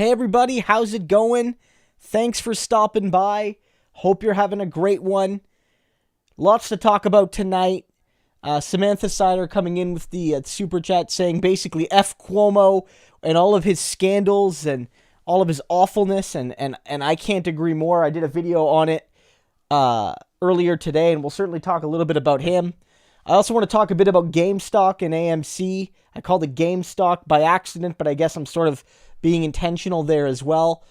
Hey everybody, how's it going? Thanks for stopping by. Hope you're having a great one. Lots to talk about tonight. Samantha Sider coming in with the super chat saying basically F Cuomo and all of his scandals and all of his awfulness, and I can't agree more. I did a video on it earlier today, and we'll certainly talk a little bit about him. I also want to talk a bit about GameStop and AMC. I called it GameStop by accident, but I guess I'm sort of being intentional there as well.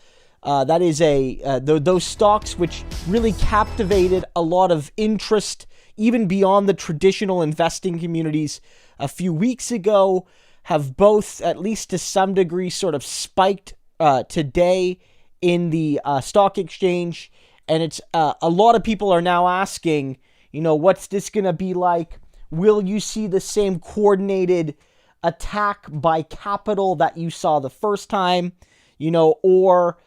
That is those stocks which really captivated a lot of interest, even beyond the traditional investing communities a few weeks ago, have both, at least to some degree, sort of spiked today in the stock exchange. And it's a lot of people are now asking, what's this going to be like? Will you see the same coordinated attack by capital that you saw the first time? Or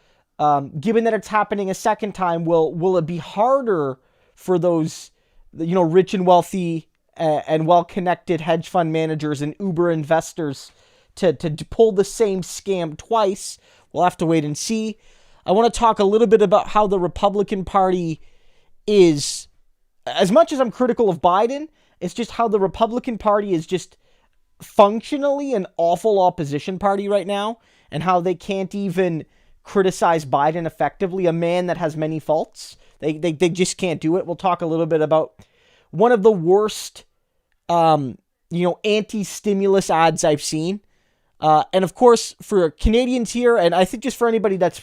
given that it's happening a second time, will it be harder for those, rich and wealthy and well-connected hedge fund managers and Uber investors to pull the same scam twice? We'll have to wait and see. I want to talk a little bit about how the Republican Party is, as much as I'm critical of Biden, it's just how the Republican Party is just functionally an awful opposition party right now, and how they can't even criticize Biden effectively, a man that has many faults. They just can't do it. We'll talk a little bit about one of the worst, anti-stimulus ads I've seen. And of course, for Canadians here, and I think just for anybody that's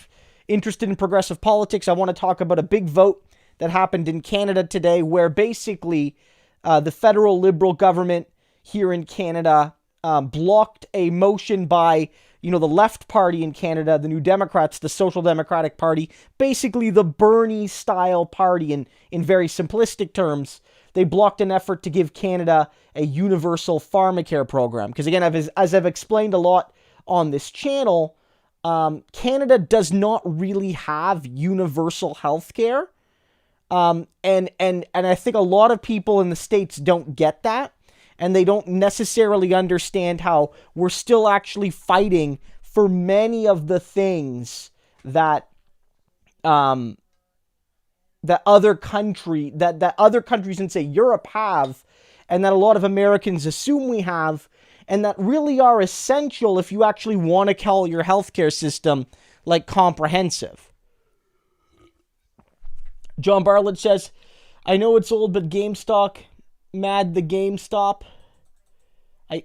interested in progressive politics, I want to talk about a big vote that happened in Canada today, where basically the federal Liberal government here in Canada blocked a motion by, the left party in Canada, the New Democrats, the Social Democratic Party, basically the Bernie-style party in very simplistic terms. They blocked an effort to give Canada a universal pharmacare program. Because again, as I've explained a lot on this channel, Canada does not really have universal health care. And I think a lot of people in the States don't get that, and they don't necessarily understand how we're still actually fighting for many of the things that other countries in, say, Europe have, and that a lot of Americans assume we have, and that really are essential if you actually want to call your healthcare system like comprehensive. John Bartlett says, I know it's old, but GameStop, mad the GameStop. I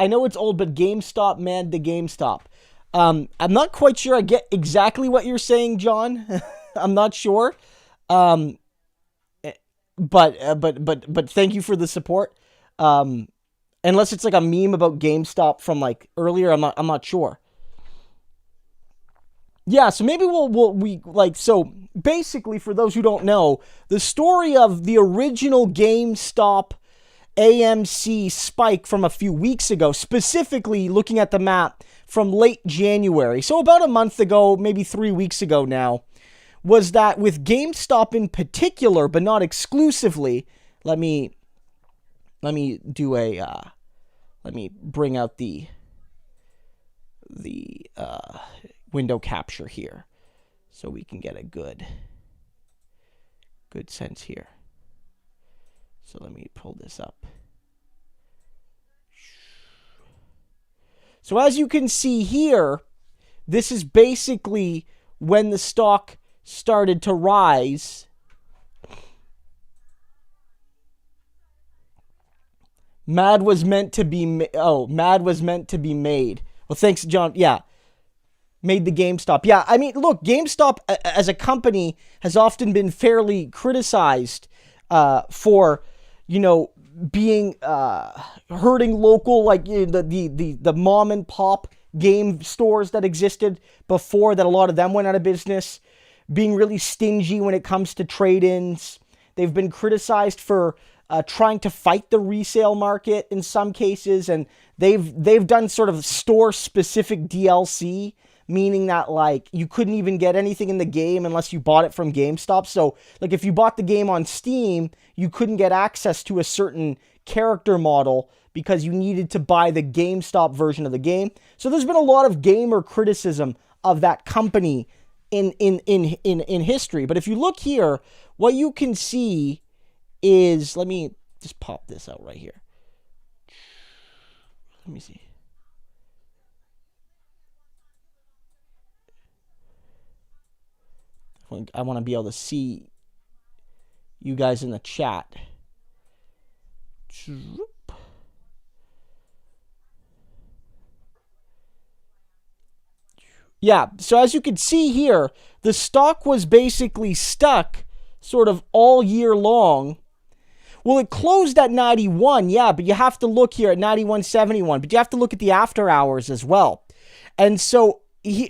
know it's old, but GameStop, mad the GameStop. I'm not quite sure I get exactly what you're saying, John. I'm not sure. But thank you for the support. Unless it's like a meme about GameStop from like earlier, I'm not sure. Yeah, so maybe so basically, for those who don't know, the story of the original GameStop AMC spike from a few weeks ago, specifically looking at the map from late January, so about a month ago, maybe 3 weeks ago now, was that with GameStop in particular, but not exclusively, let me bring out the window capture here so we can get a good sense here. So let me pull this up. So as you can see here, this is basically when the stock started to rise. Mad was meant to be made. Well, thanks, John. Yeah. Made the GameStop. Yeah, I mean, look, GameStop as a company has often been fairly criticized for, being hurting local, like the mom and pop game stores that existed before, that a lot of them went out of business, being really stingy when it comes to trade-ins. They've been criticized for trying to fight the resale market in some cases, and they've done sort of store-specific DLC, meaning that like you couldn't even get anything in the game unless you bought it from GameStop. So like if you bought the game on Steam, you couldn't get access to a certain character model because you needed to buy the GameStop version of the game. So there's been a lot of gamer criticism of that company in history. But if you look here, what you can see is, let me just pop this out right here. Let me see. I want to be able to see you guys in the chat. Yeah, so as you can see here, the stock was basically stuck sort of all year long. Well, it closed at 91, yeah, but you have to look here at 91.71, but you have to look at the after hours as well. And so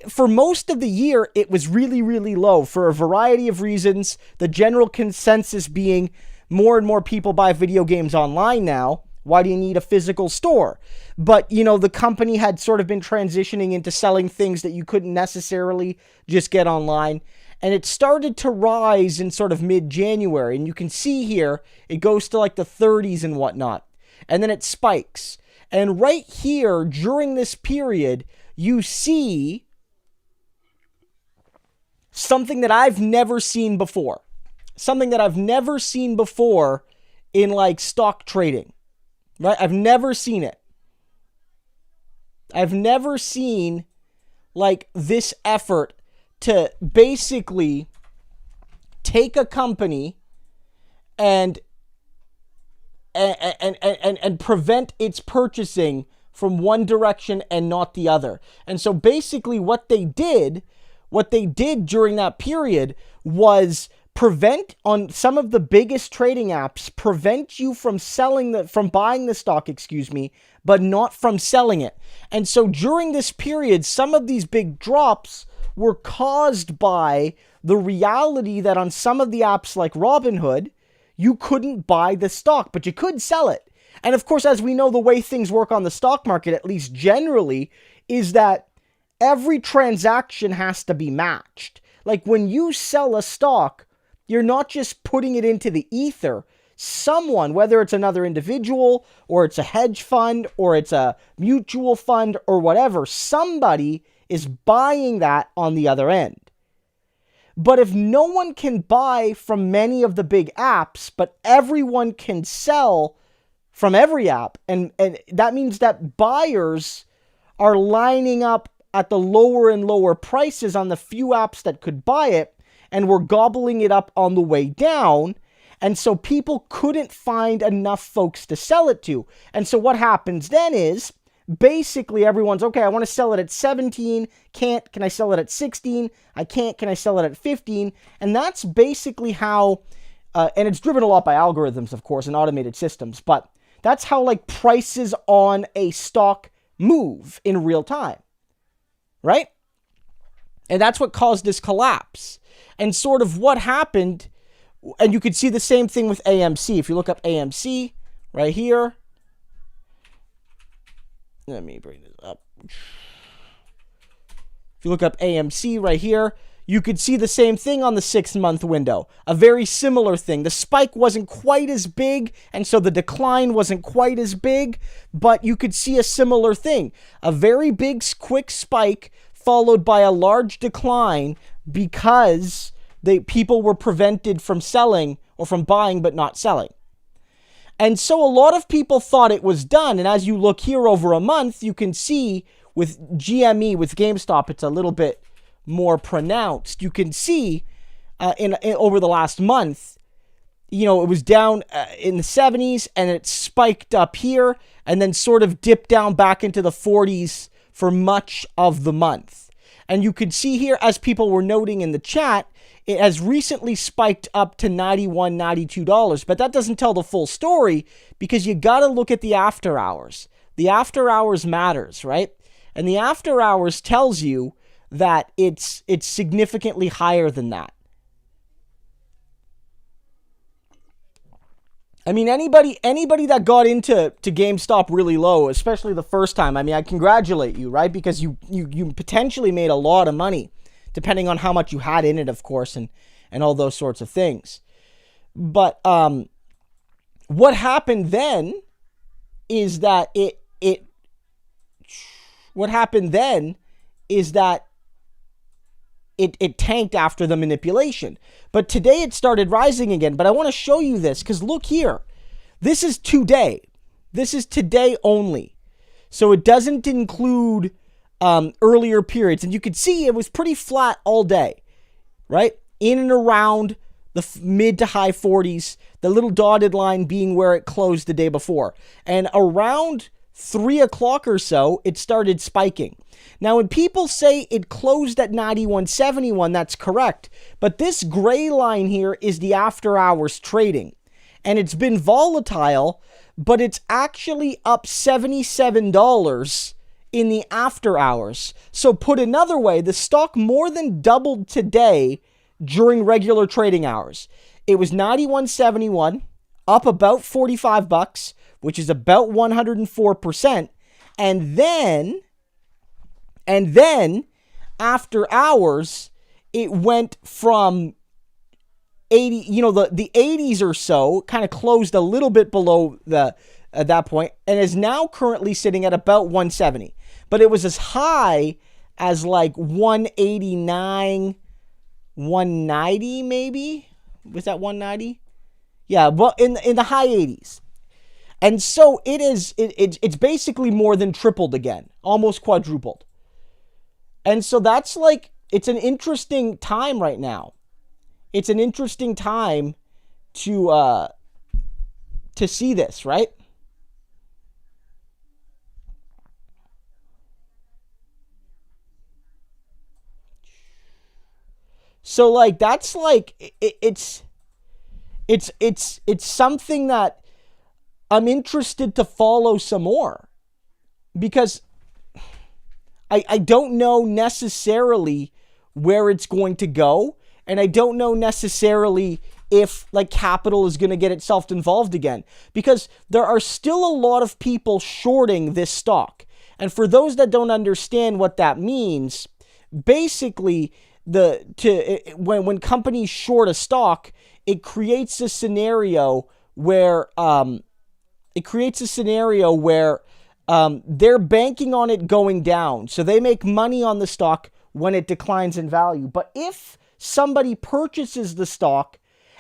for most of the year, it was really, really low for a variety of reasons. The general consensus being more and more people buy video games online now. Why do you need a physical store? But, you know, the company had sort of been transitioning into selling things that you couldn't necessarily just get online. And it started to rise in sort of mid-January. And you can see here, it goes to like the 30s and whatnot. And then it spikes. And right here, during this period, you see something that I've never seen before. Something that I've never seen before in like stock trading. Right? I've never seen it. I've never seen like this effort to basically take a company and prevent its purchasing from one direction and not the other. And so basically what they did during that period was prevent, on some of the biggest trading apps, prevent you from buying the stock, but not from selling it. And so during this period, some of these big drops were caused by the reality that on some of the apps like Robinhood, you couldn't buy the stock, but you could sell it. And of course, as we know, the way things work on the stock market, at least generally, is that every transaction has to be matched. Like when you sell a stock, you're not just putting it into the ether. Someone, whether it's another individual or it's a hedge fund or it's a mutual fund or whatever, somebody is buying that on the other end. But if no one can buy from many of the big apps, but everyone can sell from every app, and that means that buyers are lining up at the lower and lower prices on the few apps that could buy it, and we're gobbling it up on the way down. And so people couldn't find enough folks to sell it to. And so what happens then is basically everyone's, okay, I want to sell it at 17. Can't. Can I sell it at 16? I can't. Can I sell it at 15? And that's basically how, and it's driven a lot by algorithms, of course, and automated systems. But that's how like prices on a stock move in real time. Right? And that's what caused this collapse. And sort of what happened, and you could see the same thing with AMC. If you look up AMC right here, let me bring this up. If you look up AMC right here, you could see the same thing on the 6-month window. A very similar thing. The spike wasn't quite as big, and so the decline wasn't quite as big, but you could see a similar thing. A very big, quick spike followed by a large decline because people were prevented from selling or from buying but not selling. And so a lot of people thought it was done. And as you look here over a month, you can see with GME, with GameStop, it's a little bit more pronounced. You can see in over the last month, you know, it was down in the 70s and it spiked up here and then sort of dipped down back into the 40s for much of the month. And you could see here, as people were noting in the chat, it has recently spiked up to $91, $92, but that doesn't tell the full story because you got to look at the after hours. The after hours matters, right? And the after hours tells you that it's significantly higher than that. I mean, anybody that got into GameStop really low, especially the first time, I mean, I congratulate you, right? Because you potentially made a lot of money, depending on how much you had in it, of course, and all those sorts of things. But what happened then is that what happened then is that it tanked after the manipulation. But today it started rising again. But I want to show you this because look here. This is today. This is today only. So it doesn't include earlier periods. And you can see it was pretty flat all day, right? In and around the mid to high 40s, the little dotted line being where it closed the day before. And around 3 o'clock or so, it started spiking. Now, when people say it closed at 91.71, that's correct. But this gray line here is the after hours trading. And it's been volatile, but it's actually up $77 in the after hours. So put another way, the stock more than doubled today during regular trading hours. It was 91.71, up about $45, which is about 104%. And then after hours, it went from 80, the 80s or so, kind of closed a little bit below at that point, and is now currently sitting at about 170. But it was as high as like 189, 190 maybe? Was that 190? Yeah, well, in the high 80s. And so it's basically more than tripled again, almost quadrupled. And so that's like, it's an interesting time right now. It's an interesting time to see this, right? So like that's like it's something that I'm interested to follow some more, because I don't know necessarily where it's going to go, and I don't know necessarily if like capital is going to get itself involved again, because there are still a lot of people shorting this stock. And for those that don't understand what that means, basically when companies short a stock, it creates a scenario where they're banking on it going down. So they make money on the stock when it declines in value. But if somebody purchases the stock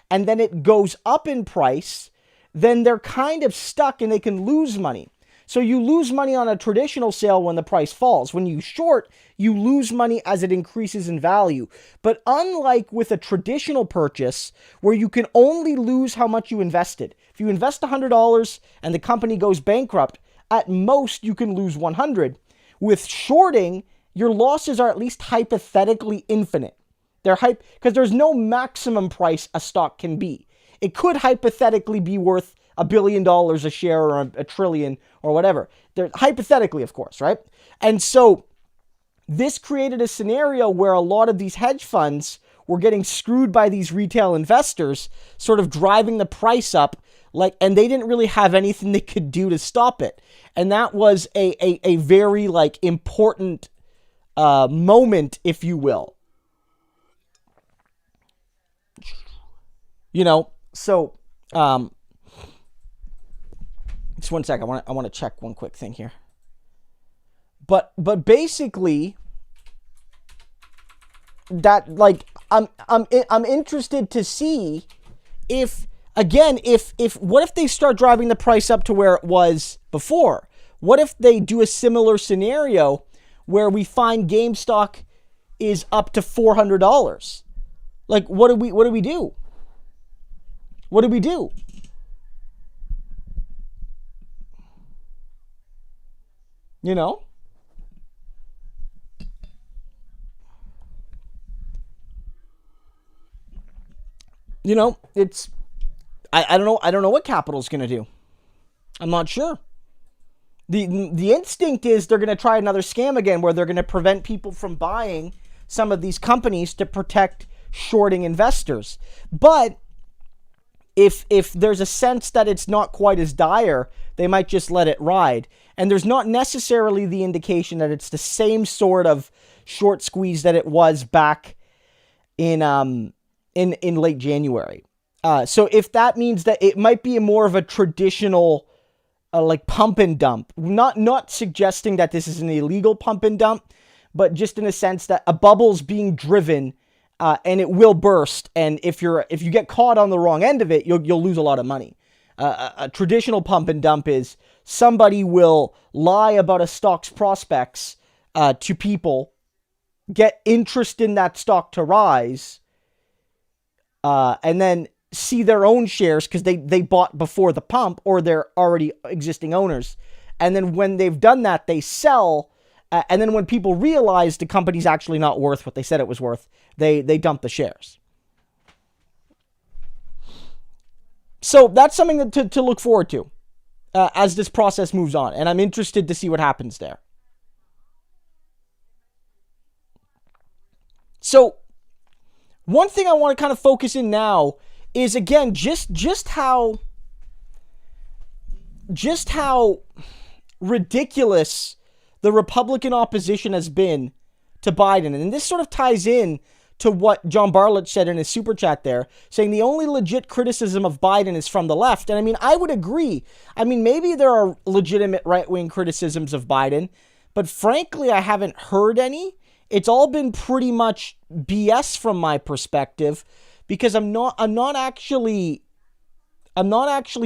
and then it goes up in price, then they're kind of stuck and they can lose money. So you lose money on a traditional sale when the price falls. When you short, you lose money as it increases in value. But unlike with a traditional purchase, where you can only lose how much you invested. If you invest $100 and the company goes bankrupt, at most you can lose $100. With shorting, your losses are at least hypothetically infinite. They're because there's no maximum price a stock can be. It could hypothetically be worth $1 billion a share or a trillion or whatever. They're hypothetically, of course, right? And so this created a scenario where a lot of these hedge funds were getting screwed by these retail investors, sort of driving the price up, and they didn't really have anything they could do to stop it. And that was a very important moment, if you will. So just one sec. I want to check one quick thing here. But basically, that I'm interested to see if what if they start driving the price up to where it was before? What if they do a similar scenario where we find GameStop is up to $400? Like, what do we do? What do we do? It's I don't know what capital's going to do. I'm not sure. The instinct is they're going to try another scam again, where they're going to prevent people from buying some of these companies to protect shorting investors. But if there's a sense that it's not quite as dire, they might just let it ride. And there's not necessarily the indication that it's the same sort of short squeeze that it was back in late January. So if that means that it might be more of a traditional like pump and dump. Not suggesting that this is an illegal pump and dump, but just in a sense that a bubble's being driven, and it will burst. And if you get caught on the wrong end of it, you'll lose a lot of money. A traditional pump and dump is somebody will lie about a stock's prospects to people, get interest in that stock to rise, and then see their own shares because they bought before the pump or they're already existing owners. And then when they've done that, they sell. And then when people realize the company's actually not worth what they said it was worth, they dump the shares. So that's something to look forward to as this process moves on. And I'm interested to see what happens there. So one thing I want to kind of focus in now is, again, just how ridiculous the Republican opposition has been to Biden. And this sort of ties in to what John Bartlett said in his super chat there, saying the only legit criticism of Biden is from the left. And I mean, I would agree. I mean, maybe there are legitimate right-wing criticisms of Biden, but frankly, I haven't heard any. It's all been pretty much BS from my perspective, because I'm not actually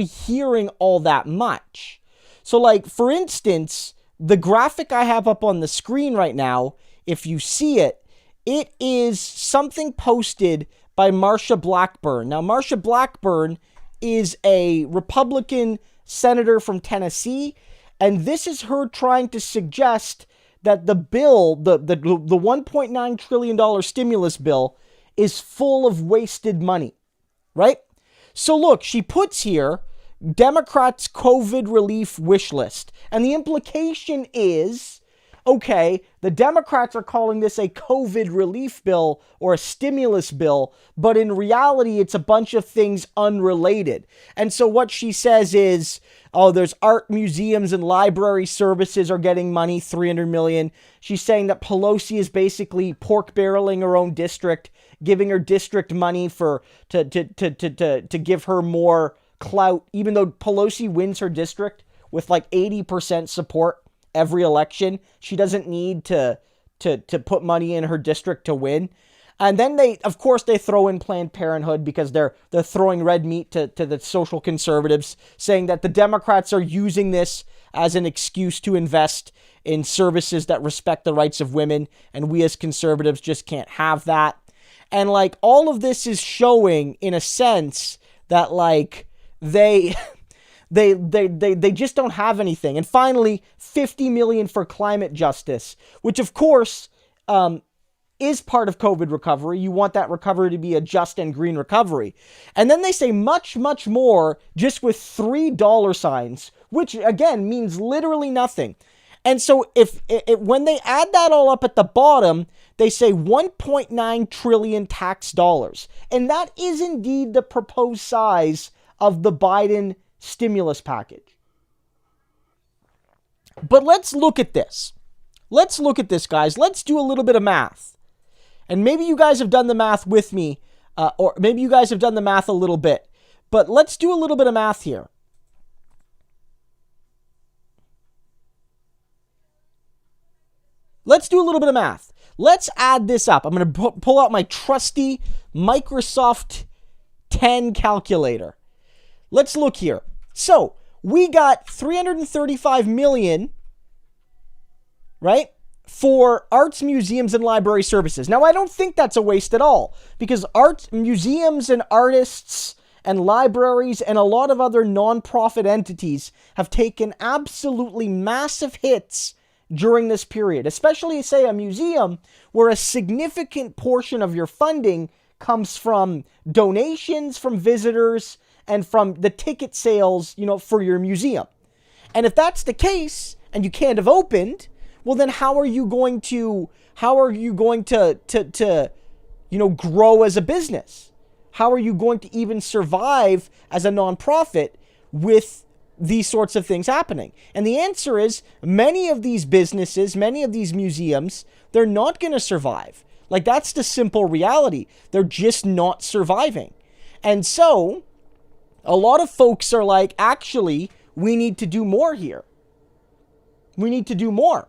hearing all that much. So, like, for instance, the graphic I have up on the screen right now, if you see it, it is something posted by Marsha Blackburn. Now, Marsha Blackburn is a Republican senator from Tennessee, and this is her trying to suggest that the bill, the $1.9 trillion stimulus bill, is full of wasted money, right? So look, she puts here, Democrats' COVID relief wish list. And the implication is, okay, the Democrats are calling this a COVID relief bill or a stimulus bill, but in reality, it's a bunch of things unrelated. And so what she says is, oh, there's art museums and library services are getting money, $300 million. She's saying that Pelosi is basically pork barreling her own district, giving her district money to give her more clout, even though Pelosi wins her district with like 80% support every election. She doesn't need to put money in her district to win. And then they throw in Planned Parenthood because they're throwing red meat to the social conservatives, saying that the Democrats are using this as an excuse to invest in services that respect the rights of women, and we as conservatives just can't have that. And like all of this is showing, in a sense, that like they just don't have anything. And finally, $50 million for climate justice, which of course is part of COVID recovery. You want that recovery to be a just and green recovery. And then they say much, much more just with $3, which again means literally nothing. And so if when they add that all up at the bottom, they say 1.9 trillion tax dollars. And that is indeed the proposed size of the Biden stimulus package. But let's look at this. Let's look at this, guys. Let's do a little bit of math. And maybe you guys have done the math with me, or maybe you guys have done the math a little bit. But let's do a little bit of math here. Let's do a little bit of math. Let's add this up. I'm going to pull out my trusty Microsoft 10 calculator. Let's look here. So we got 335 million, right, for arts, museums, and library services. Now, I don't think that's a waste at all, because art, museums, and artists, and libraries, and a lot of other nonprofit entities have taken absolutely massive hits during this period, especially, say, a museum, where a significant portion of your funding comes from donations from visitors and from the ticket sales, for your museum. And if that's the case, and you can't have opened, well, then how are you going to grow as a business? How are you going to even survive as a nonprofit with these sorts of things happening? And the answer is many of these businesses, many of these museums, they're not going to survive. Like, that's the simple reality. They're just not surviving. And so a lot of folks are like, actually, we need to do more here. We need to do more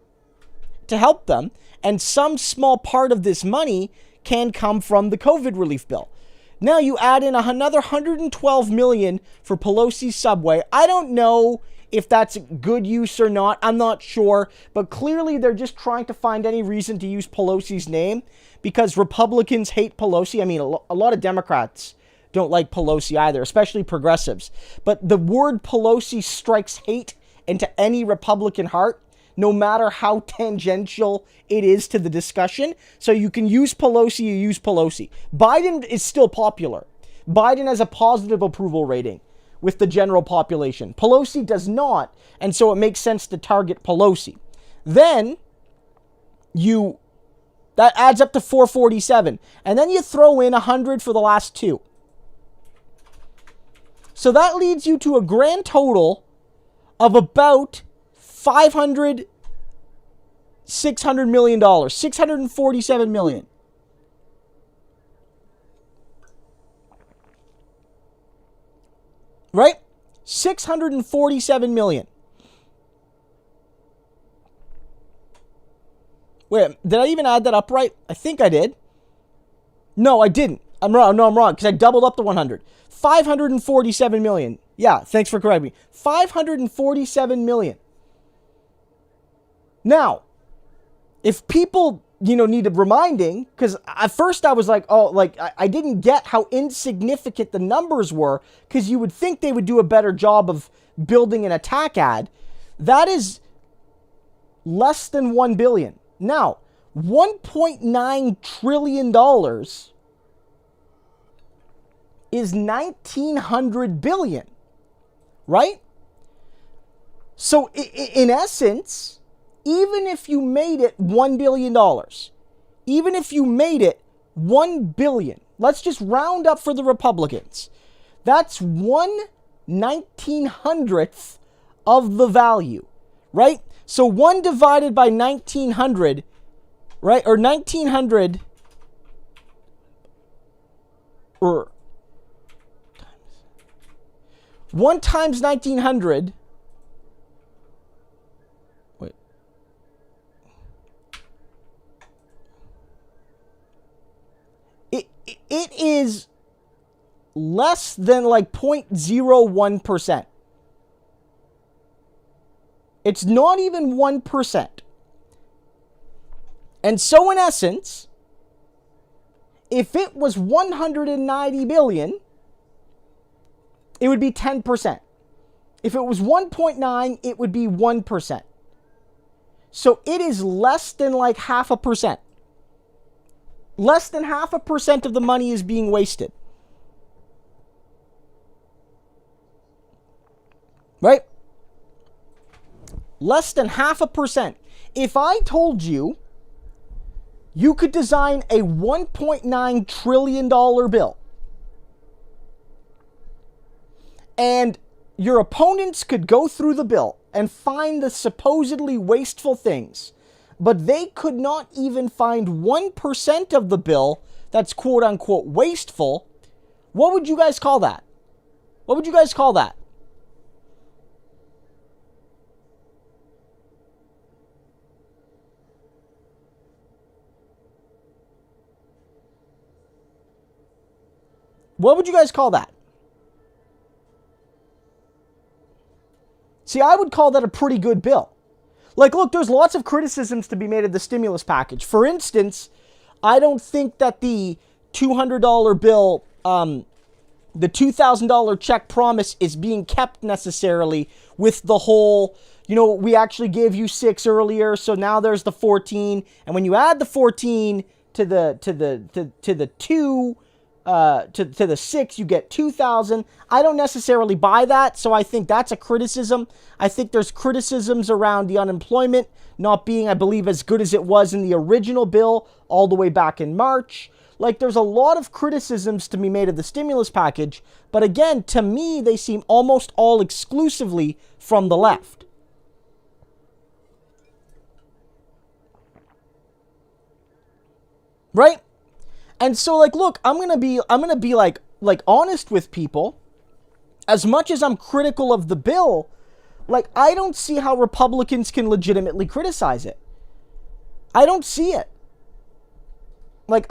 to help them. And some small part of this money can come from the COVID relief bill. Now you add in another $112 million for Pelosi's subway. I don't know if that's good use or not. I'm not sure. But clearly they're just trying to find any reason to use Pelosi's name because Republicans hate Pelosi. I mean, a lot of Democrats don't like Pelosi either, especially progressives. But the word Pelosi strikes hate into any Republican heart, no matter how tangential it is to the discussion. So you can use Pelosi, you use Pelosi. Biden is still popular. Biden has a positive approval rating with the general population. Pelosi does not, and so it makes sense to target Pelosi. Then that adds up to 447, and then you throw in 100 for the last two. So that leads you to a grand total of about $600 million, $647 million. Right? $647 million. Wait, did I even add that up right? I think I did. No, I didn't. I'm wrong. No, I'm wrong because I doubled up the 100. $547 million. Yeah, thanks for correcting me. $547 million. Now, if people, needed reminding, because at first I was like, I didn't get how insignificant the numbers were, because you would think they would do a better job of building an attack ad. That is less than $1 billion. Now, $1.9 trillion is 1,900 billion, right? So in essence, even if you made it $1 billion, even if you made it 1 billion, let's just round up for the Republicans. That's 1/1900th of the value, right? So 1 divided by 1,900, right? Or 1,900, or 1 times 1,900. Wait. It is less than like 0.01%. It's not even 1%. And so in essence, if it was 190 billion, it would be 10%. If it was 1.9, it would be 1%. So it is less than like 0.5%. Less than 0.5% of the money is being wasted. Right? Less than 0.5%. If I told you you could design a $1.9 trillion bill and your opponents could go through the bill and find the supposedly wasteful things, but they could not even find 1% of the bill that's quote unquote wasteful, what would you guys call that? What would you guys call that? What would you guys call that? See, I would call that a pretty good bill. Like, look, there's lots of criticisms to be made of the stimulus package. For instance, I don't think that the $200 bill, the $2,000 check promise is being kept necessarily with the whole, we actually gave you 6 earlier, so now there's the 14. And when you add the 14 to the 2, to the 6, you get 2,000. I don't necessarily buy that, so I think that's a criticism. I think there's criticisms around the unemployment not being, I believe, as good as it was in the original bill all the way back in March. Like, there's a lot of criticisms to be made of the stimulus package, but again, to me, they seem almost all exclusively from the left. Right? And so, like, look, I'm gonna be like honest with people. As much as I'm critical of the bill, Like, I don't see how Republicans can legitimately criticize it. I don't see it. Like,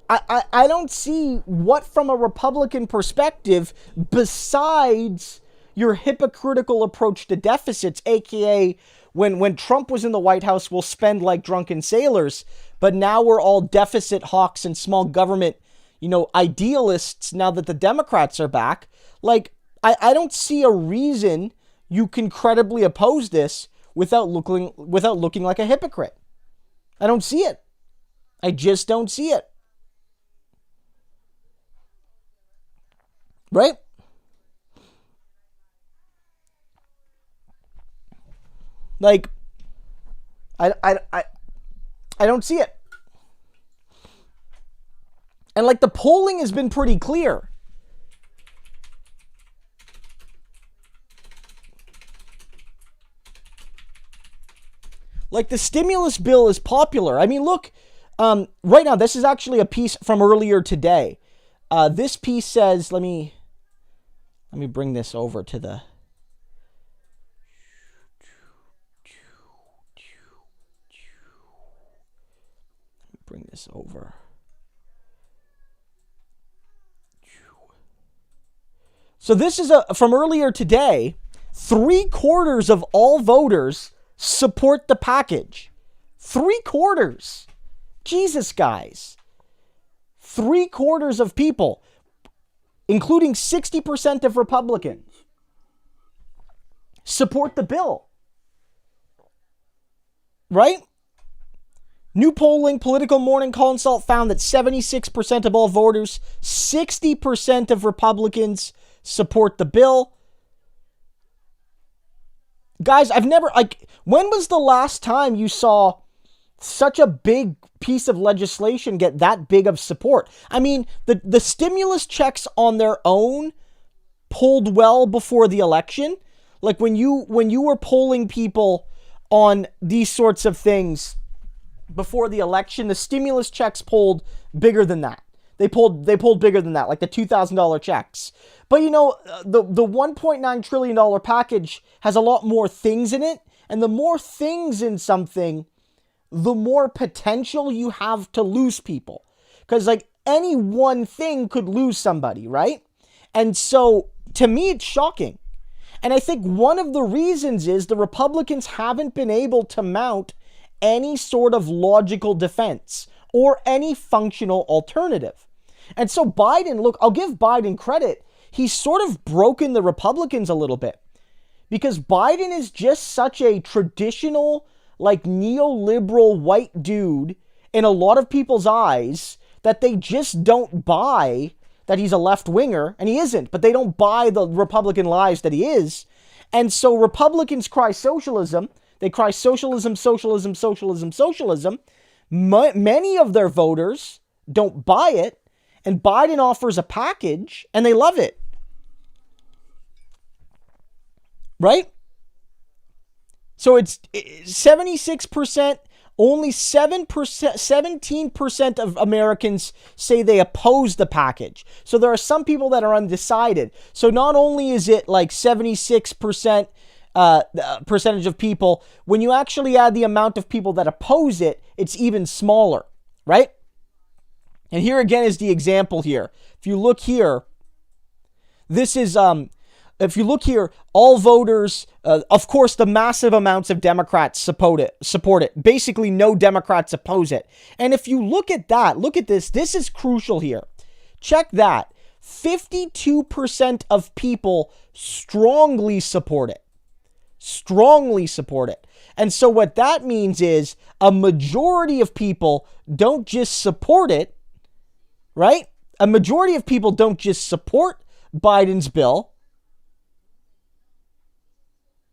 I don't see what, from a Republican perspective, besides your hypocritical approach to deficits, aka when Trump was in the White House, we'll spend like drunken sailors, but now we're all deficit hawks and small government, idealists now that the Democrats are back. Like, I don't see a reason you can credibly oppose this without looking like a hypocrite. I don't see it. I just don't see it. Right? Like, I don't see it. And like, the polling has been pretty clear. Like, the stimulus bill is popular. I mean, look, right now, this is actually a piece from earlier today. This piece says, let me bring this over to the... Bring this over. So this is from earlier today. 3/4 of all voters support the package. 3/4. Jesus, guys. 3/4 of people, including 60% of Republicans, support the bill. Right? New polling, Political Morning Consult found that 76% of all voters, 60% of Republicans support the bill. Guys, when was the last time you saw such a big piece of legislation get that big of support? I mean, the stimulus checks on their own polled well before the election. Like, when you were polling people on these sorts of things before the election, the stimulus checks polled bigger than that. They polled bigger than that, like the $2,000 checks. But the $1.9 trillion package has a lot more things in it, and the more things in something, the more potential you have to lose people. Because like, any one thing could lose somebody, right? And so, to me, it's shocking. And I think one of the reasons is the Republicans haven't been able to mount any sort of logical defense or any functional alternative. And so Biden, look, I'll give Biden credit. He's sort of broken the Republicans a little bit, because Biden is just such a traditional, like, neoliberal white dude in a lot of people's eyes that they just don't buy that he's a left-winger, and he isn't, but they don't buy the Republican lies that he is. And so Republicans cry socialism. They cry socialism, socialism, socialism, socialism. Many of their voters don't buy it, and Biden offers a package, and they love it. Right? So it's 76%, only 17% of Americans say they oppose the package. So there are some people that are undecided. So not only is it like 76%, percentage of people, when you actually add the amount of people that oppose it, it's even smaller, right? And here again is the example here. If you look here, this is, if you look here, all voters, of course, the massive amounts of Democrats support it. Basically, no Democrats oppose it. And if you look at that, look at this. This is crucial here. Check that. 52% of people strongly support it. Strongly support it. And so what that means is a majority of people don't just support it, right? A majority of people don't just support Biden's bill,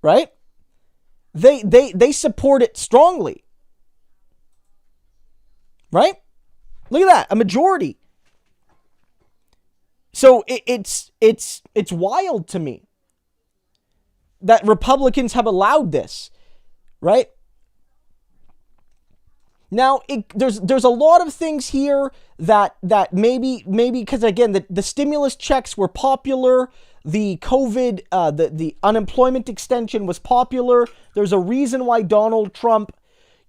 right? They support it strongly, right? Look at that, a majority. So it's wild to me that Republicans have allowed this, right? Now, there's a lot of things here that maybe because, again, the stimulus checks were popular. the COVID, the unemployment extension was popular. There's a reason why Donald Trump,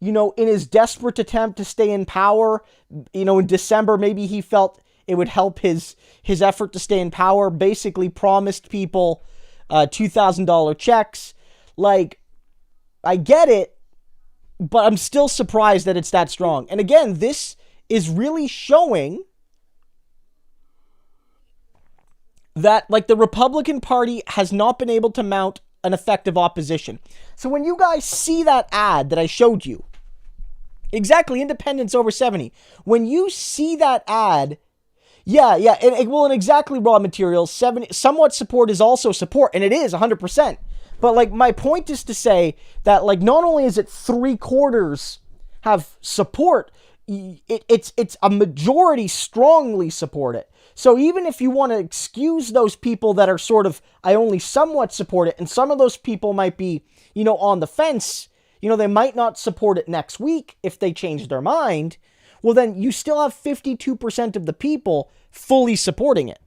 in his desperate attempt to stay in power, in December, maybe he felt it would help his effort to stay in power, basically promised people $2,000 checks. Like, I get it, but I'm still surprised that it's that strong. And again, this is really showing that, like, the Republican Party has not been able to mount an effective opposition. So when you guys see that ad that I showed you, exactly, independents over 70, when you see that ad, and exactly, raw materials, 70, somewhat support is also support, and it is 100%. But, like, my point is to say that, like, not only is it 3/4 have support, it's a majority strongly support it. So even if you want to excuse those people that are sort of, I only somewhat support it, and some of those people might be, on the fence, they might not support it next week if they change their mind, well, then you still have 52% of the people fully supporting it.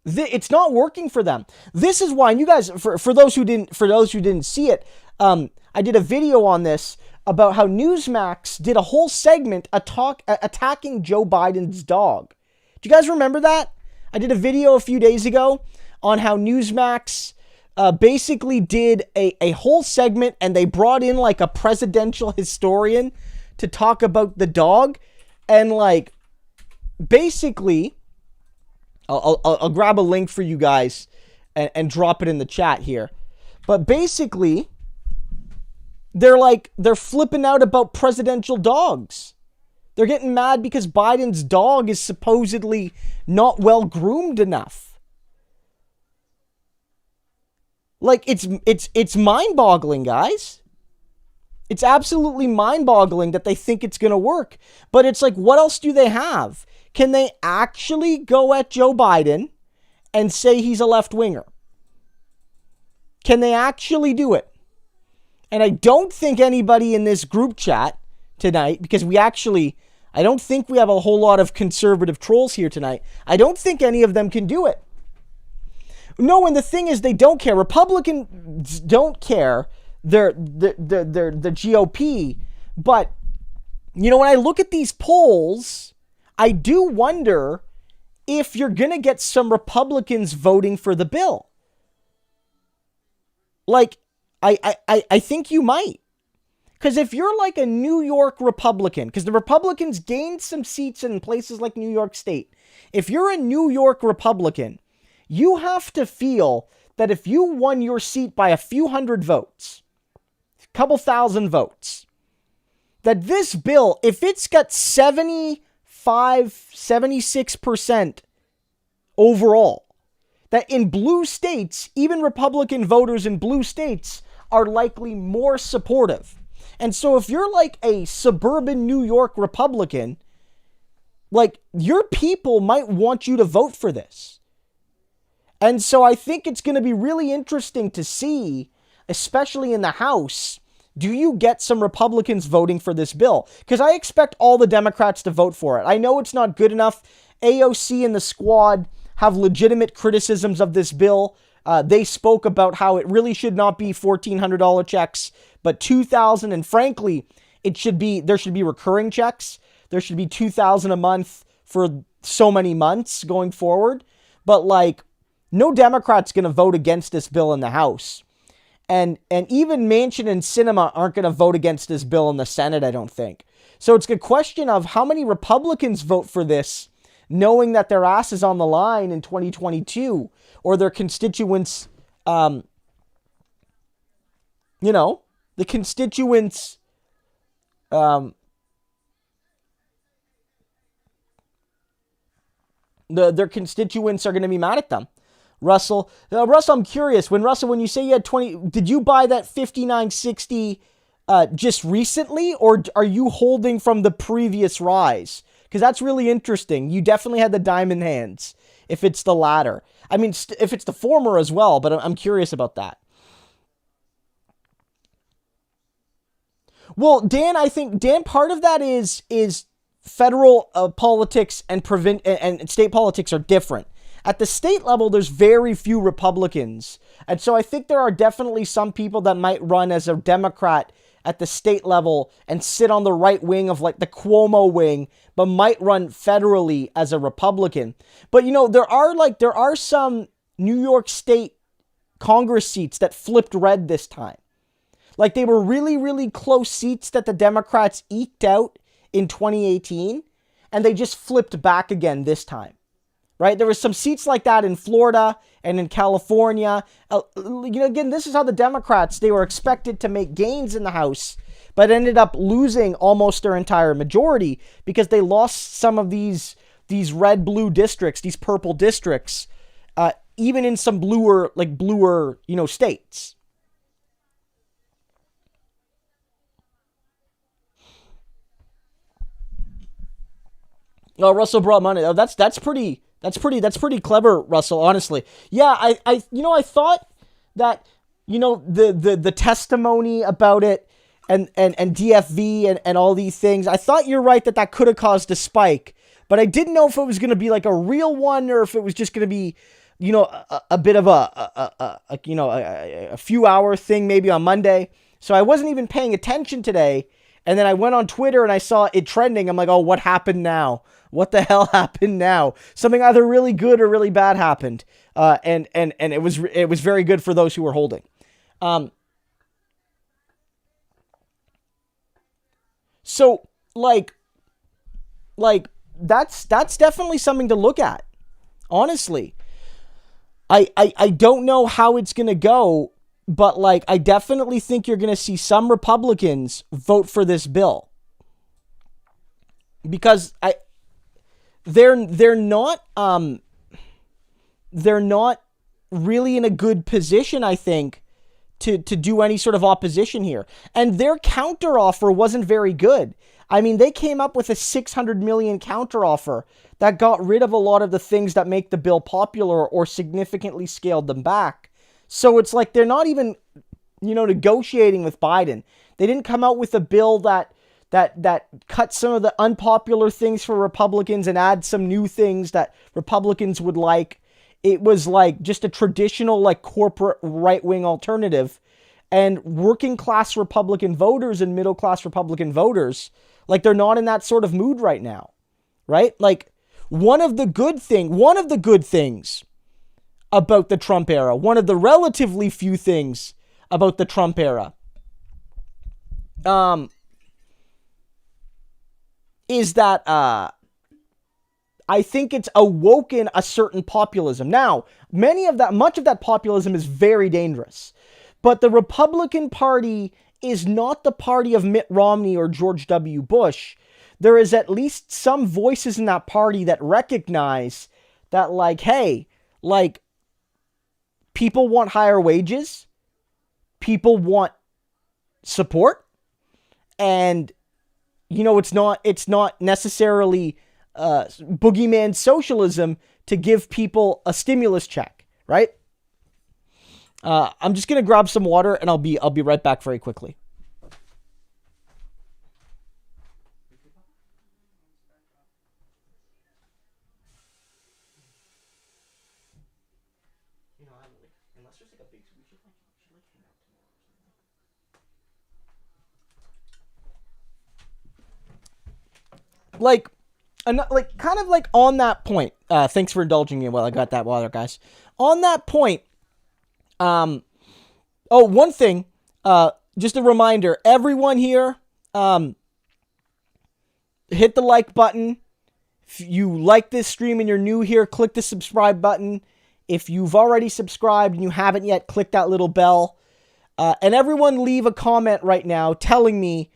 It's not working for them. This is why, and you guys, for those who didn't see it, I did a video on this about how Newsmax did a whole segment attacking Joe Biden's dog. Do you guys remember that? I did a video a few days ago on how Newsmax basically did a whole segment, and they brought in, like, a presidential historian to talk about the dog. And, like, basically, I'll grab a link for you guys and drop it in the chat here. But basically, they're flipping out about presidential dogs. They're getting mad because Biden's dog is supposedly not well groomed enough. Like, it's mind-boggling, guys. It's absolutely mind-boggling that they think it's going to work. But it's like, what else do they have? Can they actually go at Joe Biden and say he's a left-winger? Can they actually do it? And I don't think anybody in this group chat tonight, because I don't think we have a whole lot of conservative trolls here tonight. I don't think any of them can do it. No, and the thing is, they don't care. Republicans don't care. They're the GOP. But, when I look at these polls, I do wonder if you're going to get some Republicans voting for the bill. Like, I think you might. Because if you're like a New York Republican, because the Republicans gained some seats in places like New York State. If you're a New York Republican, you have to feel that if you won your seat by a few hundred votes, a couple thousand votes, that this bill, if it's got 76% overall, that in blue states, even Republican voters in blue states are likely more supportive. And so if you're like a suburban New York Republican, like, your people might want you to vote for this. And so I think it's going to be really interesting to see, especially in the House, do you get some Republicans voting for this bill? Because I expect all the Democrats to vote for it. I know it's not good enough. AOC and the squad have legitimate criticisms of this bill. They spoke about how it really should not be $1,400 checks, but $2,000. And frankly, there should be recurring checks. There should be $2,000 a month for so many months going forward. But, like, no Democrat's going to vote against this bill in the House. And even Manchin and Sinema aren't going to vote against this bill in the Senate, I don't think. So it's a question of how many Republicans vote for this, knowing that their ass is on the line in 2022, or their constituents, the constituents, their constituents are going to be mad at them. Russell, I'm curious. When you say you had 20, did you buy that 5960 just recently, or are you holding from the previous rise? Because that's really interesting. You definitely had the diamond hands, if it's the latter. I mean, if it's the former as well, but I'm curious about that. Well, Dan, I think, part of that is federal politics and state politics are different. At the state level, there's very few Republicans. And so I think there are definitely some people that might run as a Democrat at the state level and sit on the right wing of like the Cuomo wing, but might run federally as a Republican. But, you know, there are some New York State Congress seats that flipped red this time. Like, they were really, really close seats that the Democrats eked out in 2018, and they just flipped back again this time, right? There were some seats like that in Florida and in California. You know, again, this is how the Democrats, they were expected to make gains in the House, but ended up losing almost their entire majority because they lost some of these red-blue districts, these purple districts, even in some bluer, you know, states. Oh, Russell brought money. Oh, that's pretty clever, Russell, honestly. Yeah, I thought that, you know, the testimony about it and DFV and all these things, I thought you're right that could have caused a spike, but I didn't know if it was going to be like a real one or if it was just going to be, you know, a bit of a few hour thing maybe on Monday. So I wasn't even paying attention today. And then I went on Twitter and I saw it trending. I'm like, oh, what happened now? What the hell happened now? Something either really good or really bad happened. And it was very good for those who were holding. So like that's definitely something to look at. Honestly, I don't know how it's going to go, but like, I definitely think you're going to see some Republicans vote for this bill because they're not really in a good position, I think, to do any sort of opposition here. And their counteroffer wasn't very good. I mean, they came up with a $600 million counteroffer that got rid of a lot of the things that make the bill popular or significantly scaled them back. So it's like they're not even, you know, negotiating with Biden. They didn't come out with a bill that cut some of the unpopular things for Republicans and add some new things that Republicans would like. It was like just a traditional like corporate right-wing alternative. And working class Republican voters and middle class Republican voters, like, they're not in that sort of mood right now, right? Like, one of the good things about the Trump era, one of the relatively few things about the Trump era, is that I think it's awoken a certain populism. Now, much of that populism is very dangerous, but the Republican Party is not the party of Mitt Romney or George W. Bush. There is at least some voices in that party that recognize that, like, hey, like, people want higher wages, people want support, and, you know, it's not necessarily boogeyman socialism to give people a stimulus check, right? I'm just gonna grab some water and I'll be right back very quickly. Kind of like on that point, thanks for indulging me while I got that water, guys. On that point, one thing, just a reminder, everyone here, hit the like button. If you like this stream and you're new here, click the subscribe button. If you've already subscribed and you haven't yet, click that little bell. And everyone leave a comment right now telling me,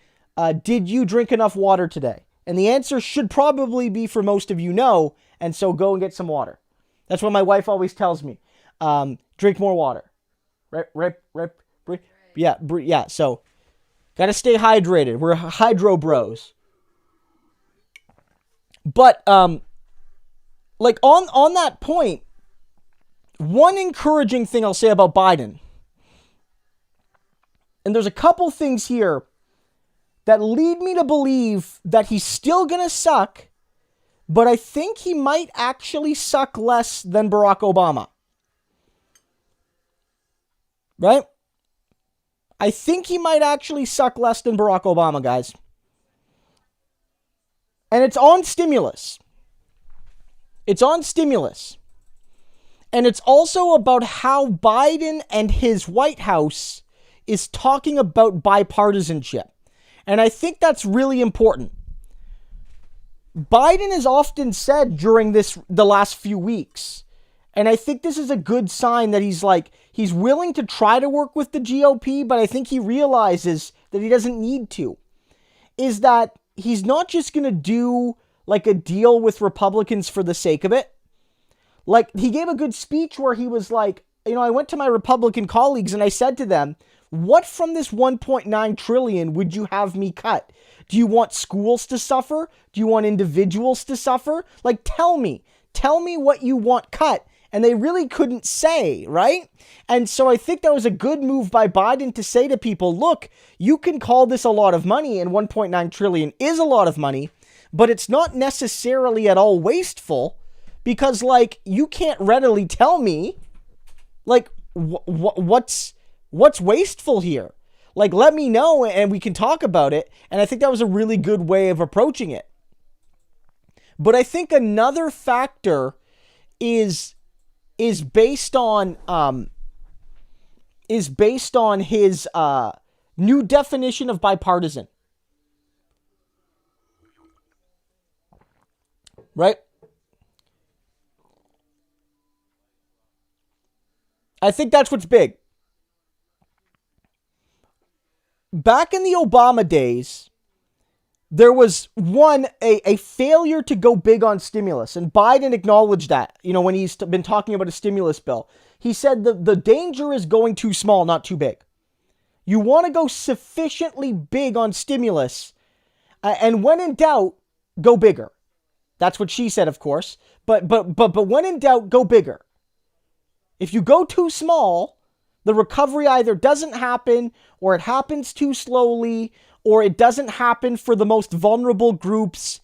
did you drink enough water today? And the answer should probably be, for most of you, no. And so go and get some water. That's what my wife always tells me. Drink more water. Yeah. So gotta stay hydrated. We're hydro bros. But like on that point, one encouraging thing I'll say about Biden, and there's a couple things here that lead me to believe that he's still gonna suck, but I think he might actually suck less than Barack Obama. Right? I think he might actually suck less than Barack Obama, guys. And it's on stimulus. It's on stimulus. And it's also about how Biden and his White House is talking about bipartisanship. And I think that's really important. Biden has often said during the last few weeks, and I think this is a good sign that he's willing to try to work with the GOP, but I think he realizes that he doesn't need to, is that he's not just going to do like a deal with Republicans for the sake of it. Like, he gave a good speech where he was like, I went to my Republican colleagues and I said to them, what from this 1.9 trillion would you have me cut? Do you want schools to suffer? Do you want individuals to suffer? Like, tell me what you want cut. And they really couldn't say, right? And so I think that was a good move by Biden to say to people, look, you can call this a lot of money, and 1.9 trillion is a lot of money, but it's not necessarily at all wasteful, because, like, you can't readily tell me, like, what's wasteful here. Like, let me know and we can talk about it. And I think that was a really good way of approaching it. But I think another factor is based on his new definition of bipartisan. Right? I think that's what's big. Back in the Obama days, there was a failure to go big on stimulus, and Biden acknowledged that, when he's been talking about a stimulus bill. He said the danger is going too small, not too big. You want to go sufficiently big on stimulus, and when in doubt, go bigger. That's what she said, of course. But when in doubt, go bigger. If you go too small, the recovery either doesn't happen, or it happens too slowly, or it doesn't happen for the most vulnerable groups.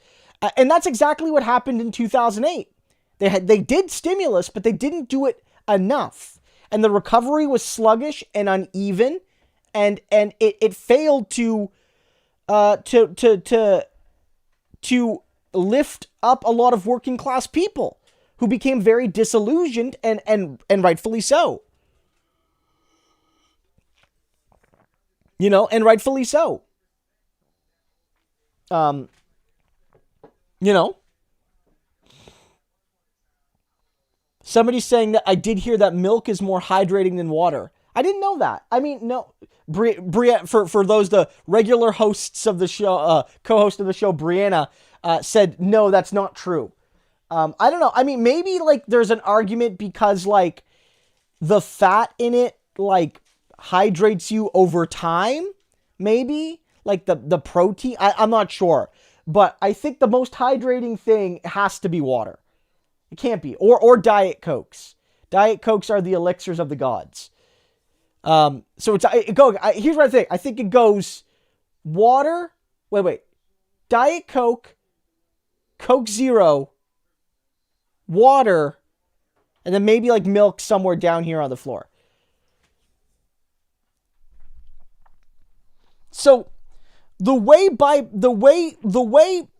And that's exactly what happened in 2008. They did stimulus, but they didn't do it enough. And the recovery was sluggish and uneven, and it failed to lift up a lot of working class people who became very disillusioned and rightfully so. And rightfully so. Somebody's saying that I did hear that milk is more hydrating than water. I didn't know that. I mean, no, Brianna, for those, the regular hosts of the show, co-host of the show, Brianna, said, no, that's not true. I don't know. I mean, maybe like there's an argument because like the fat in it, like, hydrates you over time, maybe like the protein. I'm not sure, but I think the most hydrating thing has to be water. It can't be, or Diet Cokes. Diet Cokes are the elixirs of the gods. So here's what I think. I think it goes water. Wait. Diet Coke, Coke Zero, water, and then maybe like milk somewhere down here on the floor. So the way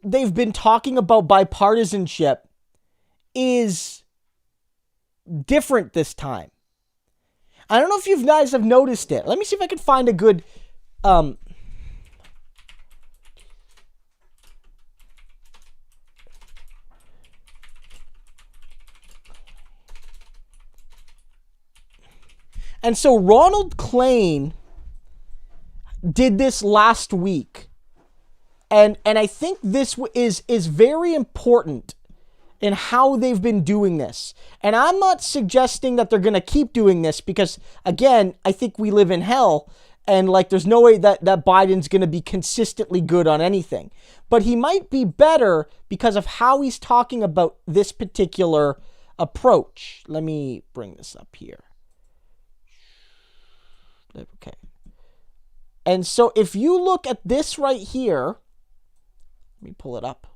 they've been talking about bipartisanship is different this time. I don't know if you guys have noticed it. Let me see if I can find a good And so Ronald Klain did this last week. And I think this is very important in how they've been doing this. And I'm not suggesting that they're going to keep doing this because, again, I think we live in hell. And like, there's no way that Biden's going to be consistently good on anything. But he might be better because of how he's talking about this particular approach. Let me bring this up here. Okay. And so if you look at this right here, let me pull it up.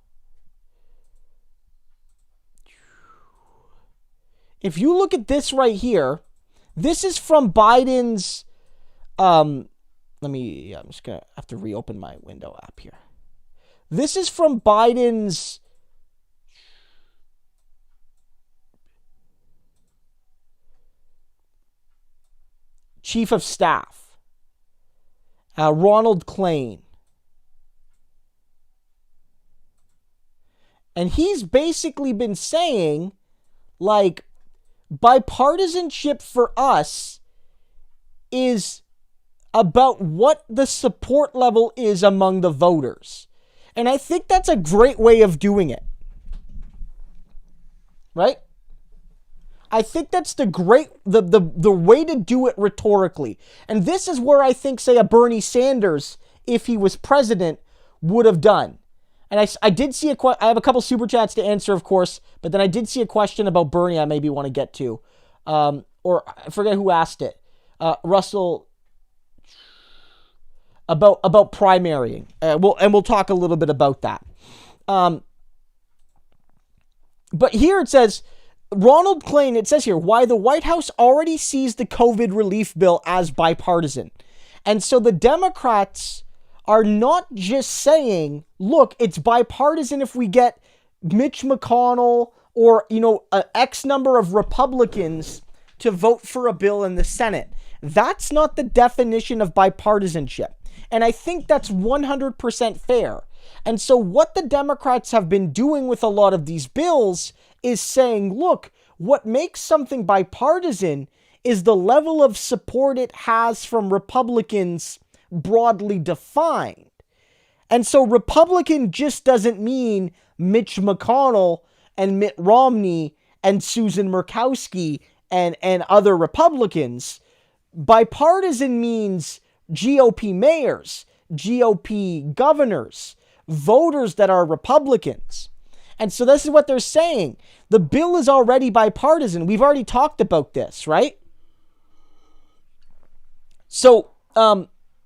if you look at this right here, this is from Biden's, I'm just going to have to reopen my window app here. This is from Biden's chief of staff, Ronald Klain. And he's basically been saying, like, bipartisanship for us is about what the support level is among the voters. And I think that's a great way of doing it. Right? I think that's the way to do it rhetorically. And this is where I think, say, a Bernie Sanders, if he was president, would have done. And I did see I have a couple super chats to answer, of course, but then I did see a question about Bernie I maybe want to get to. Or I forget who asked it. Russell, about primarying. We'll talk a little bit about that. But here it says, Ronald Klain, it says here, why the White House already sees the COVID relief bill as bipartisan. And so the Democrats are not just saying, look, it's bipartisan if we get Mitch McConnell or, an X number of Republicans to vote for a bill in the Senate. That's not the definition of bipartisanship. And I think that's 100% fair. And so what the Democrats have been doing with a lot of these bills is saying, look, what makes something bipartisan is the level of support it has from Republicans broadly defined. And so Republican just doesn't mean Mitch McConnell and Mitt Romney and Susan Murkowski and other Republicans. Bipartisan means GOP mayors, GOP governors, voters that are Republicans. And so this is what they're saying. The bill is already bipartisan. We've already talked about this, right? So,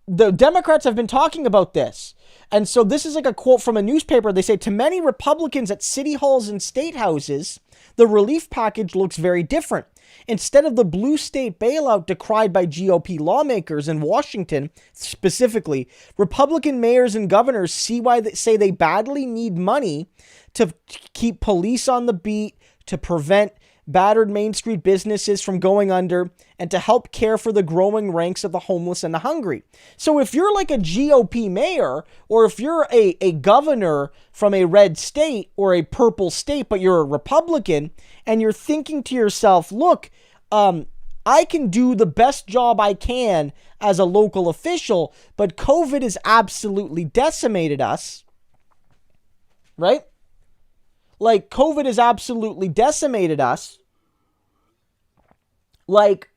the Democrats have been talking about this. And so this is like a quote from a newspaper. They say, to many Republicans at city halls and state houses, the relief package looks very different. Instead of the blue state bailout decried by GOP lawmakers in Washington, specifically, Republican mayors and governors see why they say they badly need money to keep police on the beat, to prevent battered Main Street businesses from going under, and to help care for the growing ranks of the homeless and the hungry. So if you're like a GOP mayor, or if you're a governor from a red state or a purple state, but you're a Republican, and you're thinking to yourself, look, I can do the best job I can as a local official, but COVID has absolutely decimated us, right? Like, COVID has absolutely decimated us. Like,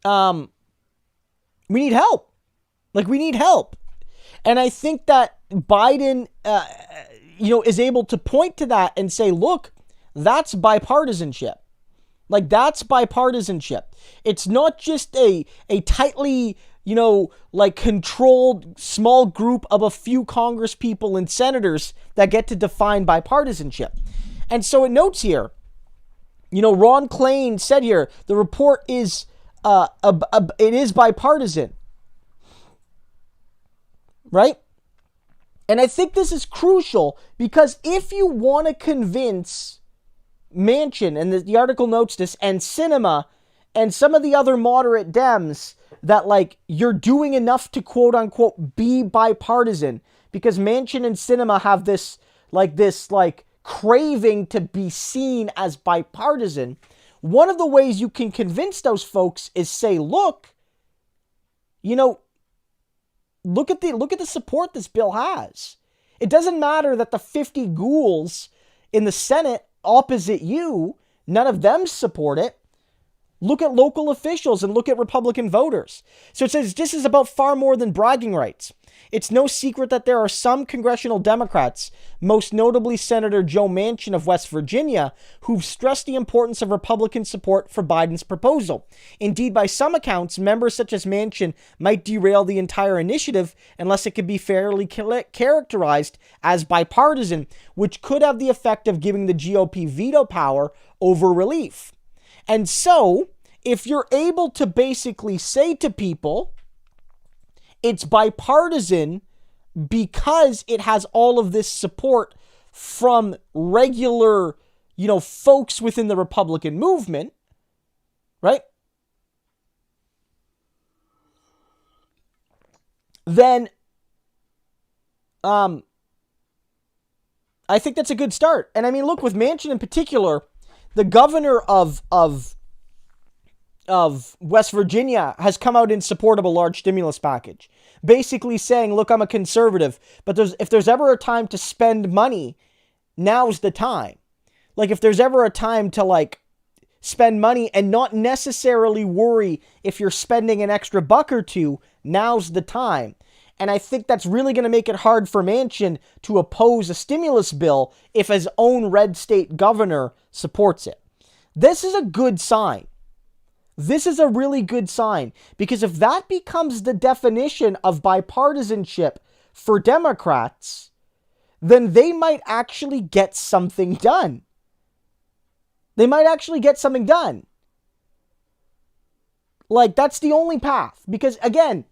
we need help. Like, we need help. And I think that Biden, is able to point to that and say, look, that's bipartisanship. Like, that's bipartisanship. It's not just a tightly, controlled small group of a few Congress people and senators that get to define bipartisanship. And so it notes here, Ron Klain said here, the report is, it is bipartisan. Right? And I think this is crucial because if you want to convince Manchin, and the article notes this, and Sinema, and some of the other moderate Dems that, like, you're doing enough to quote unquote be bipartisan, because Manchin and Sinema have this craving to be seen as bipartisan. One of the ways you can convince those folks is say, look at the support this bill has. It doesn't matter that the 50 ghouls in the Senate opposite you, none of them support it. Look at local officials and look at Republican voters. So it says this is about far more than bragging rights. It's no secret that there are some congressional Democrats, most notably Senator Joe Manchin of West Virginia, who've stressed the importance of Republican support for Biden's proposal. Indeed, by some accounts, members such as Manchin might derail the entire initiative unless it could be fairly characterized as bipartisan, which could have the effect of giving the GOP veto power over relief. And so, if you're able to basically say to people, it's bipartisan because it has all of this support from regular, folks within the Republican movement, right? Then, I think that's a good start. And I mean, look, with Manchin in particular, the governor of West Virginia has come out in support of a large stimulus package, basically saying, look, I'm a conservative, but if there's ever a time to spend money, now's the time. Like, if there's ever a time to, spend money and not necessarily worry if you're spending an extra buck or two, now's the time. And I think that's really going to make it hard for Manchin to oppose a stimulus bill if his own red state governor supports it. This is a good sign. This is a really good sign, because if that becomes the definition of bipartisanship for Democrats, then they might actually get something done. They might actually get something done. That's the only path. Because, again,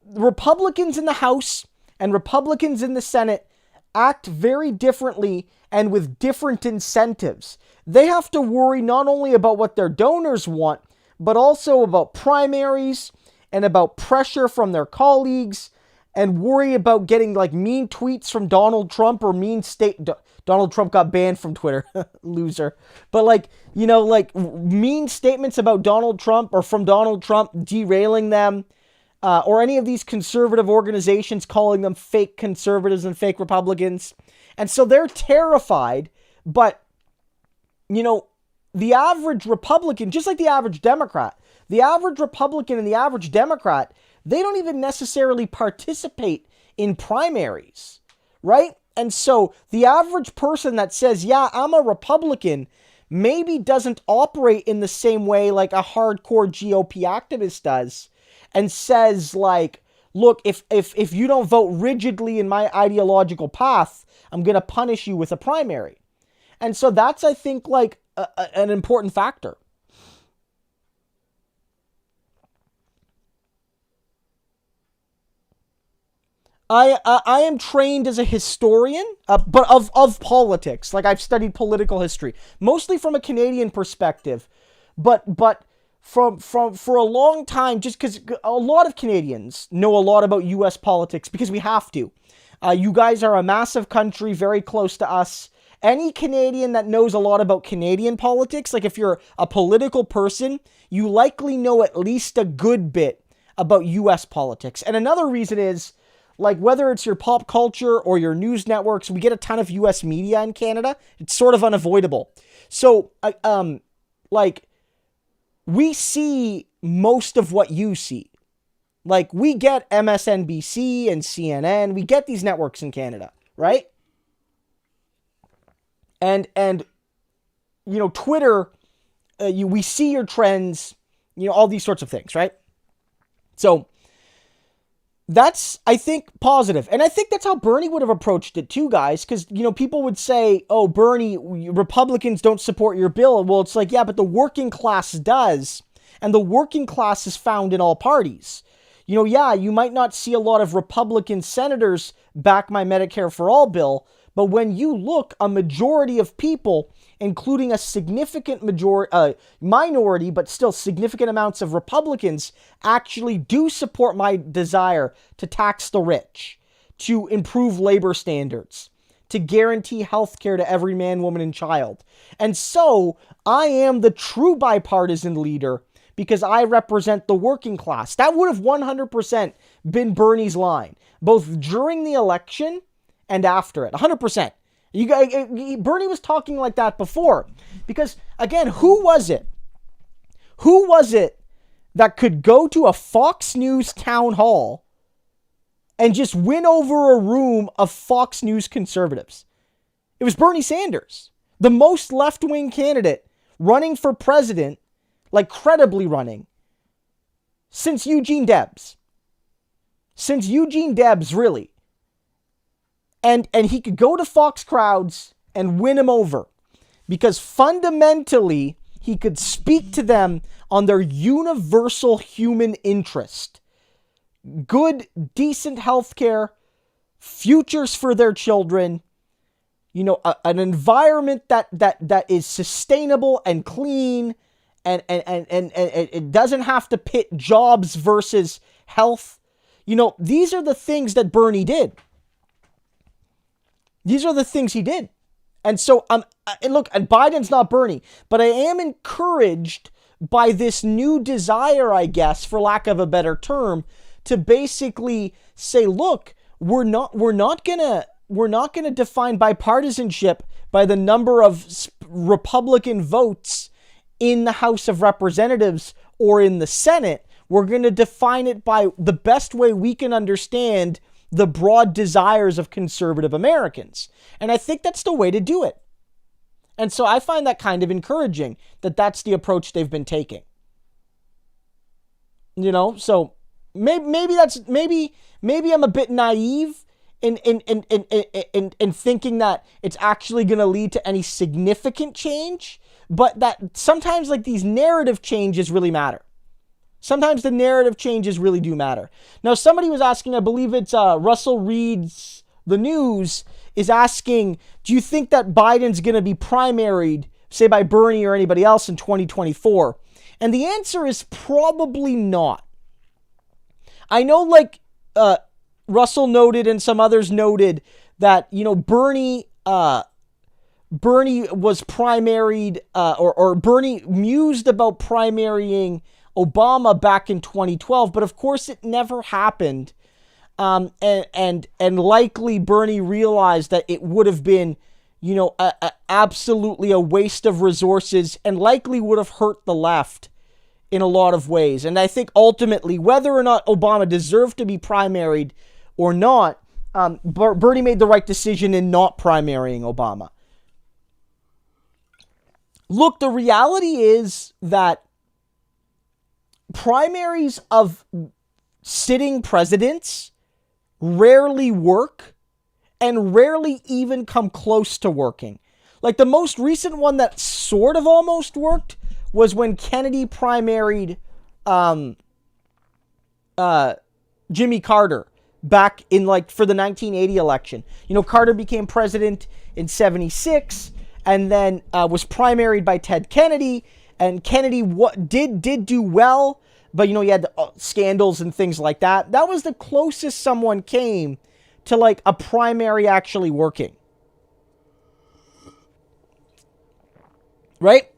Republicans in the House and Republicans in the Senate act very differently and with different incentives. They have to worry not only about what their donors want, but also about primaries and about pressure from their colleagues, and worry about getting mean tweets from Donald Trump or Donald Trump got banned from Twitter, loser. But mean statements about Donald Trump or from Donald Trump derailing them, or any of these conservative organizations calling them fake conservatives and fake Republicans. And so they're terrified, but the average Republican, just like the average Democrat, the average Republican and the average Democrat, they don't even necessarily participate in primaries, right? And so the average person that says, yeah, I'm a Republican, maybe doesn't operate in the same way like a hardcore GOP activist does, and says look, if you don't vote rigidly in my ideological path, I'm going to punish you with a primary. And so that's, I think, an important factor. I am trained as a historian, but of politics. I've studied political history, mostly from a Canadian perspective, but for a long time, just because a lot of Canadians know a lot about U.S. politics because we have to. You guys are a massive country, very close to us. Any Canadian that knows a lot about Canadian politics, if you're a political person, you likely know at least a good bit about U.S. politics. And another reason is, whether it's your pop culture or your news networks, we get a ton of U.S. media in Canada. It's sort of unavoidable. So, we see most of what you see. We get MSNBC and CNN. We get these networks in Canada, right? And Twitter, we see your trends, all these sorts of things, right? So that's, I think, positive. And I think that's how Bernie would have approached it too, guys. Because, people would say, oh, Bernie, Republicans don't support your bill. Well, it's yeah, but the working class does. And the working class is found in all parties. Yeah, you might not see a lot of Republican senators back my Medicare for All bill. But when you look, a majority of people, including a significant minority, but still significant amounts of Republicans, actually do support my desire to tax the rich, to improve labor standards, to guarantee health care to every man, woman, and child. And so I am the true bipartisan leader because I represent the working class. That would have 100% been Bernie's line, both during the election and after it. 100%. Bernie was talking like that before. Because, again, who was it? Who was it that could go to a Fox News town hall and just win over a room of Fox News conservatives? It was Bernie Sanders, the most left-wing candidate running for president, credibly running, since Eugene Debs. Since Eugene Debs, really. And he could go to Fox crowds and win him over. Because fundamentally, he could speak to them on their universal human interest. Good, decent healthcare, futures for their children, an environment that is sustainable and clean, and it doesn't have to pit jobs versus health. These are the things that Bernie did. These are the things he did. And so, look, Biden's not Bernie, but I am encouraged by this new desire, I guess, for lack of a better term, to basically say, look, we're not gonna define bipartisanship by the number of Republican votes in the House of Representatives or in the Senate. We're going to define it by the best way we can understand the broad desires of conservative Americans. And I think that's the way to do it. And so I find that kind of encouraging that that's the approach they've been taking. So maybe I'm a bit naive in thinking that it's actually going to lead to any significant change, but that sometimes like these narrative changes really matter. Sometimes the narrative changes really do matter. Now, somebody was asking, I believe it's Russell Reed's The News, is asking, do you think that Biden's going to be primaried, say by Bernie or anybody else in 2024? And the answer is probably not. I know Russell noted and some others noted that, Bernie was primaried or Bernie mused about primarying Obama back in 2012, but of course it never happened. And likely Bernie realized that it would have been, absolutely a waste of resources and likely would have hurt the left in a lot of ways. And I think ultimately, whether or not Obama deserved to be primaried or not, Bernie made the right decision in not primarying Obama. Look, the reality is that primaries of sitting presidents rarely work and rarely even come close to working. Like the most recent one that sort of almost worked was when Kennedy primaried Jimmy Carter back in for the 1980 election. Carter became president in 76 and then was primaried by Ted Kennedy. And Kennedy did do well, but, he had scandals and things like that. That was the closest someone came to, a primary actually working. Right?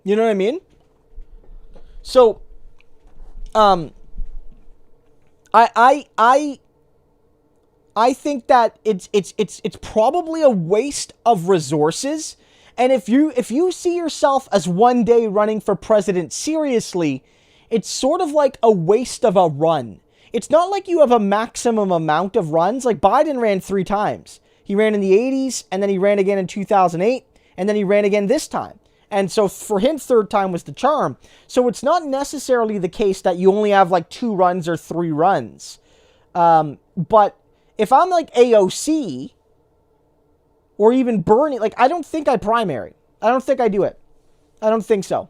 You know what I mean? So, I think that it's probably a waste of resources. And if you see yourself as one day running for president seriously, it's sort of like a waste of a run. It's not like you have a maximum amount of runs. Like Biden ran 3 times. He ran in the 80s, and then he ran again in 2008, and then he ran again this time. And so for him, 3rd time was the charm. So it's not necessarily the case that you only have 2 runs or 3 runs. But if I'm AOC or even Bernie, I don't think I primary. I don't think I do it. I don't think so.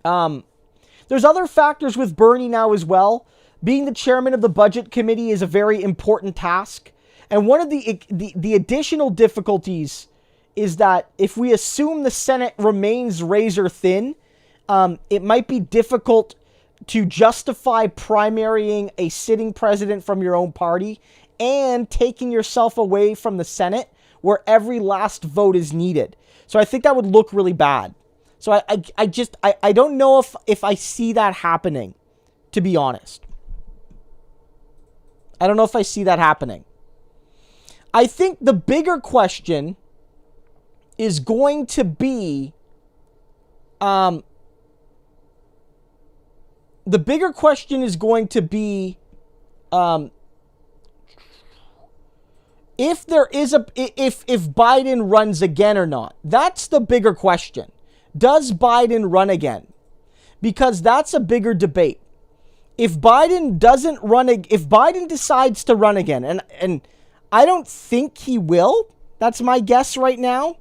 There's other factors with Bernie now as well. Being the chairman of the budget committee is a very important task. And one of the additional difficulties is that if we assume the Senate remains razor thin, it might be difficult to justify primarying a sitting president from your own party and taking yourself away from the Senate where every last vote is needed. So I think that would look really bad. So I don't know if I see that happening, to be honest. I don't know if I see that happening. I think the bigger question is going to be if Biden runs again or not. That's the bigger question. Does Biden run again? Because that's a bigger debate. If Biden decides to run again, and I don't think he will, That's my guess right now.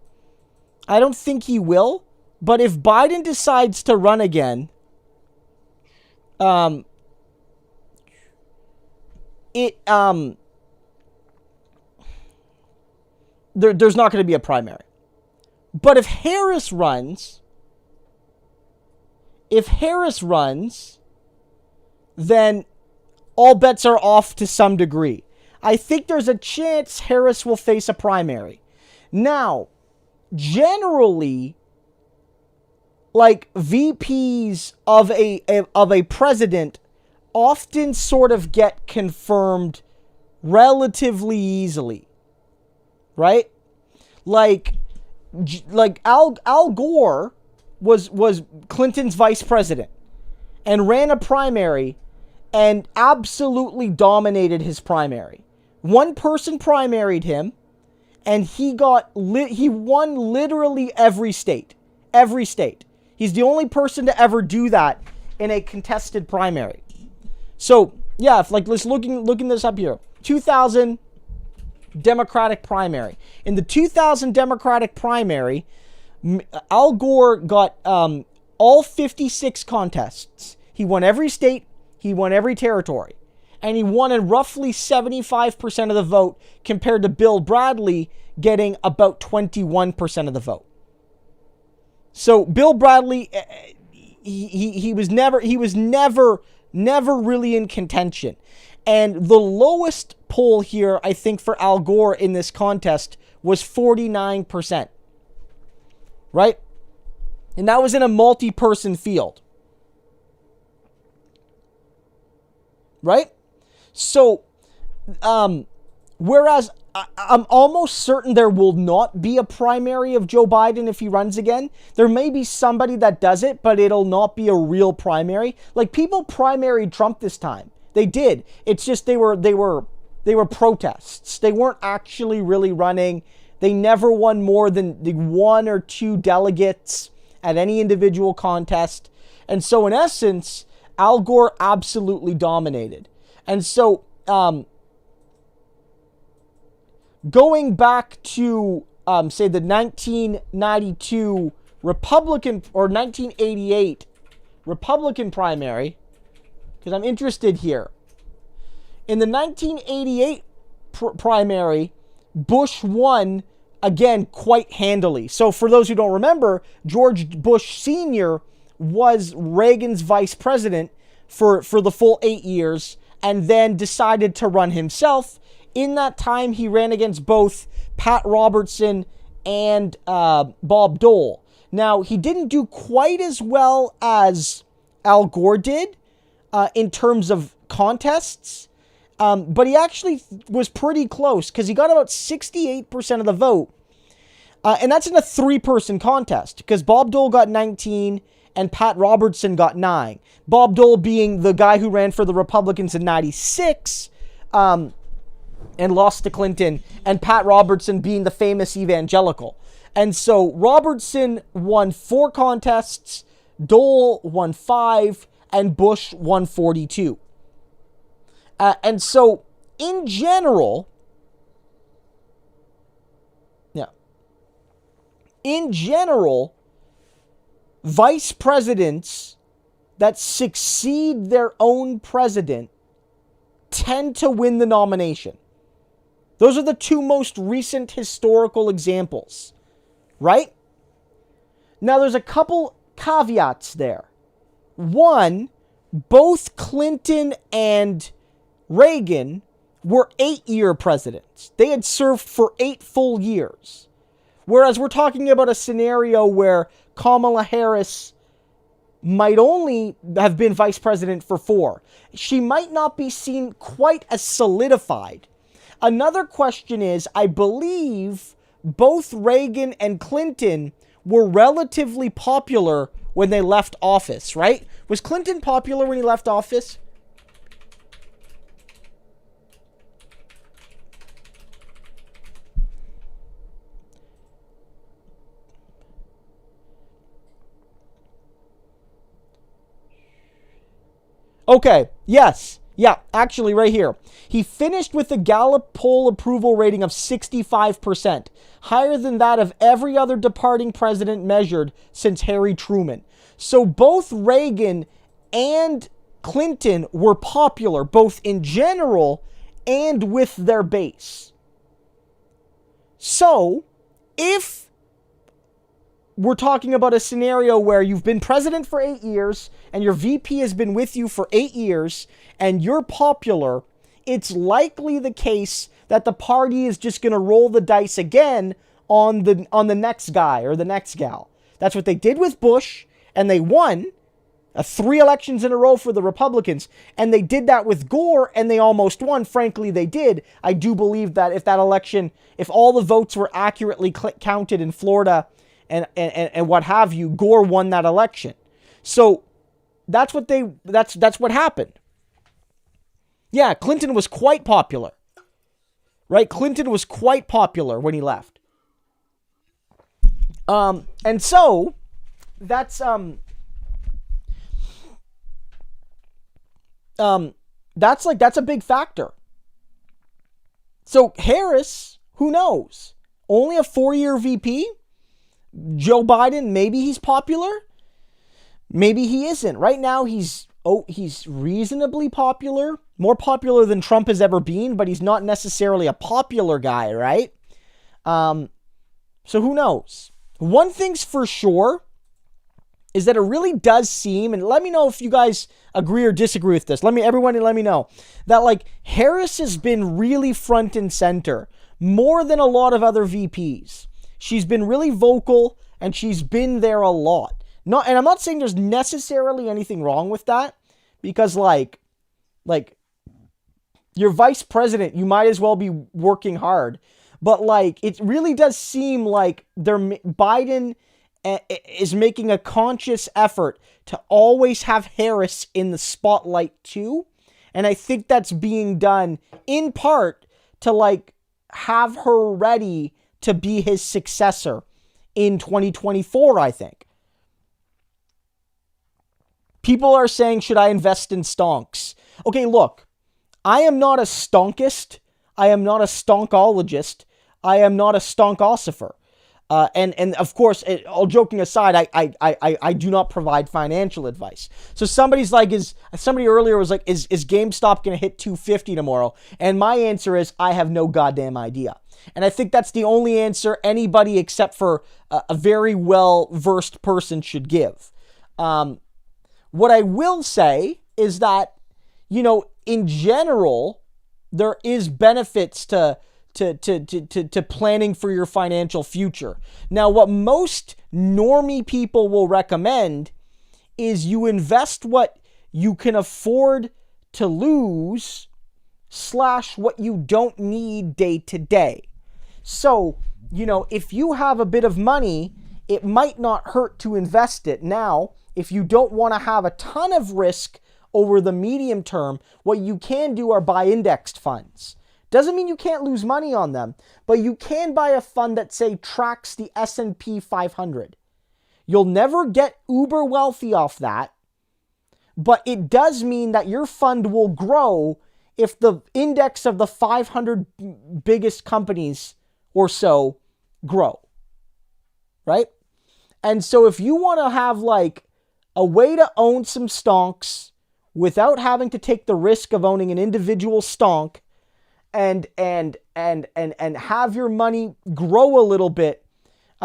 I don't think he will. But if Biden decides to run again, there's not going to be a primary. But if Harris runs, then all bets are off to some degree. I think there's a chance Harris will face a primary. Now, generally, like VPs of a president often sort of get confirmed relatively easily, right? Like Al Gore was Clinton's vice president and ran a primary and absolutely dominated his primary. One person primaried him, and he won literally every state. Every state. He's the only person to ever do that in a contested primary. So, yeah, let's looking this up here. 2000 Democratic primary. In the 2000 Democratic primary, Al Gore got all 56 contests. He won every state. He won every territory. And he won in roughly 75% of the vote compared to Bill Bradley getting about 21% of the vote. So Bill Bradley, he was never really in contention. And the lowest poll here, I think, for Al Gore in this contest was 49%. Right? And that was in a multi-person field. Right? So, whereas I'm almost certain there will not be a primary of Joe Biden if he runs again. There may be somebody that does it, but it'll not be a real primary. Like, people primaried Trump this time. They did. It's just they were protests. They weren't actually really running. They never won more than the 1 or 2 delegates at any individual contest. And so, in essence, Al Gore absolutely dominated. And so, going back to, say, the 1992 Republican or 1988 Republican primary, because I'm interested here. In the 1988 primary, Bush won, again, quite handily. So for those who don't remember, George Bush Sr. was Reagan's vice president for the full 8 years, and then decided to run himself. In that time, he ran against both Pat Robertson and Bob Dole. Now, he didn't do quite as well as Al Gore did in terms of contests, but he actually was pretty close because he got about 68% of the vote. And that's in a 3-person contest because Bob Dole got 19 and Pat Robertson got 9. Bob Dole being the guy who ran for the Republicans in 96 and lost to Clinton, and Pat Robertson being the famous evangelical. And so Robertson won 4 contests, Dole won 5, and Bush won 42. And so, in general, vice presidents that succeed their own president tend to win the nomination. Those are the 2 most recent historical examples, right? Now, there's a couple caveats there. One, both Clinton and Reagan were 8-year presidents. They had served for 8 full years. Whereas we're talking about a scenario where Kamala Harris might only have been vice president for 4. She might not be seen quite as solidified. Another question is, I believe both Reagan and Clinton were relatively popular when they left office, right? Was Clinton popular when he left office? Okay, yes. Yeah, actually, right here. He finished with a Gallup poll approval rating of 65%, higher than that of every other departing president measured since Harry Truman. So both Reagan and Clinton were popular, both in general and with their base. So, if we're talking about a scenario where you've been president for 8 years and your VP has been with you for 8 years and you're popular, it's likely the case that the party is just going to roll the dice again on the next guy or the next gal. That's what they did with Bush, and they won 3 elections in a row for the Republicans, and they did that with Gore, and they almost won. Frankly, they did. I do believe that if that election, if all the votes were accurately counted in Florida and what have you, Gore won that election. So that's what happened. Yeah, Clinton was quite popular. Right? Clinton was quite popular when he left. And so that's a big factor. So Harris, who knows? Only a 4-year VP? Joe Biden, maybe he's popular. Maybe he isn't. Right now he's reasonably popular. More popular than Trump has ever been, but he's not necessarily a popular guy, right? So who knows? One thing's for sure is that it really does seem, and let me know if you guys agree or disagree with this. Let me know that like Harris has been really front and center more than a lot of other VPs. She's been really vocal and she's been there a lot. And I'm not saying there's necessarily anything wrong with that, because like your vice president, you might as well be working hard. But like it really does seem like Biden is making a conscious effort to always have Harris in the spotlight too. And I think that's being done in part to like have her ready to be his successor in 2024, I think. People are saying, should I invest in stonks? Okay, look, I am not a stonkist. I am not a stonkologist. I am not a stonkosifer. And of course, all joking aside, I do not provide financial advice. So somebody earlier was like, is GameStop going to hit 250 tomorrow? And my answer is, I have no goddamn idea. And I think that's the only answer anybody except for a very well-versed person should give. What I will say is that, in general, there is benefits to planning for your financial future. Now, what most normie people will recommend is you invest what you can afford to lose / what you don't need day to day. So, if you have a bit of money, it might not hurt to invest it. Now, if you don't want to have a ton of risk over the medium term, what you can do are buy indexed funds. Doesn't mean you can't lose money on them, but you can buy a fund that, say, tracks the S&P 500. You'll never get uber wealthy off that, but it does mean that your fund will grow if the index of the 500 biggest companies or so grow, right? And so if you want to have like a way to own some stonks without having to take the risk of owning an individual stonk, and have your money grow a little bit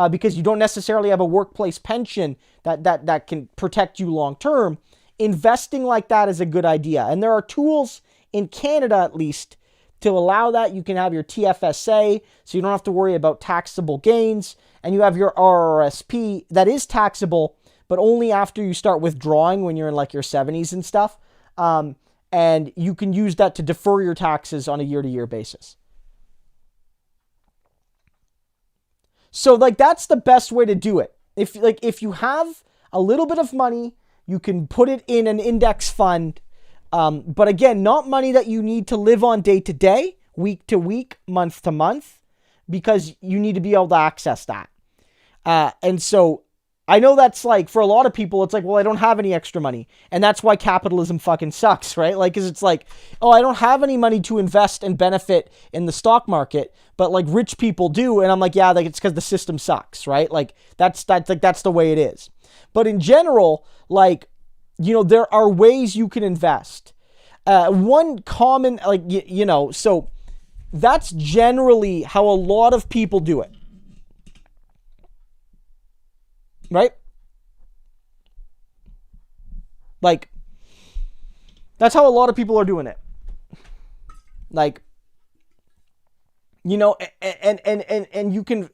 because you don't necessarily have a workplace pension that can protect you long term, investing like that is a good idea. And there are tools in Canada, at least, to allow that. You can have your TFSA, so you don't have to worry about taxable gains, and you have your RRSP that is taxable, but only after you start withdrawing when you're in like your 70s and stuff. And you can use that to defer your taxes on a year-to-year basis. So like that's the best way to do it. If you have a little bit of money, you can put it in an index fund. But again, not money that you need to live on day to day, week to week, month to month, because you need to be able to access that. And so I know that's like, for a lot of people, it's like, well, I don't have any extra money. And that's why capitalism fucking sucks, right? Like, because it's like, oh, I don't have any money to invest and benefit in the stock market, but like rich people do. And I'm like, yeah, like it's because the system sucks, right? Like that's the way it is. But in general, like, there are ways you can invest. One common, like, so that's generally how a lot of people do it. Right? Like, that's how a lot of people are doing it. Like, and you can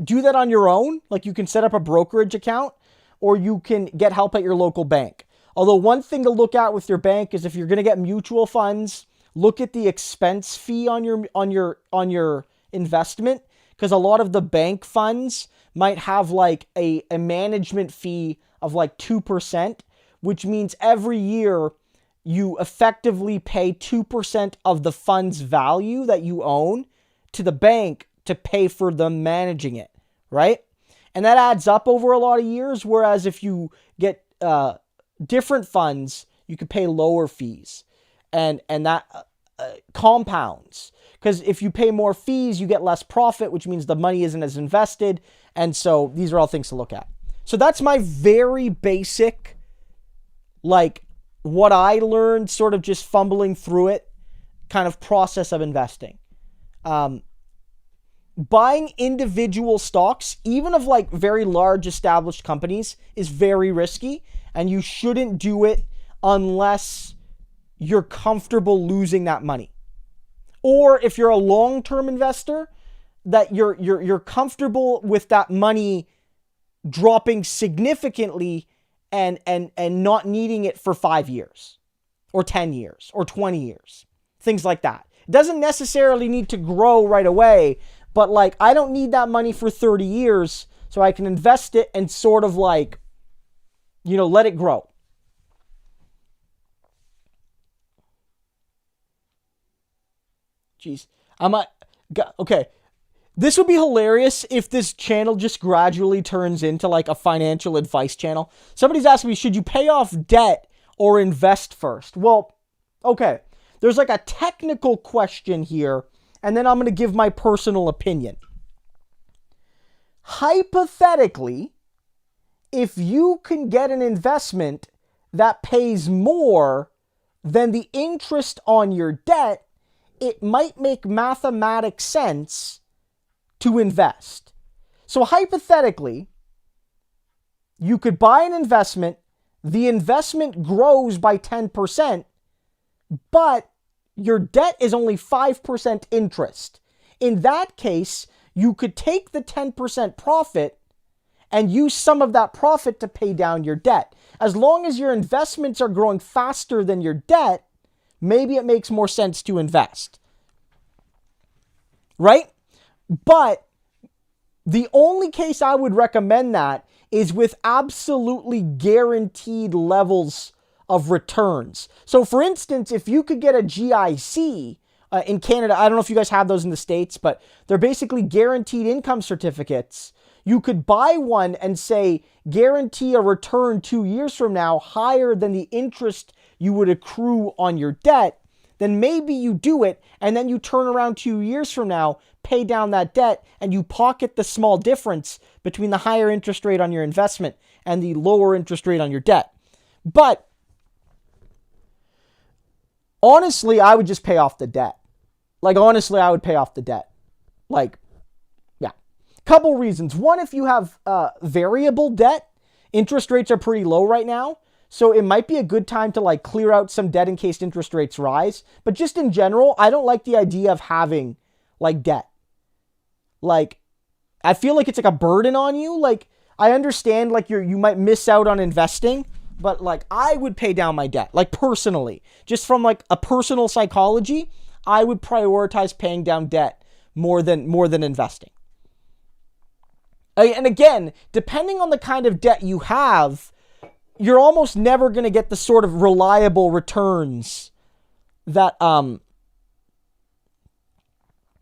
do that on your own. Like, you can set up a brokerage account, or you can get help at your local bank. Although one thing to look at with your bank is if you're going to get mutual funds, look at the expense fee on your investment, because a lot of the bank funds might have like a management fee of like 2%, which means every year you effectively pay 2% of the fund's value that you own to the bank to pay for them managing it, right? And that adds up over a lot of years, whereas if you get different funds, you could pay lower fees. And that compounds. Because if you pay more fees, you get less profit, which means the money isn't as invested. And so these are all things to look at. So that's my very basic, like, what I learned sort of just fumbling through it kind of process of investing. Buying individual stocks, even of like very large established companies, is very risky. And you shouldn't do it unless you're comfortable losing that money. Or if you're a long-term investor, that you're comfortable with that money dropping significantly and not needing it for 5 years or 10 years or 20 years. Things like that. It doesn't necessarily need to grow right away, but like, I don't need that money for 30 years, so I can invest it and sort of like, let it grow. Jeez. Okay. This would be hilarious if this channel just gradually turns into like a financial advice channel. Somebody's asking me, should you pay off debt or invest first? Well, okay. There's like a technical question here, and then I'm going to give my personal opinion. Hypothetically, if you can get an investment that pays more than the interest on your debt, it might make mathematic sense to invest. So hypothetically, you could buy an investment, the investment grows by 10%, but your debt is only 5% interest. In that case, you could take the 10% profit and use some of that profit to pay down your debt. As long as your investments are growing faster than your debt, maybe it makes more sense to invest. Right? But the only case I would recommend that is with absolutely guaranteed levels of returns. So for instance, if you could get a GIC in Canada, I don't know if you guys have those in the States, but they're basically guaranteed income certificates. You could buy one and say, guarantee a return 2 years from now higher than the interest you would accrue on your debt. Then maybe you do it, and then you turn around 2 years from now, pay down that debt, and you pocket the small difference between the higher interest rate on your investment and the lower interest rate on your debt. But honestly, I would just pay off the debt. Like, honestly, I would pay off the debt. Like, yeah. Couple reasons. One, if you have variable debt, interest rates are pretty low right now. So it might be a good time to like clear out some debt in case interest rates rise. But just in general, I don't like the idea of having like debt. Like, I feel like it's like a burden on you. Like, I understand like you might miss out on investing, but like I would pay down my debt. Like personally, just from like a personal psychology, I would prioritize paying down debt more than investing. And again, depending on the kind of debt you have, you're almost never going to get the sort of reliable returns that,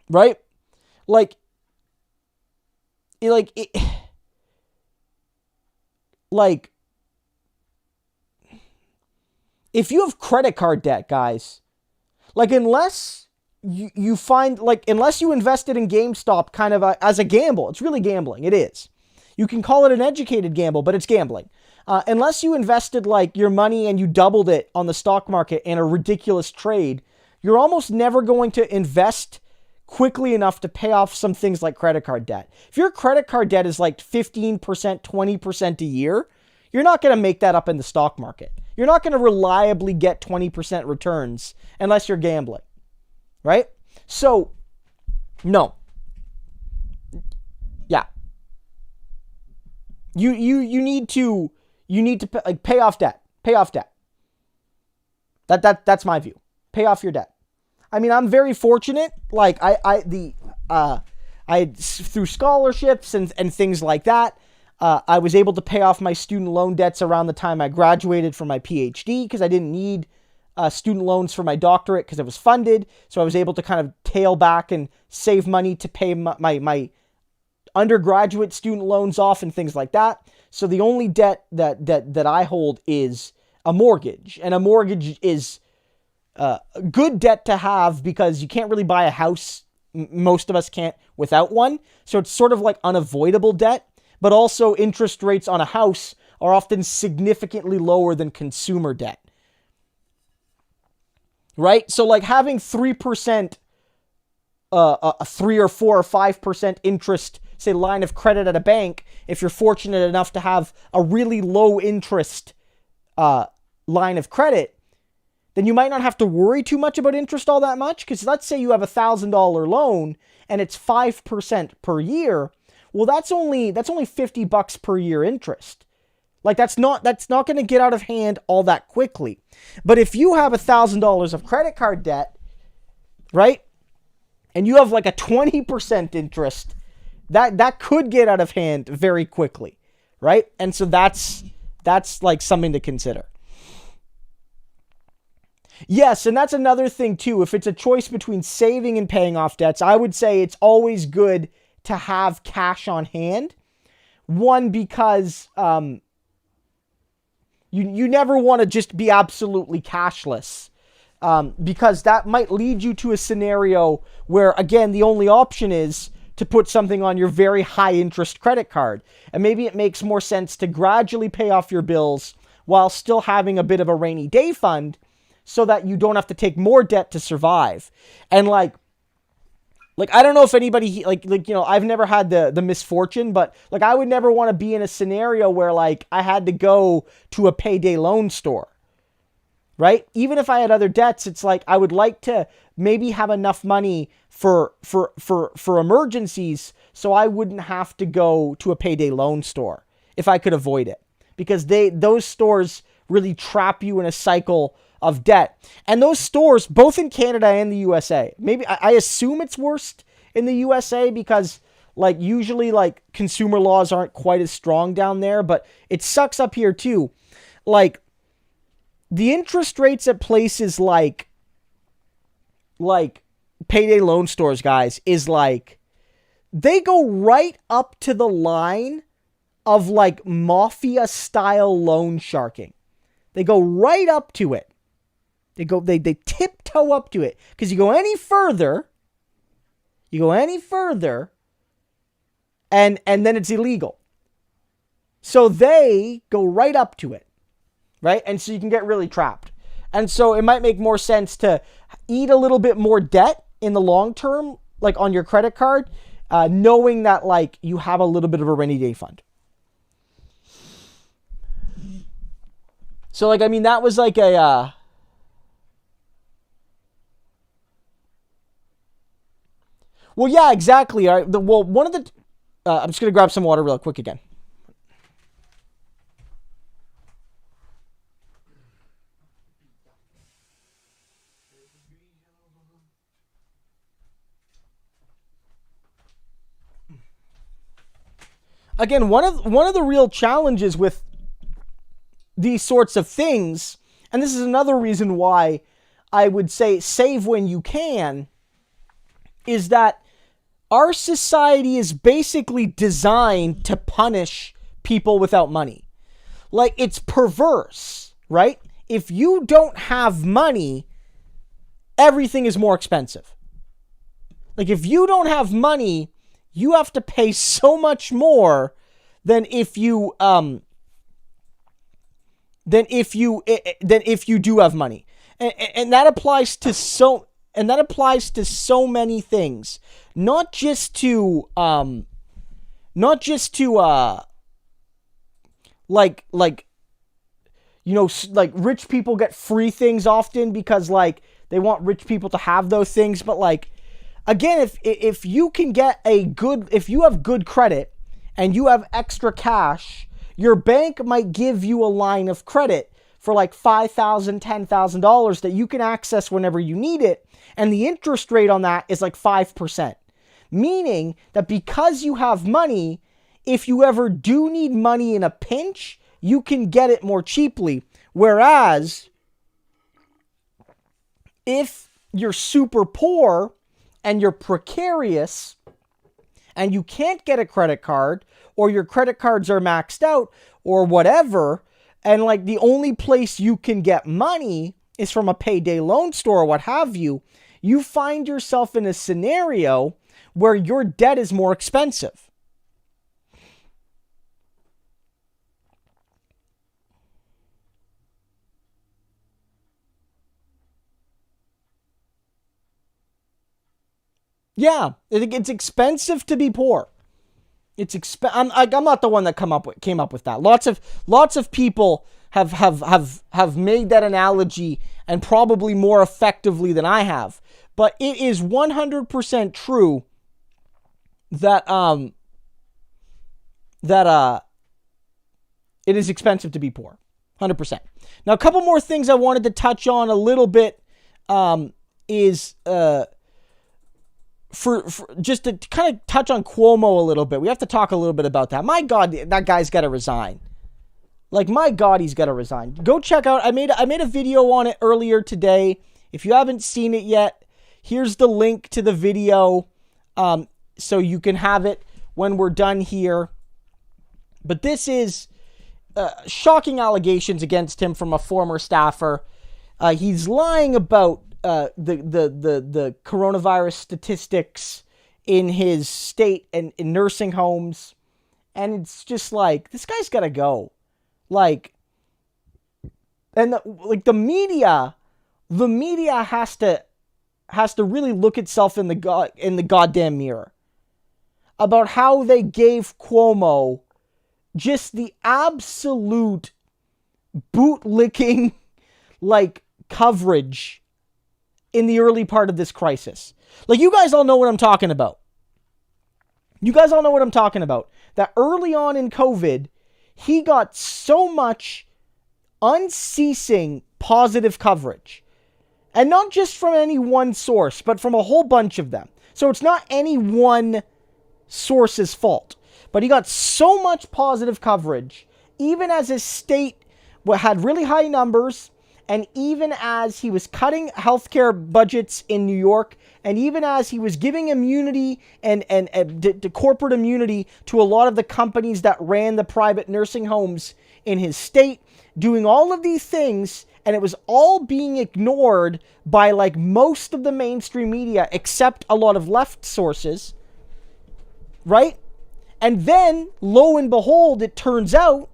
right? like, if you have credit card debt, guys, like, unless you find, like, unless you invested in GameStop kind of as a gamble, it's really gambling. It is. You can call it an educated gamble, but it's gambling. Unless you invested, like, your money and you doubled it on the stock market in a ridiculous trade, you're almost never going to invest quickly enough to pay off some things like credit card debt. If your credit card debt is like 15%, 20% a year, you're not going to make that up in the stock market. You're not going to reliably get 20% returns unless you're gambling, right? So, no. Yeah. You need to pay off debt. Pay off debt. That's my view. Pay off your debt. I mean, I'm very fortunate. Like, through scholarships and things like that, I was able to pay off my student loan debts around the time I graduated from my PhD, because I didn't need student loans for my doctorate because it was funded. So I was able to kind of tail back and save money to pay my undergraduate student loans off and things like that. So the only debt that I hold is a mortgage, and a mortgage is good debt to have because you can't really buy a house. Most of us can't without one. So it's sort of like unavoidable debt, but also interest rates on a house are often significantly lower than consumer debt. Right? So like having 3%, a 3 or 4 or 5% interest, say, line of credit at a bank, if you're fortunate enough to have a really low interest line of credit, then you might not have to worry too much about interest all that much. Because let's say you have a $1,000 loan and it's 5% per year. Well, that's only $50 per year interest. Like, that's not going to get out of hand all that quickly. But if you have $1,000 of credit card debt, right, and you have like a 20% interest, that could get out of hand very quickly, right? And so that's like something to consider. Yes, and that's another thing too. If it's a choice between saving and paying off debts, I would say it's always good to have cash on hand. One, because you never want to just be absolutely cashless, because that might lead you to a scenario where, again, the only option is to put something on your very high interest credit card. And maybe it makes more sense to gradually pay off your bills while still having a bit of a rainy day fund, so that you don't have to take more debt to survive. And like I don't know if anybody, I've never had the misfortune, but like, I would never want to be in a scenario where like I had to go to a payday loan store, right? Even if I had other debts, it's like, I would like to maybe have enough money for emergencies, so I wouldn't have to go to a payday loan store if I could avoid it, because those stores really trap you in a cycle of debt. And those stores, both in Canada and the USA, maybe I assume it's worst in the USA because like usually like consumer laws aren't quite as strong down there, but it sucks up here too. Like the interest rates at places like payday loan stores, guys, is like they go right up to the line of like mafia style loan sharking. They go right up to it. They tiptoe up to it, because you go any further, and then it's illegal. So they go right up to it, right? And so you can get really trapped. And so it might make more sense to eat a little bit more debt in the long term, like on your credit card, knowing that like you have a little bit of a rainy day fund. So like, I mean, that was like a well, yeah, exactly. All right. One of the... I'm just going to grab some water real quick again. Again, one of the real challenges with these sorts of things, and this is another reason why I would say save when you can, is that our society is basically designed to punish people without money. Like, it's perverse, right? If you don't have money, everything is more expensive. Like, if you don't have money, you have to pay so much more than if you do have money. And that applies to so many things. Not just to like rich people get free things often because like they want rich people to have those things, but like again, if you have good credit and you have extra cash, your bank might give you a line of credit for like $5,000, $10,000 that you can access whenever you need it, and the interest rate on that is like 5%. Meaning that because you have money, if you ever do need money in a pinch, you can get it more cheaply. Whereas, if you're super poor and you're precarious and you can't get a credit card, or your credit cards are maxed out or whatever, and like the only place you can get money is from a payday loan store or what have you, you find yourself in a scenario where your debt is more expensive. Yeah, it's expensive to be poor. I'm not the one that came up with that. Lots of people have made that analogy, and probably more effectively than I have. But it is 100% true that it is expensive to be poor. 100%. Now, a couple more things I wanted to touch on a little bit is for just to kind of touch on Cuomo a little bit. We have to talk a little bit about that. My God, that guy's got to resign. Like, my God, he's got to resign. Go check out, I made a video on it earlier today. If you haven't seen it yet, here's the link to the video, so you can have it when we're done here. But this is shocking allegations against him from a former staffer. He's lying about the coronavirus statistics in his state and in nursing homes. And it's just like, this guy's got to go. Like, and the media has to really look itself in the goddamn mirror about how they gave Cuomo just the absolute bootlicking like coverage in the early part of this crisis. Like, you guys all know what I'm talking about. That early on in COVID, he got so much unceasing positive coverage. And not just from any one source, but from a whole bunch of them. So it's not any one source's fault. But he got so much positive coverage, even as his state had really high numbers, and even as he was cutting healthcare budgets in New York, and even as he was giving immunity and corporate immunity to a lot of the companies that ran the private nursing homes in his state, doing all of these things, and it was all being ignored by like most of the mainstream media, except a lot of left sources, right? And then, lo and behold, it turns out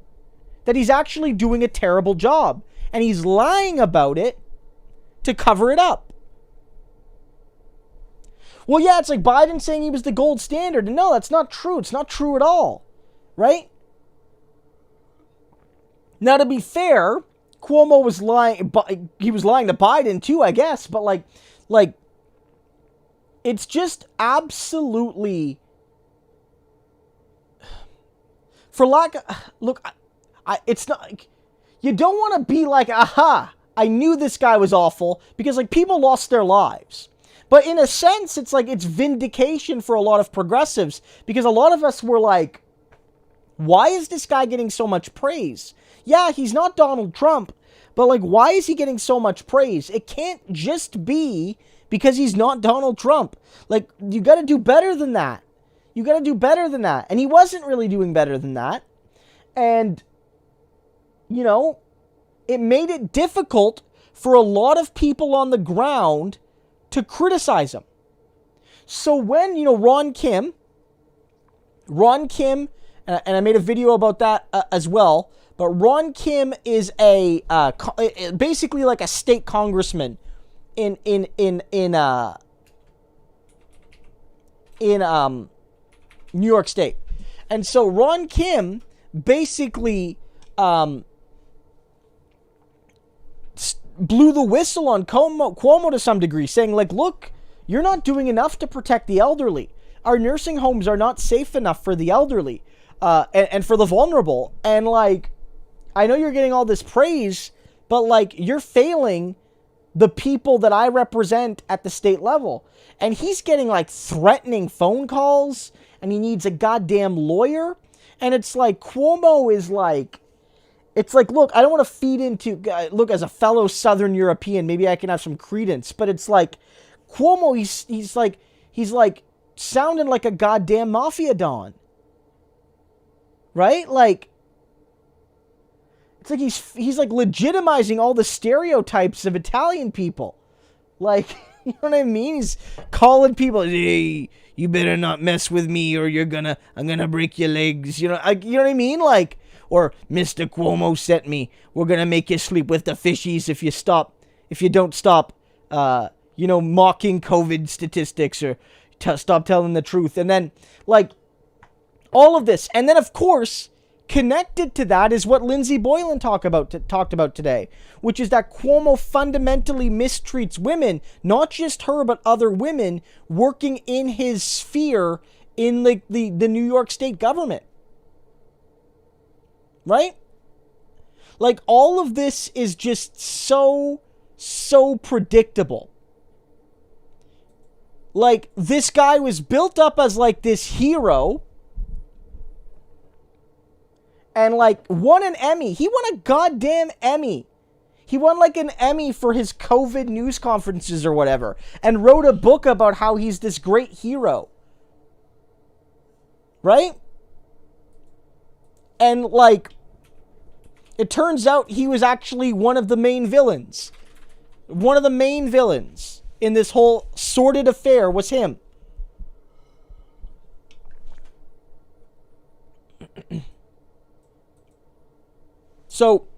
that he's actually doing a terrible job. And he's lying about it to cover it up. Well, yeah, it's like Biden saying he was the gold standard. And no, that's not true. It's not true at all. Right? Now, to be fair, Cuomo was lying. He was lying to Biden too, I guess. But like, it's just absolutely, for lack of, look, it's not like, you don't want to be like, aha, I knew this guy was awful, because like people lost their lives. But in a sense, it's like it's vindication for a lot of progressives, because a lot of us were like, why is this guy getting so much praise? Yeah, he's not Donald Trump, but like, why is he getting so much praise? It can't just be because he's not Donald Trump. Like, you got to do better than that. And he wasn't really doing better than that. And you know, it made it difficult for a lot of people on the ground to criticize him. So when, you know, Ron Kim, and I made a video about that as well, but Ron Kim is basically like a state congressman in New York State. And so Ron Kim basically blew the whistle on Cuomo to some degree, saying like, look, you're not doing enough to protect the elderly. Our nursing homes are not safe enough for the elderly and for the vulnerable. And like, I know you're getting all this praise, but like, you're failing the people that I represent at the state level. And he's getting like threatening phone calls, and he needs a goddamn lawyer. And it's like, Cuomo is like, it's like, look, I don't want to feed into, look, as a fellow Southern European, maybe I can have some credence, but it's like, Cuomo, he's like sounding like a goddamn mafia don. Right? Like, it's like he's like legitimizing all the stereotypes of Italian people. Like, you know what I mean? He's calling people, hey, you better not mess with me or I'm gonna break your legs. You know what I mean? Like, or Mr. Cuomo sent me. We're gonna make you sleep with the fishies if you don't stop, mocking COVID statistics or stop telling the truth. And then, like, all of this. And then, of course, connected to that is what Lindsey Boylan talked about today, which is that Cuomo fundamentally mistreats women, not just her, but other women working in his sphere in the New York State government. Right? Like, all of this is just so predictable. Like, this guy was built up as like this hero, and like won an Emmy. He won a goddamn Emmy. He won like an Emmy for his COVID news conferences or whatever, and wrote a book about how he's this great hero. Right? And like, it turns out he was actually one of the main villains. One of the main villains in this whole sordid affair was him. So,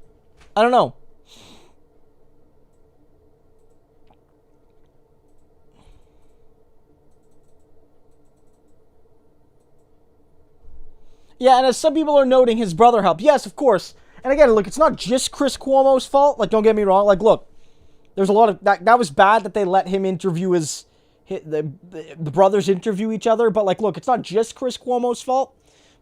I don't know. Yeah, and as some people are noting, his brother helped. Yes, of course. And again, look, it's not just Chris Cuomo's fault. Like, don't get me wrong. Like, look, there's a lot of that was bad that they let him interview the brothers interview each other. But like, look, it's not just Chris Cuomo's fault.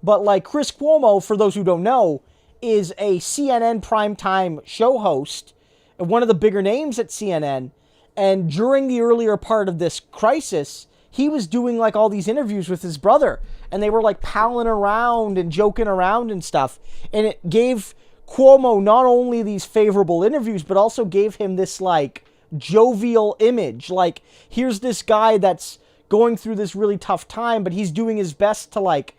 But like, Chris Cuomo, for those who don't know, is a CNN primetime show host, one of the bigger names at CNN. And during the earlier part of this crisis, he was doing like all these interviews with his brother, and they were like palling around and joking around and stuff. And it gave Cuomo not only these favorable interviews, but also gave him this like jovial image. Like, here's this guy that's going through this really tough time, but he's doing his best to like,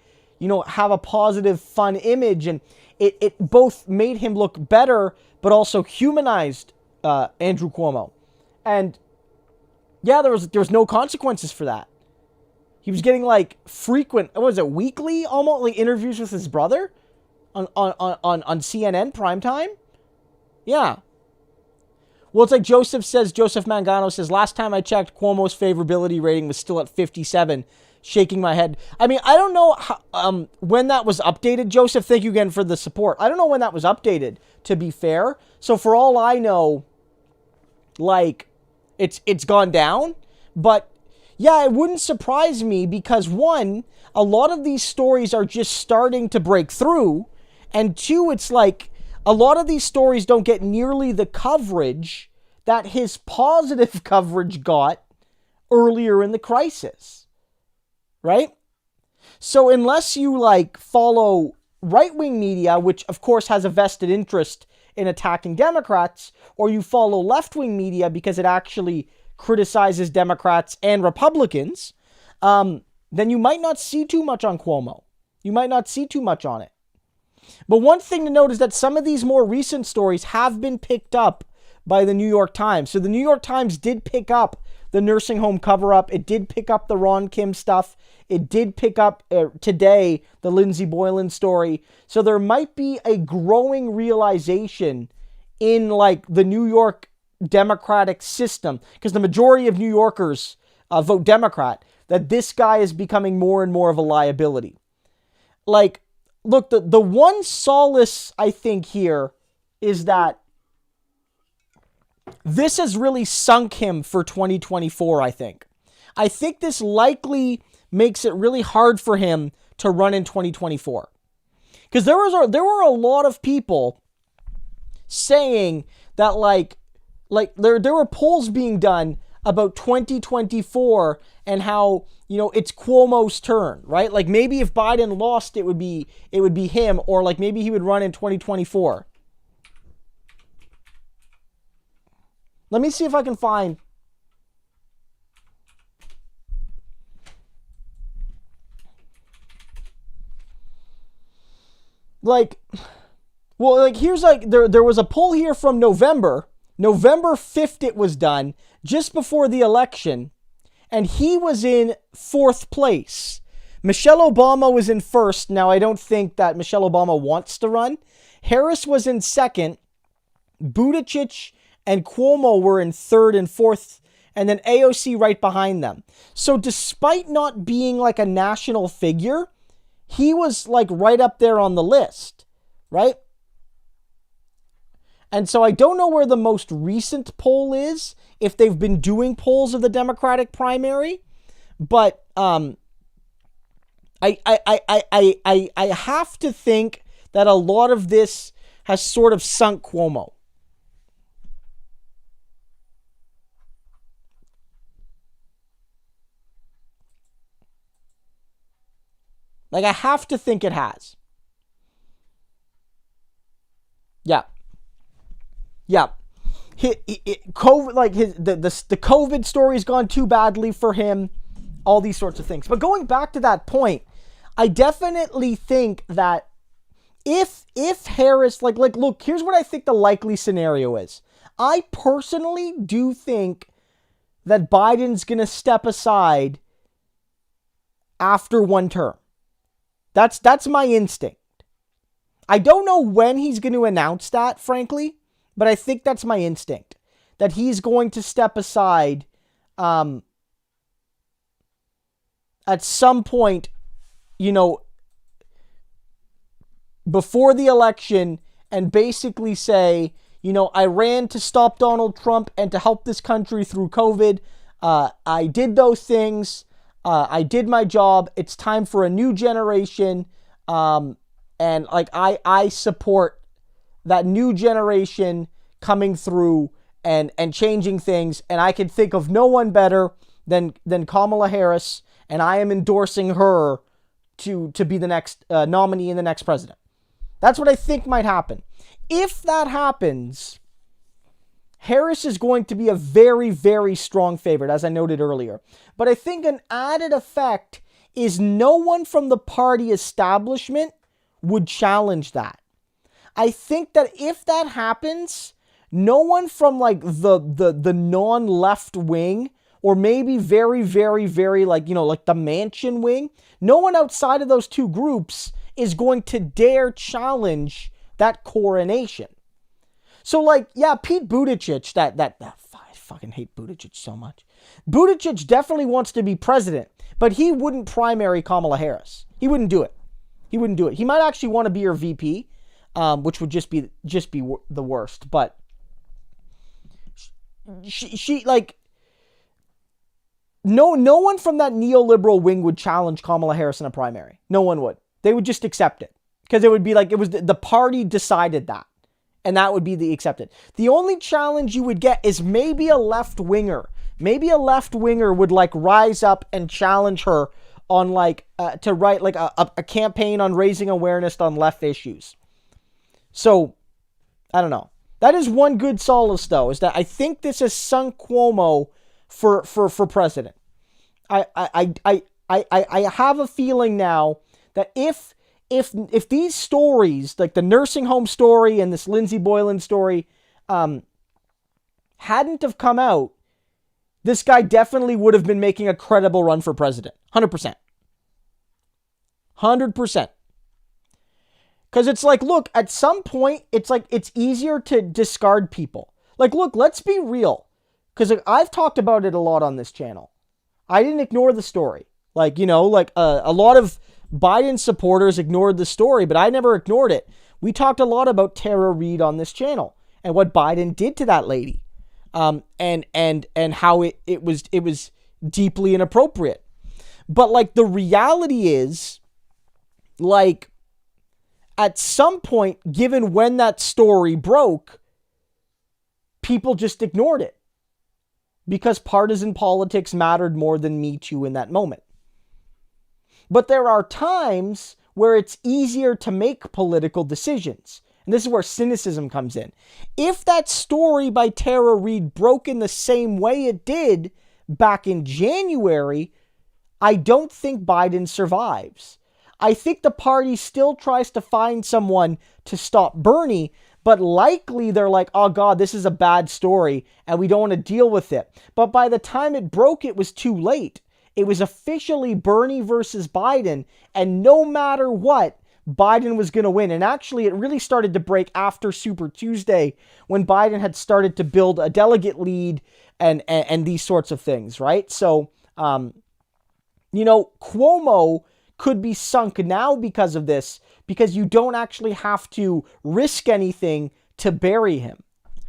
have a positive, fun image. And it both made him look better, but also humanized Andrew Cuomo. And yeah, there was no consequences for that. He was getting like frequent, what was it, weekly almost, like interviews with his brother on CNN primetime. Yeah. Well, it's like Joseph Mangano says, last time I checked, Cuomo's favorability rating was still at 57. Shaking my head. I mean, I don't know how, when that was updated. Joseph, thank you again for the support. I don't know when that was updated, to be fair. So for all I know, like, it's gone down. But yeah, it wouldn't surprise me because, one, a lot of these stories are just starting to break through. And two, it's like a lot of these stories don't get nearly the coverage that his positive coverage got earlier in the crisis. Right? So unless you like follow right-wing media, which of course has a vested interest in attacking Democrats, or you follow left-wing media because it actually criticizes Democrats and Republicans, then you might not see too much on Cuomo. You might not see too much on it. But one thing to note is that some of these more recent stories have been picked up by the New York Times. So the New York Times did pick up the nursing home cover-up. It did pick up the Ron Kim stuff. It did pick up today the Lindsey Boylan story. So there might be a growing realization in like the New York Democratic system, because the majority of New Yorkers vote Democrat, that this guy is becoming more and more of a liability. Like, look, the one solace I think here is that this has really sunk him for 2024, I think. I think this likely makes it really hard for him to run in 2024. Because there were a lot of people saying that there were polls being done about 2024 and how, it's Cuomo's turn, right? Like maybe if Biden lost, it would be him, or like maybe he would run in 2024. Let me see if I can find. Here's there was a poll here from November 5th it was done, just before the election, and he was in 4th place. Michelle Obama was in 1st. Now, I don't think that Michelle Obama wants to run. Harris was in 2nd. Buttigieg and Cuomo were in 3rd and 4th, and then AOC right behind them. So despite not being like a national figure, he was like right up there on the list, right? And so I don't know where the most recent poll is, if they've been doing polls of the Democratic primary, but I have to think that a lot of this has sort of sunk Cuomo. Like, I have to think it has. Yeah. COVID, like the COVID story's gone too badly for him. All these sorts of things. But going back to that point, I definitely think that if Harris, look, here's what I think the likely scenario is. I personally do think that Biden's going to step aside after one term. That's my instinct. I don't know when he's going to announce that, frankly, but I think that's my instinct, that he's going to step aside at some point, before the election, and basically say, I ran to stop Donald Trump and to help this country through COVID. I did those things. I did my job. It's time for a new generation. And I support that new generation coming through and changing things. And I can think of no one better than Kamala Harris. And I am endorsing her to be the next nominee and the next president. That's what I think might happen. If that happens, Harris is going to be a very, very strong favorite, as I noted earlier. But I think an added effect is no one from the party establishment would challenge that. I think that if that happens, no one from the non-left wing, or maybe very, very, very the Manchin wing, no one outside of those two groups is going to dare challenge that coronation. So Pete Buttigieg, I fucking hate Buttigieg so much. Buttigieg definitely wants to be president, but he wouldn't primary Kamala Harris. He wouldn't do it. He might actually want to be her VP, which would just be the worst. But she no one from that neoliberal wing would challenge Kamala Harris in a primary. No one would. They would just accept it, because it would be it was the party decided that. And that would be the accepted. The only challenge you would get is maybe a left winger. Maybe a left winger would rise up and challenge her on to write a campaign on raising awareness on left issues. So I don't know. That is one good solace though, is that I think this has sunk Cuomo for president. I have a feeling now that if if these stories, like the nursing home story and this Lindsey Boylan story, hadn't have come out, this guy definitely would have been making a credible run for president. 100%. 100%. Because it's like, look, at some point, it's like, it's easier to discard people. Like, look, let's be real. Because I've talked about it a lot on this channel. I didn't ignore the story. Like, you know, like a lot of Biden supporters ignored the story, but I never ignored it. We talked a lot about Tara Reade on this channel and what Biden did to that lady. And how it was deeply inappropriate. But like the reality is, like, at some point, given when that story broke, people just ignored it because partisan politics mattered more than Me Too in that moment. But there are times where it's easier to make political decisions. And this is where cynicism comes in. If that story by Tara Reade broke in the same way it did back in January, I don't think Biden survives. I think the party still tries to find someone to stop Bernie, but likely they're like, oh God, this is a bad story and we don't want to deal with it. But by the time it broke, it was too late. It was officially Bernie versus Biden, and no matter what, Biden was going to win. And actually, it really started to break after Super Tuesday when Biden had started to build a delegate lead and these sorts of things, right? So, you know, Cuomo could be sunk now because of this, because you don't actually have to risk anything to bury him.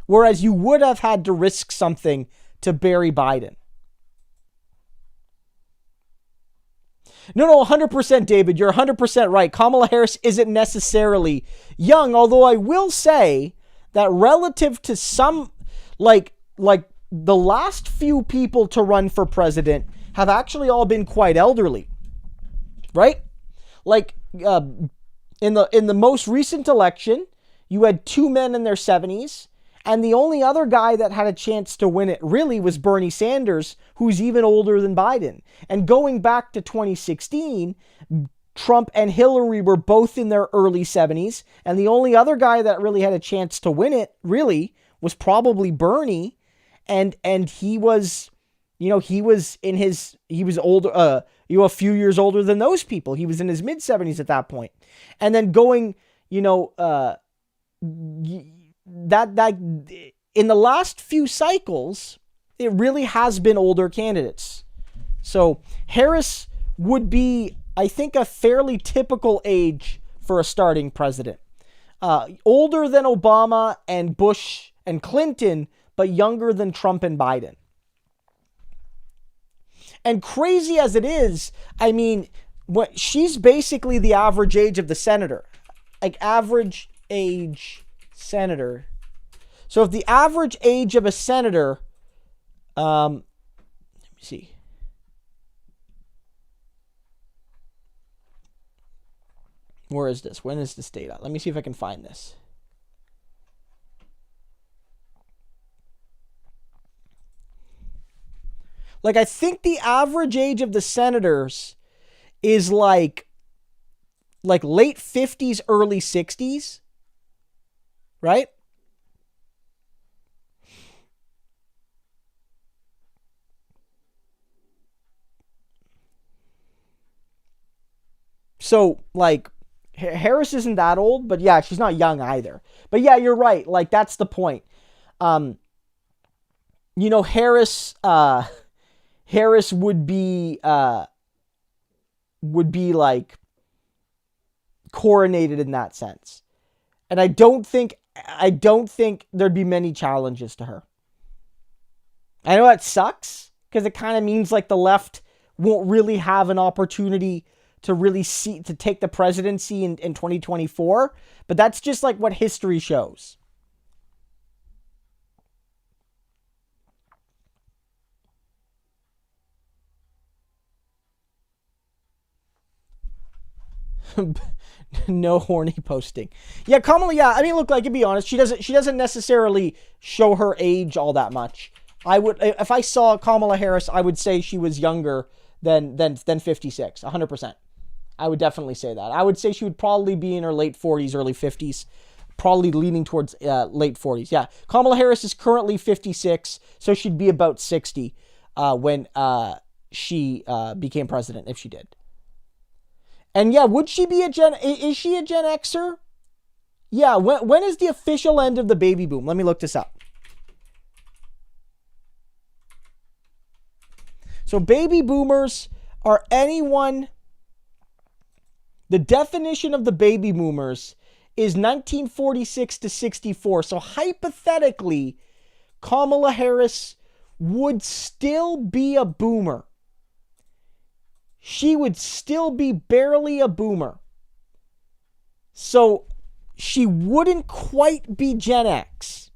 Whereas you would have had to risk something to bury Biden. No, 100%, David. You're 100% right. Kamala Harris isn't necessarily young, although I will say that relative to some, like the last few people to run for president have actually all been quite elderly, right? Like in the most recent election, you had two men in their 70s, and the only other guy that had a chance to win it really was Bernie Sanders, who's even older than Biden. And going back to 2016, Trump and Hillary were both in their early 70s, and the only other guy that really had a chance to win it really was probably Bernie, and he was, you know, he was older, a few years older than those people. He was in his mid 70s at that point. And then going, you know, that in the last few cycles, it really has been older candidates. So Harris would be, I think, a fairly typical age for a starting president. Older than Obama and Bush and Clinton, but younger than Trump and Biden. And crazy as it is, I mean, she's basically the average age of the senator. Like, average age senator. So if the average age of a senator, let me see. Where is this? When is this data? Let me see if I can find this. Like, I think the average age of the senators is like late 50s, early 60s, right? So, like, Harris isn't that old, but yeah, she's not young either. But yeah, you're right. Like, that's the point. You know, Harris would be like coronated in that sense. And I don't think there'd be many challenges to her. I know that sucks because it kind of means like the left won't really have an opportunity to really to take the presidency in 2024, but that's just like what history shows. No horny posting. Yeah, Kamala, yeah, I mean, look, like, to be honest, she doesn't necessarily show her age all that much. I would, if I saw Kamala Harris, I would say she was younger than 56, 100%. I would definitely say that. I would say she would probably be in her late 40s, early 50s, probably leaning towards late 40s. Yeah, Kamala Harris is currently 56, so she'd be about 60 when she became president, if she did. And yeah, would she be is she a Gen Xer? Yeah, when is the official end of the baby boom? Let me look this up. So baby boomers are anyone, the definition of the baby boomers is 1946 to 64. So hypothetically, Kamala Harris would still be a boomer. She would still be barely a boomer. So she wouldn't quite be Gen X.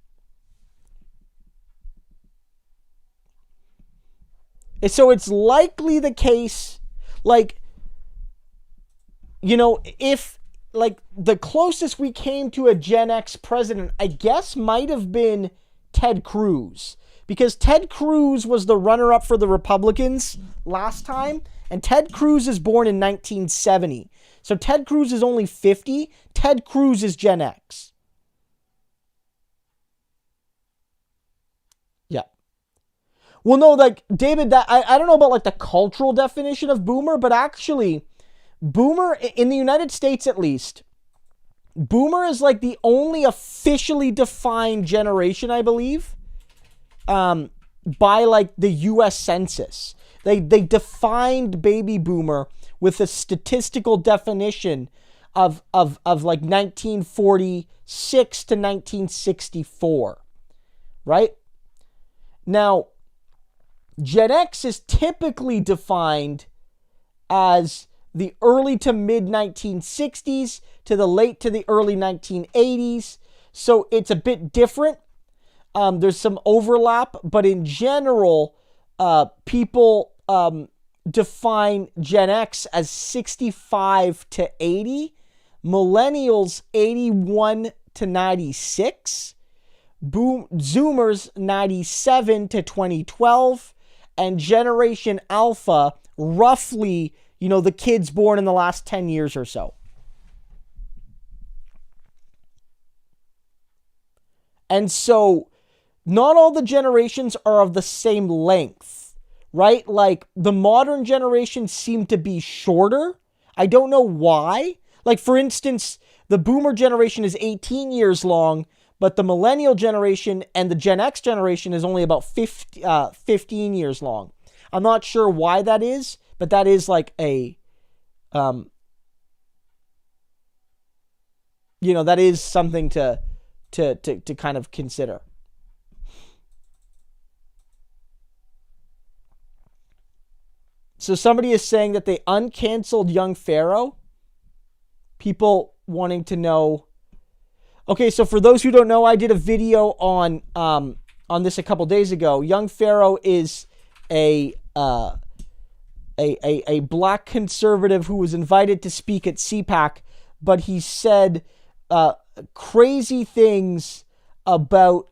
And so it's likely the case, like, you know, if, like, the closest we came to a Gen X president, I guess, might have been Ted Cruz. Because Ted Cruz was the runner-up for the Republicans last time, and Ted Cruz is born in 1970. So Ted Cruz is only 50. Ted Cruz is Gen X. Yeah. Well, no, like, David, that I don't know about, like, the cultural definition of boomer, but actually, boomer, in the United States at least, boomer is, like, the only officially defined generation, I believe, by, like, the U.S. Census. They defined baby boomer with a statistical definition of like 1946 to 1964, right? Now, Gen X is typically defined as the early to mid 1960s to the late to the early 1980s. So it's a bit different. There's some overlap, but in general, people define Gen X as 65 to 80, millennials 81 to 96, Zoomers 97 to 2012, and Generation Alpha, roughly, you know, the kids born in the last 10 years or so. And so, not all the generations are of the same length, right? Like, the modern generations seem to be shorter. I don't know why. Like, for instance, the boomer generation is 18 years long, but the millennial generation and the Gen X generation is only about 15 years long. I'm not sure why that is, but that is like a, you know, that is something to kind of consider. So somebody is saying that they uncanceled young Pharaoh. People wanting to know. Okay, so for those who don't know, I did a video on this a couple days ago. Young Pharaoh is a black conservative who was invited to speak at CPAC, but he said crazy things about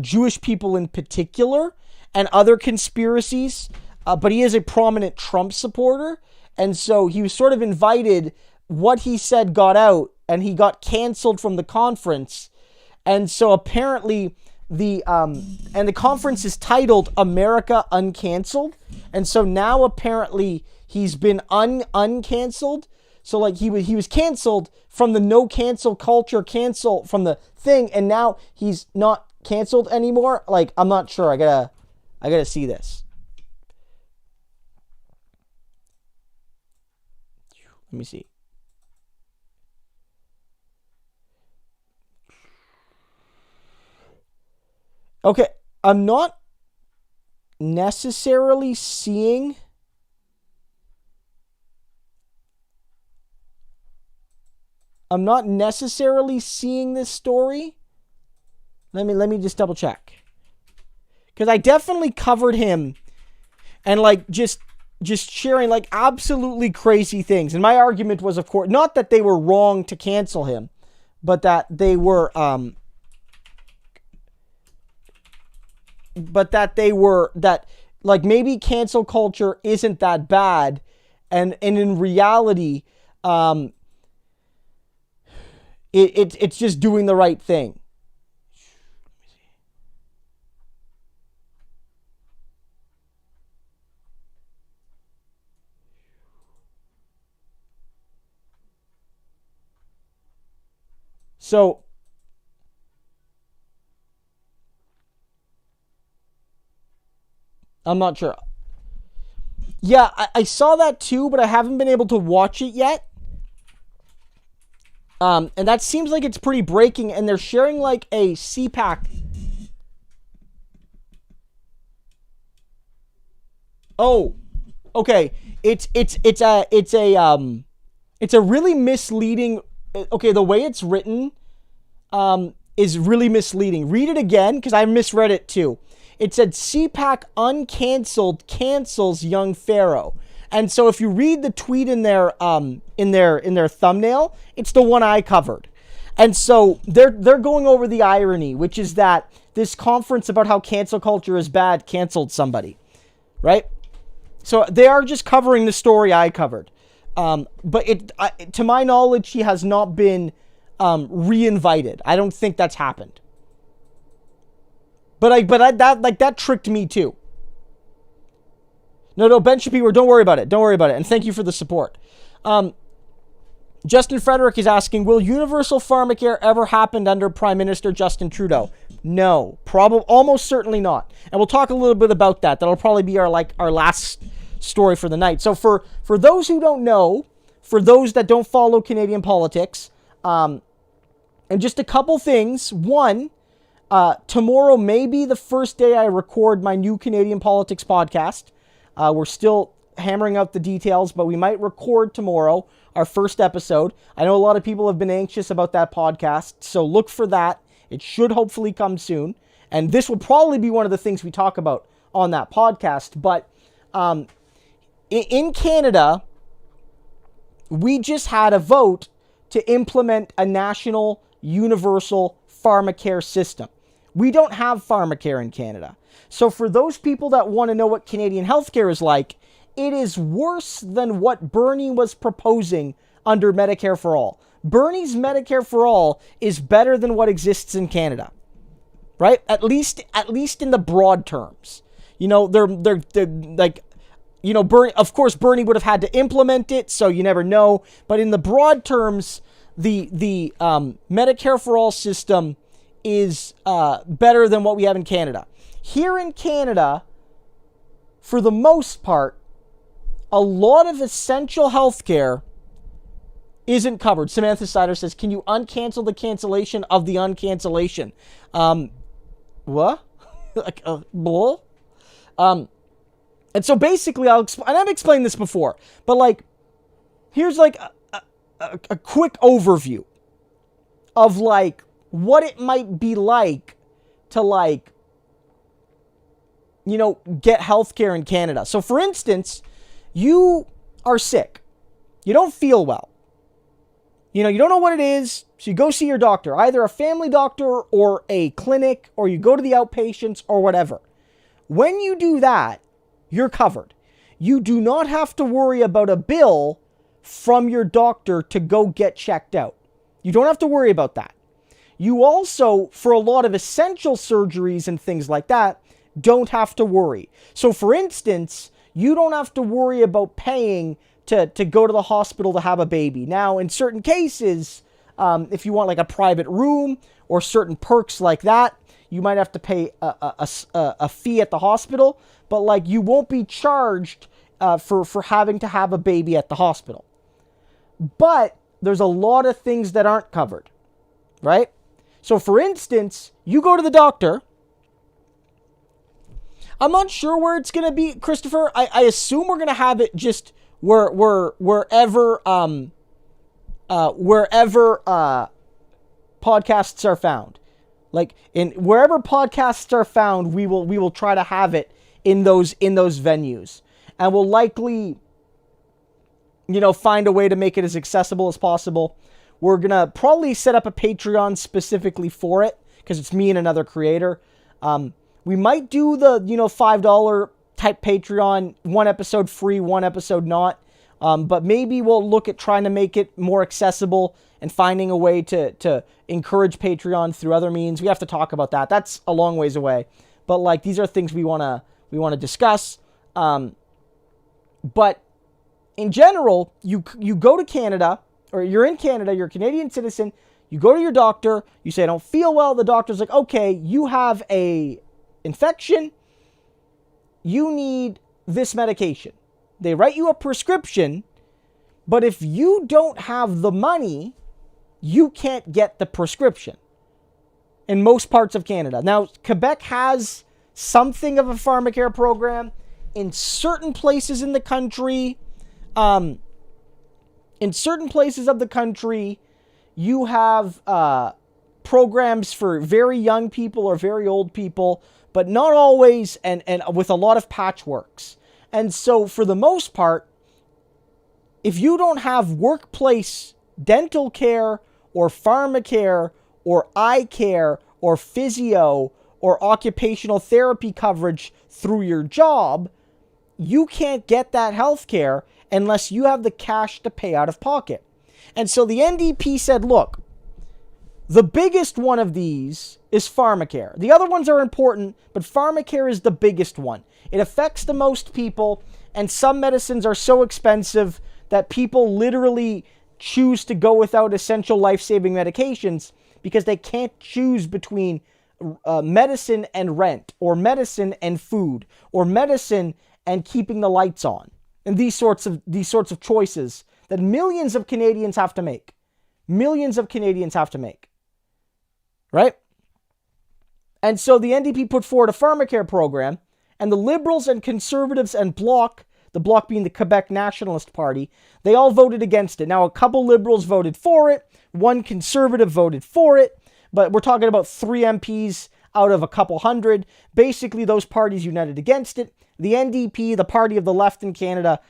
Jewish people in particular and other conspiracies. But he is a prominent Trump supporter, and so he was sort of invited. What he said got out, and he got canceled from the conference. And so apparently the conference is titled America Uncanceled. And so now apparently he's been uncanceled. So like he was canceled from the no cancel culture, cancel from the thing, and now he's not canceled anymore. Like, I'm not sure. I gotta see this. Let me see. Okay, I'm not necessarily seeing this story. Let me just double check. Because I definitely covered him and like just sharing like absolutely crazy things. And my argument was, of course, not that they were wrong to cancel him, but that they were that like maybe cancel culture isn't that bad, And in reality, it's just doing the right thing. So, I'm not sure. Yeah, I saw that too, but I haven't been able to watch it yet. And that seems like it's pretty breaking, and they're sharing like a CPAC. Oh, okay. It's a really misleading. Okay, the way it's written, is really misleading. Read it again, because I misread it too. It said CPAC uncanceled cancels young pharaoh. And so if you read the tweet in their thumbnail, it's the one I covered. And so they're going over the irony, which is that this conference about how cancel culture is bad canceled somebody, right? So they are just covering the story I covered. But to my knowledge, he has not been re-invited. I don't think that's happened. But that tricked me too. No, Ben Shapiro, don't worry about it. Don't worry about it. And thank you for the support. Justin Frederick is asking, will universal pharmacare ever happen under Prime Minister Justin Trudeau? No, almost certainly not. And we'll talk a little bit about that. That'll probably be our last story for the night. So for those who don't know, for those that don't follow Canadian politics, and just a couple things. One, tomorrow may be the first day I record my new Canadian politics podcast. We're still hammering out the details, but we might record tomorrow our first episode. I know a lot of people have been anxious about that podcast, so look for that. It should hopefully come soon. And this will probably be one of the things we talk about on that podcast. But in Canada, we just had a vote to implement a national universal pharmacare system. We don't have pharmacare in Canada. So for those people that want to know what Canadian healthcare is like, it is worse than what Bernie was proposing under Medicare for All. Bernie's Medicare for All is better than what exists in Canada, right? At least in the broad terms. You know, they're like, you know, of course, Bernie would have had to implement it, so you never know. But in the broad terms, the Medicare for All system is better than what we have in Canada. Here in Canada, for the most part, a lot of essential healthcare isn't covered. Samantha Sider says, can you uncancel the cancellation of the uncancellation? What? Like, bull? And so basically, and I've explained this before, but like, here's like a quick overview of like what it might be like to like, you know, get healthcare in Canada. So for instance, you are sick. You don't feel well. You know, you don't know what it is. So you go see your doctor, either a family doctor or a clinic, or you go to the outpatients or whatever. When you do that, you're covered. You do not have to worry about a bill from your doctor to go get checked out. You don't have to worry about that. You also, for a lot of essential surgeries and things like that, don't have to worry. So for instance, you don't have to worry about paying to go to the hospital to have a baby. Now, in certain cases, if you want like a private room or certain perks like that, you might have to pay a fee at the hospital, but like you won't be charged for having to have a baby at the hospital. But there's a lot of things that aren't covered, right? So for instance, you go to the doctor. I'm not sure where it's going to be, Christopher. I assume we're going to have it just wherever podcasts are found. Like in wherever podcasts are found, we will try to have it in those venues. And we'll likely, you know, find a way to make it as accessible as possible. We're going to probably set up a Patreon specifically for it, because it's me and another creator. We might do the, you know, $5 type Patreon, one episode free, one episode not. But maybe we'll look at trying to make it more accessible and finding a way to encourage Patreon through other means. We have to talk about that. That's a long ways away. But like, these are things we want to discuss. But in general, you go to Canada, or you're in Canada, you're a Canadian citizen, you go to your doctor, you say, I don't feel well. The doctor's like, okay, you have a infection. You need this medication. They write you a prescription, but if you don't have the money, you can't get the prescription in most parts of Canada. Now, Quebec has something of a pharmacare program in certain places in the country. In certain places of the country, you have programs for very young people or very old people, but not always, and with a lot of patchworks. And so for the most part, if you don't have workplace dental care or pharmacare or eye care or physio or occupational therapy coverage through your job, you can't get that health care unless you have the cash to pay out of pocket. And so the NDP said, look, the biggest one of these is pharmacare. The other ones are important, but pharmacare is the biggest one. It affects the most people, and some medicines are so expensive that people literally choose to go without essential life-saving medications because they can't choose between medicine and rent, or medicine and food, or medicine and keeping the lights on. And these sorts of choices that millions of Canadians have to make. Millions of Canadians have to make. Right? And so the NDP put forward a pharmacare program, and the Liberals and Conservatives and Bloc, the Bloc being the Quebec Nationalist Party, they all voted against it. Now, a couple Liberals voted for it, one Conservative voted for it, but we're talking about 3 MPs out of a couple hundred. Basically, those parties united against it. The NDP, the party of the left in Canada,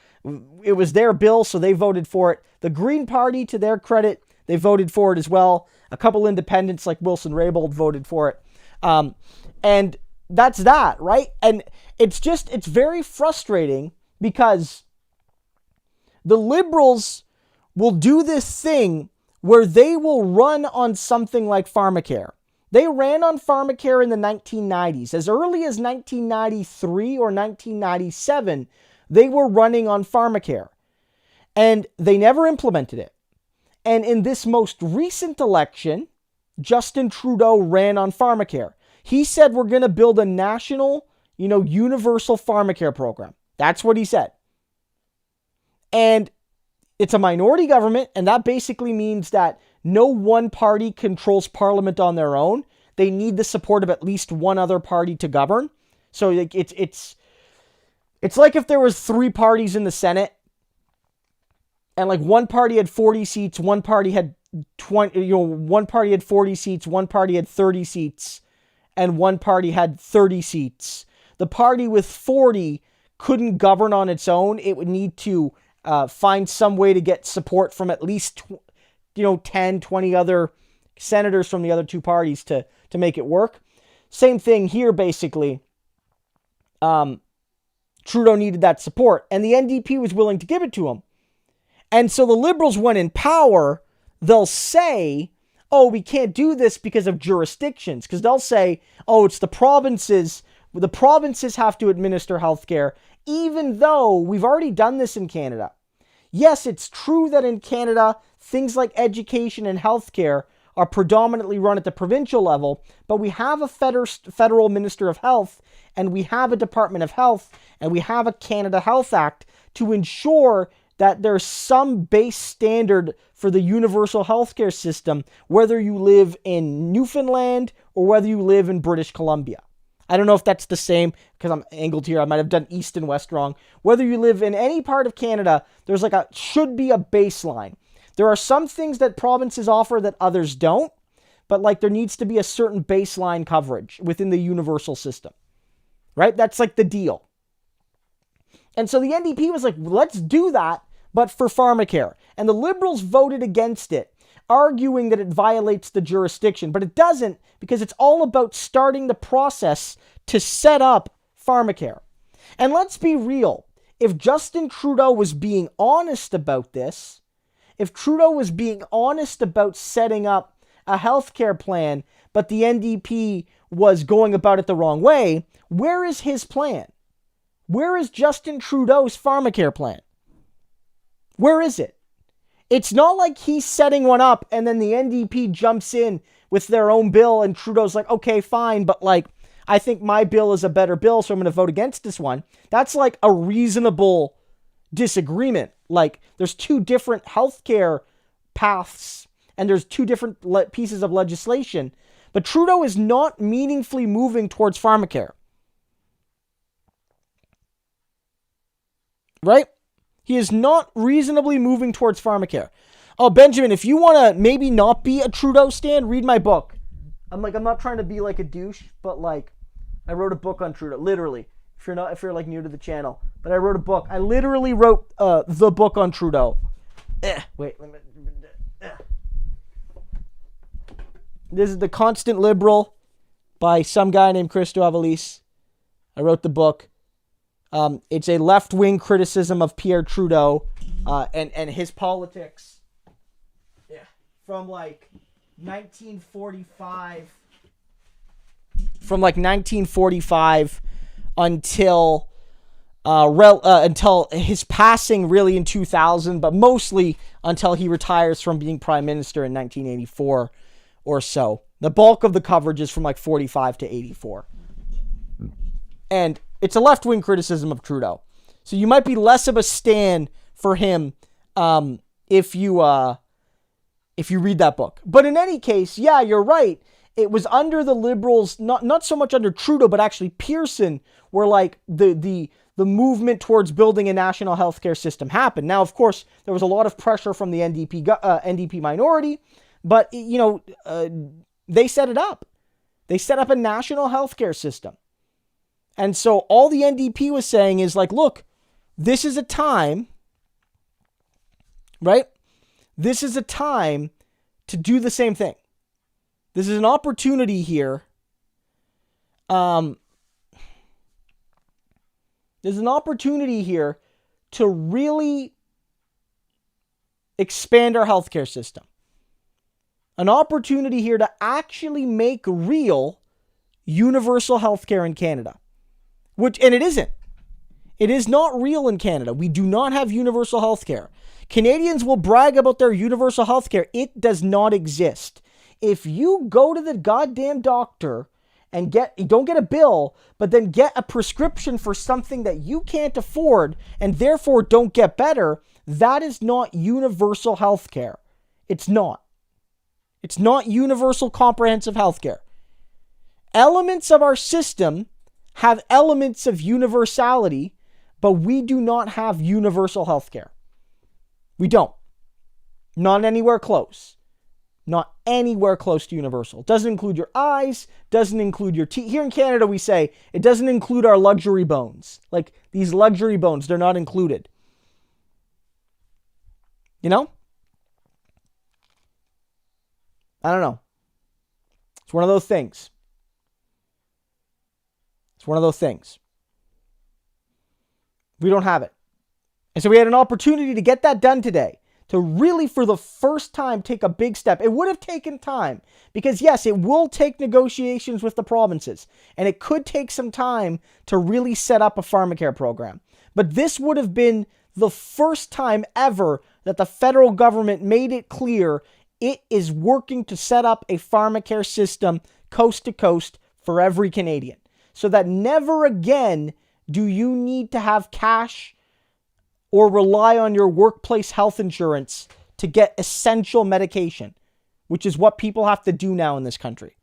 it was their bill, so they voted for it. The Green Party, to their credit, they voted for it as well. A couple independents like Wilson Raybould voted for it. And that's that, right? And it's very frustrating because the Liberals will do this thing where they will run on something like pharmacare. They ran on pharmacare in the 1990s. As early as 1993 or 1997, they were running on pharmacare. And they never implemented it. And in this most recent election, Justin Trudeau ran on pharmacare. He said we're going to build a national, universal pharmacare program. That's what he said. And it's a minority government, and that basically means that no one party controls parliament on their own. They need the support of at least one other party to govern. So it's like if there was 3 parties in the Senate, and like one party had 40 seats, one party had 20, one party had 40 seats, one party had 30 seats, and one party had 30 seats. The party with 40 couldn't govern on its own. It would need to find some way to get support from at least 10, 20 other senators from the other 2 parties to make it work. Same thing here, basically. Trudeau needed that support, and the NDP was willing to give it to him. And so the Liberals, when in power, they'll say, oh, we can't do this because of jurisdictions. Because they'll say, oh, it's the provinces. The provinces have to administer healthcare, even though we've already done this in Canada. Yes, it's true that in Canada, things like education and healthcare are predominantly run at the provincial level, but we have a federal Minister of Health, and we have a Department of Health, and we have a Canada Health Act to ensure that there's some base standard for the universal healthcare system, whether you live in Newfoundland or whether you live in British Columbia. I don't know if that's the same, because I'm angled here. I might have done east and west wrong. Whether you live in any part of Canada, there's should be a baseline. There are some things that provinces offer that others don't, but there needs to be a certain baseline coverage within the universal system, right? That's the deal. And so the NDP was like, let's do that, but for pharmacare. And the Liberals voted against it, arguing that it violates the jurisdiction, but it doesn't, because it's all about starting the process to set up pharmacare. And let's be real. if Justin Trudeau was being honest about this, if Trudeau was being honest about setting up a healthcare plan, but the NDP was going about it the wrong way, where is his plan? Where is Justin Trudeau's pharmacare plan? Where is it? It's not like he's setting one up and then the NDP jumps in with their own bill and Trudeau's like, okay, fine, but like, I think my bill is a better bill, so I'm going to vote against this one. That's like a reasonable disagreement. Like, there's two different healthcare paths and there's two different pieces of legislation, but Trudeau is not meaningfully moving towards pharmacare. Right? He is not reasonably moving towards pharmacare. Oh, Benjamin, if you want to maybe not be a Trudeau stan, read my book. I'm not trying to be like a douche, but like, I wrote a book on Trudeau, literally. If you're like new to the channel, but I wrote a book. I literally wrote the book on Trudeau. This is The Constant Liberal by some guy named Christo Aivalis. I wrote the book. It's a left-wing criticism of Pierre Trudeau and his politics. Yeah, from like 1945. From like 1945 until his passing really in 2000, but mostly until he retires from being prime minister in 1984 or so. The bulk of the coverage is from like 45 to 84. And it's a left-wing criticism of Trudeau. So you might be less of a stan for him if you read that book. But in any case, yeah, you're right. It was under the Liberals, not so much under Trudeau, but actually Pearson, where like the movement towards building a national healthcare system happened. Now, of course, there was a lot of pressure from the NDP minority, but they set it up. They set up a national healthcare system. And so all the NDP was saying is like, look, this is a time, right? This is a time to do the same thing. This is an opportunity here. There's an opportunity here to really expand our healthcare system. An opportunity here to actually make real universal healthcare in Canada. And it isn't. It is not real in Canada. We do not have universal healthcare. Canadians will brag about their universal healthcare. It does not exist. If you go to the goddamn doctor and don't get a bill, but then get a prescription for something that you can't afford and therefore don't get better, that is not universal healthcare. It's not. It's not universal comprehensive healthcare. Elements of our system have elements of universality, but we do not have universal healthcare. We don't. Not anywhere close. Not anywhere close to universal. Doesn't include your eyes, doesn't include your teeth. Here in Canada, we say it doesn't include our luxury bones. Like these luxury bones, they're not included. You know? I don't know. It's one of those things. It's one of those things. We don't have it. And so we had an opportunity to get that done today. To really, for the first time, take a big step. It would have taken time because, yes, it will take negotiations with the provinces. And it could take some time to really set up a pharmacare program. But this would have been the first time ever that the federal government made it clear it is working to set up a pharmacare system coast to coast for every Canadian. So that never again do you need to have cash or rely on your workplace health insurance to get essential medication, which is what people have to do now in this country.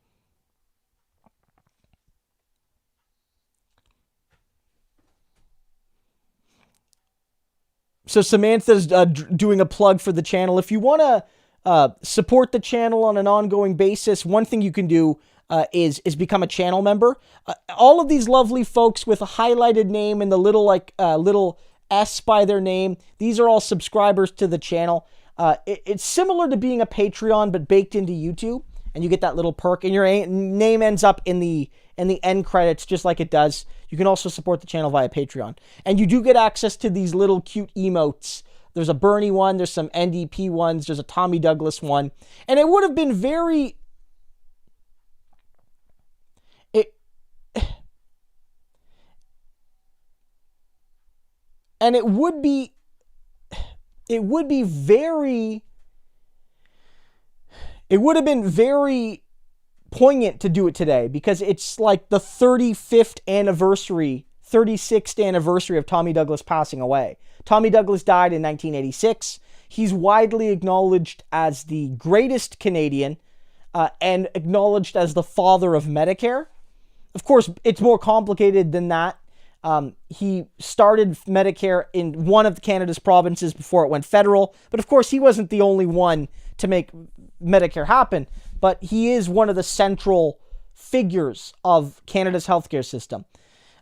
So Samantha's doing a plug for the channel. If you want to support the channel on an ongoing basis, one thing you can do is become a channel member. All of these lovely folks with a highlighted name and the little S by their name, these are all subscribers to the channel. It's similar to being a Patreon, but baked into YouTube, and you get that little perk, and your name ends up in the and the end credits just like it does. You can also support the channel via Patreon. And you do get access to these little cute emotes. There's a Bernie one, there's some NDP ones, there's a Tommy Douglas one. And it would have been very... And it would be very... It would have been very poignant to do it today because it's like the 36th anniversary of Tommy Douglas passing away. Tommy Douglas died in 1986. He's widely acknowledged as the greatest Canadian and acknowledged as the father of Medicare. Of course, it's more complicated than that. He started Medicare in one of Canada's provinces before it went federal. But of course, he wasn't the only one to make Medicare happen. But he is one of the central figures of Canada's healthcare system.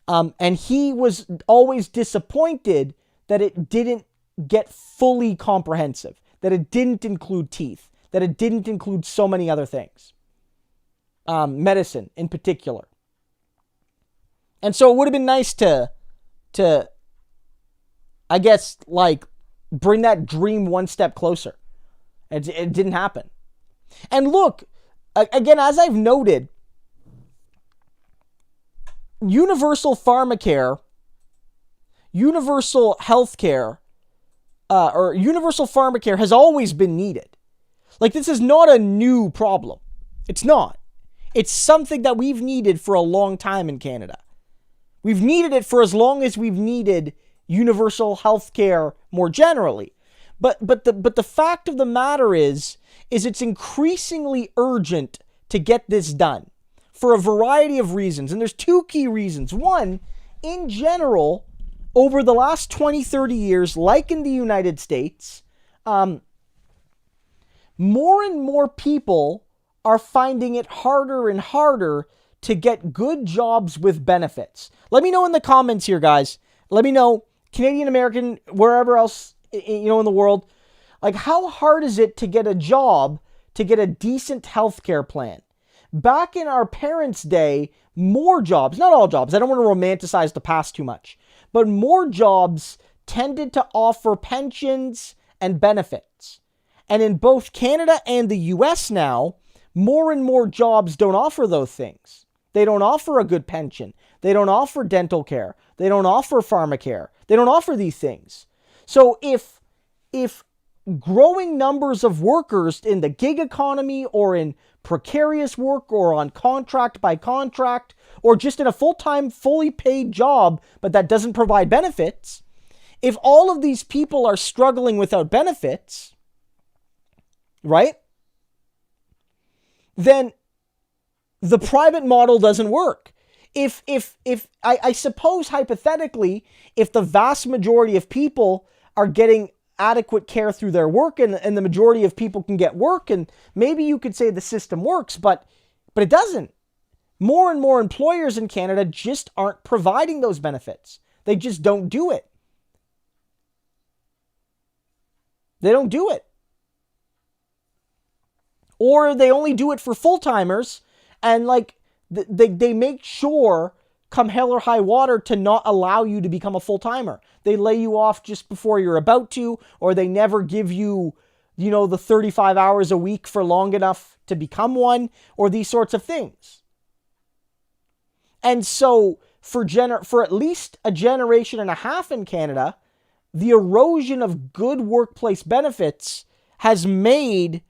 And he was always disappointed that it didn't get fully comprehensive, that it didn't include teeth, that it didn't include so many other things. Medicine in particular. And so it would have been nice to, I guess, like, bring that dream one step closer. It didn't happen. And look, again, as I've noted, universal pharmacare, universal healthcare, or universal pharmacare has always been needed. Like, this is not a new problem. It's not. It's something that we've needed for a long time in Canada. We've needed it for as long as we've needed universal healthcare more generally. But the fact of the matter is it's increasingly urgent to get this done for a variety of reasons. And there's two key reasons. One, in general, over the last 20, 30 years, like in the United States, more and more people are finding it harder and harder to get good jobs with benefits. Let me know in the comments here, guys. Let me know, Canadian, American, wherever else, in the world, like, how hard is it to get a job, to get a decent healthcare plan? Back in our parents' day, more jobs, not all jobs, I don't want to romanticize the past too much, but more jobs tended to offer pensions and benefits. And in both Canada and the US now, more and more jobs don't offer those things. They don't offer a good pension. They don't offer dental care. They don't offer pharmacare. They don't offer these things. So if growing numbers of workers in the gig economy or in precarious work or on contract by contract or just in a full-time, fully paid job, but that doesn't provide benefits, if all of these people are struggling without benefits, right, then the private model doesn't work. If I suppose hypothetically, if the vast majority of people are getting adequate care through their work and the majority of people can get work, and maybe you could say the system works, but it doesn't. More and more employers in Canada just aren't providing those benefits. They just don't do it. They don't do it. Or they only do it for full-timers, and like they make sure, come hell or high water, to not allow you to become a full-timer. They lay you off just before you're about to, or they never give you, the 35 hours a week for long enough to become one, or these sorts of things. And so for at least a generation and a half in Canada, the erosion of good workplace benefits has made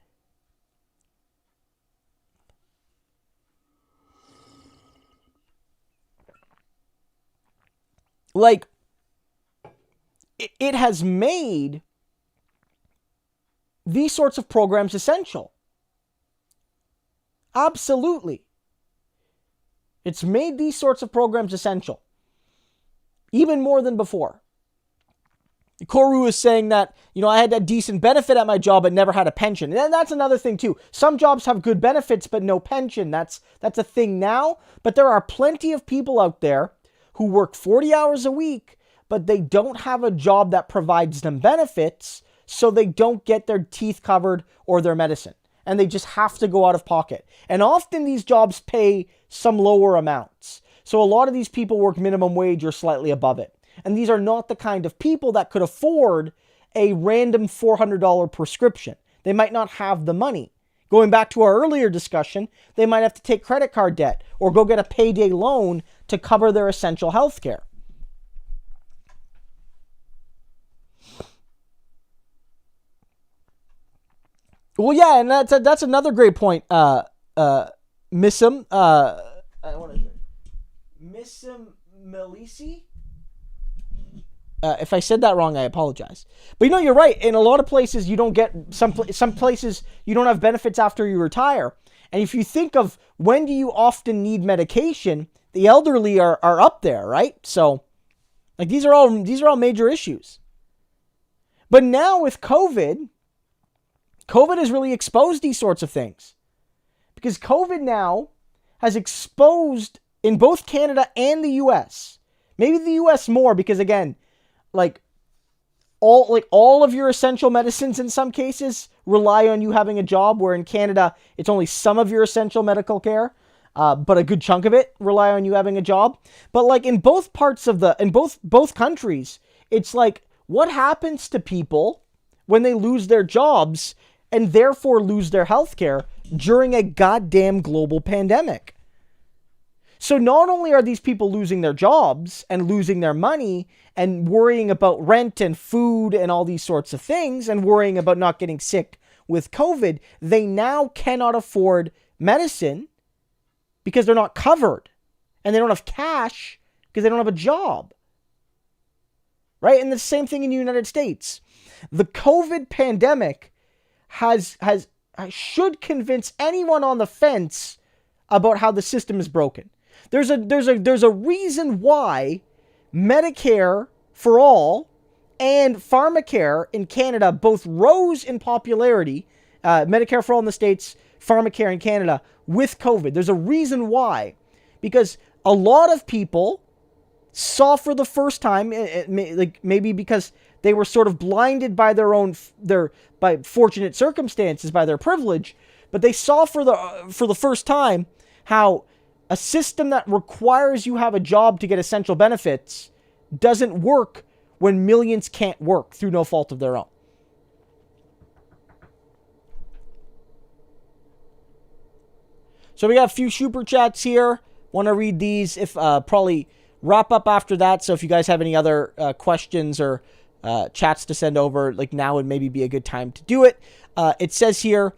it has made these sorts of programs essential. Absolutely. It's made these sorts of programs essential. Even more than before. Koru is saying that, I had a decent benefit at my job but never had a pension. And that's another thing too. Some jobs have good benefits but no pension. That's a thing now. But there are plenty of people out there who work 40 hours a week, but they don't have a job that provides them benefits, so they don't get their teeth covered or their medicine. and they just have to go out of pocket. And often these jobs pay some lower amounts. So a lot of these people work minimum wage or slightly above it. And these are not the kind of people that could afford a random $400 prescription. They might not have the money. Going back to our earlier discussion, they might have to take credit card debt or go get a payday loan to cover their essential health care. Well, yeah, and that's another great point, Missum. What is it? Missum Melisi? If I said that wrong, I apologize. But you're right. In a lot of places, you don't get some places you don't have benefits after you retire. And if you think of when do you often need medication, the elderly are up there, right? So, like these are all major issues. But now with COVID has really exposed these sorts of things, because COVID now has exposed in both Canada and the U.S. Maybe the U.S. more because again, all of your essential medicines in some cases rely on you having a job, where in Canada it's only some of your essential medical care, but a good chunk of it rely on you having a job. But in both parts of both countries, it's what happens to people when they lose their jobs and therefore lose their health care during a goddamn global pandemic. So not only are these people losing their jobs and losing their money and worrying about rent and food and all these sorts of things and worrying about not getting sick with COVID, they now cannot afford medicine because they're not covered and they don't have cash because they don't have a job. Right? And the same thing in the United States. The COVID pandemic should convince anyone on the fence about how the system is broken. There's a reason why Medicare for all and pharmacare in Canada both rose in popularity. Medicare for all in the States, pharmacare in Canada with COVID. There's a reason why, because a lot of people saw for the first time, maybe because they were sort of blinded by by fortunate circumstances, by their privilege, but they saw for the first time how a system that requires you have a job to get essential benefits doesn't work when millions can't work through no fault of their own. So we got a few super chats here. Want to read these, if probably wrap up after that. So if you guys have any other questions or chats to send over, now would maybe be a good time to do it. It says here,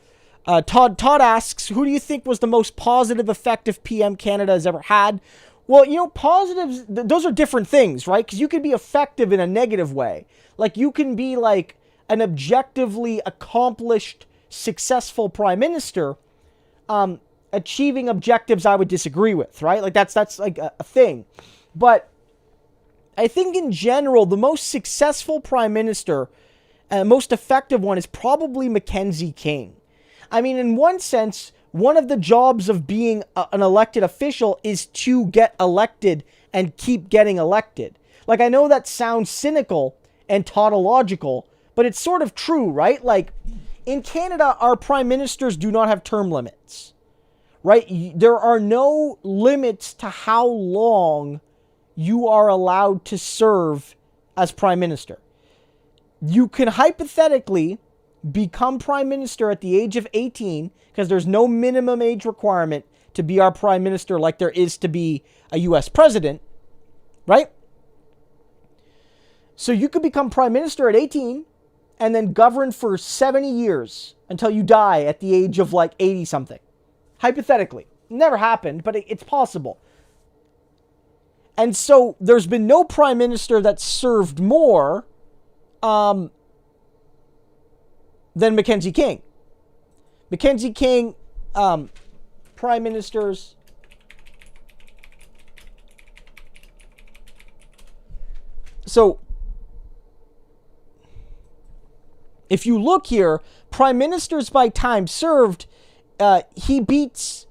Todd asks, who do you think was the most positive, effective PM Canada has ever had? Well, positives, those are different things, right? Because you can be effective in a negative way. You can be an objectively accomplished, successful prime minister, achieving objectives I would disagree with, right? That's a thing. But I think in general, the most successful prime minister, most effective one is probably Mackenzie King. I mean, in one sense, one of the jobs of being an elected official is to get elected and keep getting elected. I know that sounds cynical and tautological, but it's sort of true, right? In Canada, our prime ministers do not have term limits, right? There are no limits to how long you are allowed to serve as prime minister. You can hypothetically become prime minister at the age of 18, because there's no minimum age requirement to be our prime minister like there is to be a U.S. president, right? So you could become prime minister at 18 and then govern for 70 years until you die at the age of 80 something. Hypothetically. Never happened, but it's possible. And so there's been no prime minister that served more than Mackenzie King. Mackenzie King, prime ministers. So, if you look here, prime ministers by time served, he beats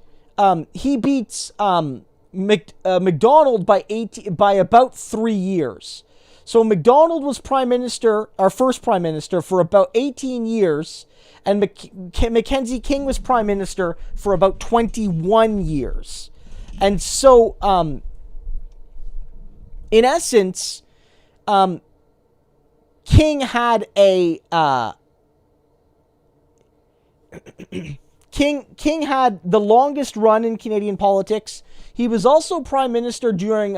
McDonald by about 3 years. So MacDonald was prime minister, our first prime minister, for about 18 years, and Mackenzie King was prime minister for about 21 years. And so, in essence, King had a King had the longest run in Canadian politics. He was also prime minister during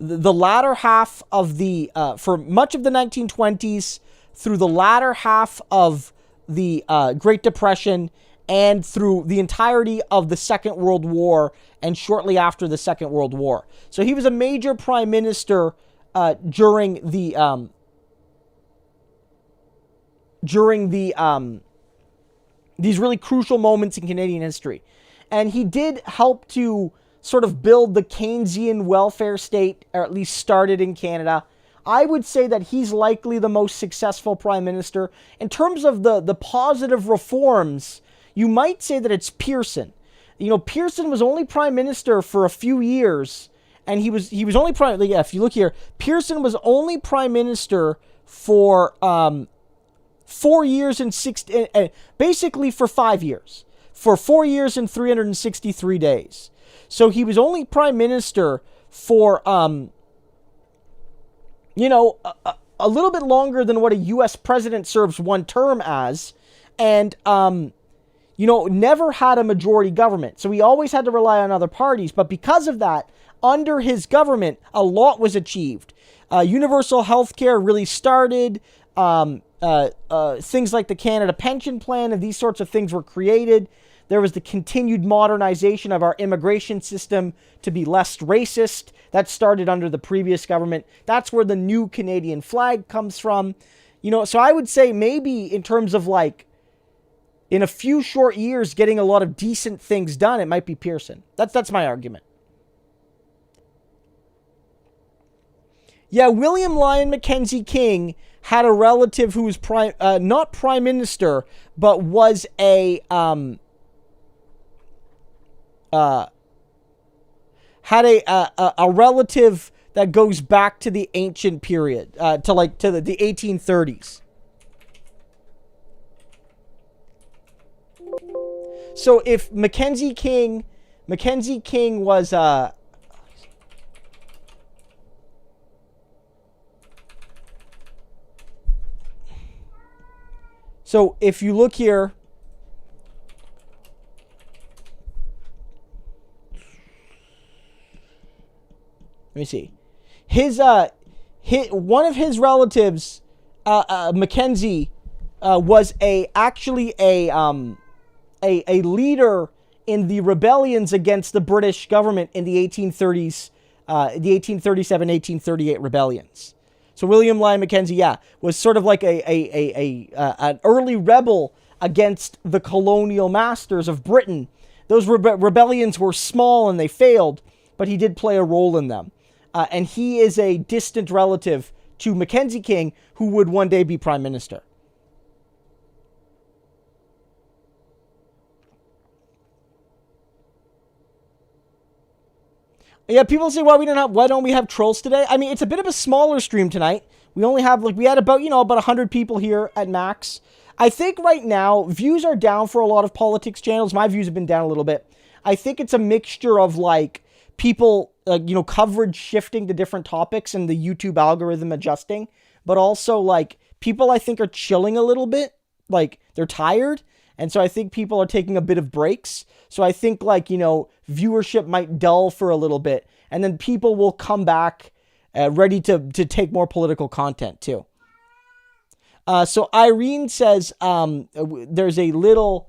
the latter half of the for much of the 1920s, through the latter half of the Great Depression, and through the entirety of the Second World War, and shortly after the Second World War. So he was a major prime minister during the these really crucial moments in Canadian history. And he did help to sort of build the Keynesian welfare state, or at least started in Canada. I would say that he's likely the most successful prime minister. In terms of the positive reforms, you might say that it's Pearson. You know, Pearson was only prime minister for a few years, and he was only prime. Yeah, if you look here, Pearson was only prime minister for 4 years and basically for 5 years, for 4 years and 363 days. So he was only prime minister for a little bit longer than what a U.S. president serves one term as, and never had a majority government. So he always had to rely on other parties. But because of that, under his government, a lot was achieved. Universal health care really started. Things like the Canada Pension Plan and these sorts of things were created. There was the continued modernization of our immigration system to be less racist. That started under the previous government. That's where the new Canadian flag comes from. So I would say maybe in terms of like, in a few short years, getting a lot of decent things done, it might be Pearson. That's my argument. Yeah, William Lyon Mackenzie King had a relative who was not prime minister, but was a had a relative that goes back to the ancient period, to the 1830s. So if Mackenzie King was so if you look here, let me see. One of his relatives, Mackenzie, was actually a leader in the rebellions against the British government in the 1830s, the 1837-1838 rebellions. So William Lyon Mackenzie, was sort of like an early rebel against the colonial masters of Britain. Those rebellions were small and they failed, but he did play a role in them. And he is a distant relative to Mackenzie King, who would one day be prime minister. Yeah, people say, why don't we have trolls today? I mean, it's a bit of a smaller stream tonight. We only have, we had about 100 people here at max. I think right now, views are down for a lot of politics channels. My views have been down a little bit. I think it's a mixture of, people, coverage shifting to different topics and the YouTube algorithm adjusting. But also, people, I think, are chilling a little bit. They're tired. And so I think people are taking a bit of breaks. So I think viewership might dull for a little bit. And then people will come back ready to take more political content too. So Irene says there's a little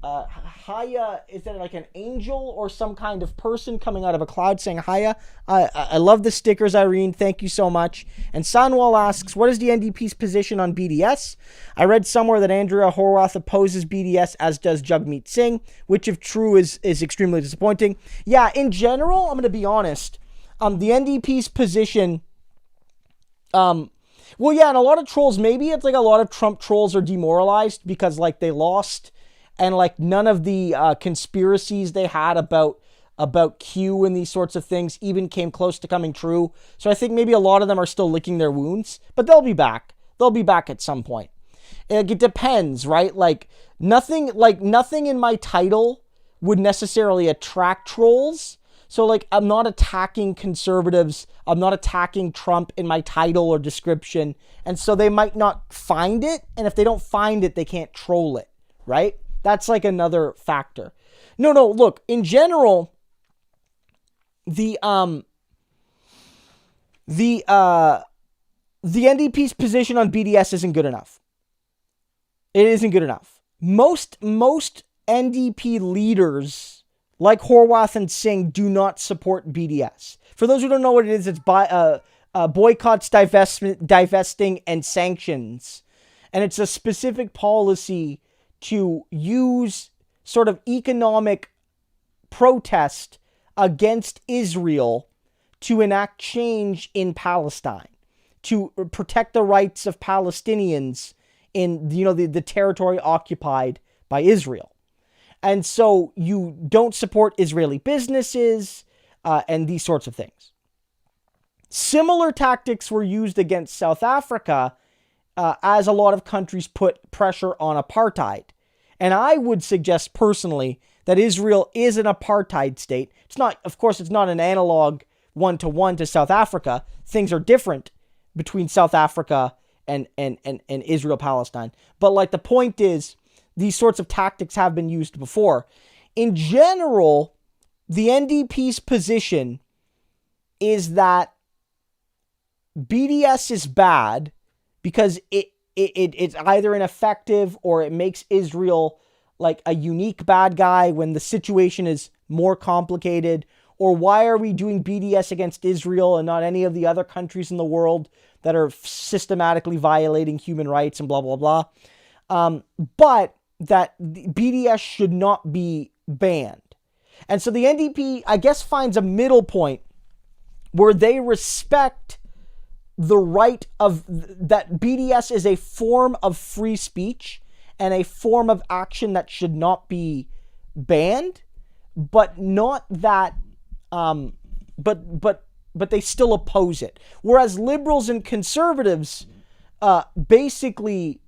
Haya, is that like an angel or some kind of person coming out of a cloud saying Haya? I love the stickers, Irene. Thank you so much. And Sanwal asks, what is the NDP's position on BDS? I read somewhere that Andrea Horwath opposes BDS, as does Jagmeet Singh, which if true is extremely disappointing. Yeah, in general, I'm going to be honest. The NDP's position, and a lot of trolls, maybe it's a lot of Trump trolls are demoralized because they lost. And none of the conspiracies they had about about Q and these sorts of things even came close to coming true. So I think maybe a lot of them are still licking their wounds, but they'll be back. They'll be back at some point. It depends, right? Nothing in my title would necessarily attract trolls. So I'm not attacking conservatives. I'm not attacking Trump in my title or description. And so they might not find it. And if they don't find it, they can't troll it, right? That's another factor. No, look, in general, the NDP's position on BDS isn't good enough. It isn't good enough. Most NDP leaders like Horwath and Singh do not support BDS. For those who don't know what it is, it's boycotts, divesting, and sanctions. And it's a specific policy to use sort of economic protest against Israel to enact change in Palestine, to protect the rights of Palestinians in the territory occupied by Israel. And so you don't support Israeli businesses and these sorts of things. Similar tactics were used against South Africa as a lot of countries put pressure on apartheid. And I would suggest personally that Israel is an apartheid state. It's not an analog one-to-one to South Africa. Things are different between South Africa and Israel-Palestine. But the point is, these sorts of tactics have been used before. In general, the NDP's position is that BDS is bad because it's either ineffective or it makes Israel a unique bad guy when the situation is more complicated. Or why are we doing BDS against Israel and not any of the other countries in the world that are systematically violating human rights and blah, blah, blah. But that BDS should not be banned. And so the NDP, I guess, finds a middle point where they respect the right of that BDS is a form of free speech and a form of action that should not be banned, but not that, but they still oppose it. Whereas liberals and conservatives basically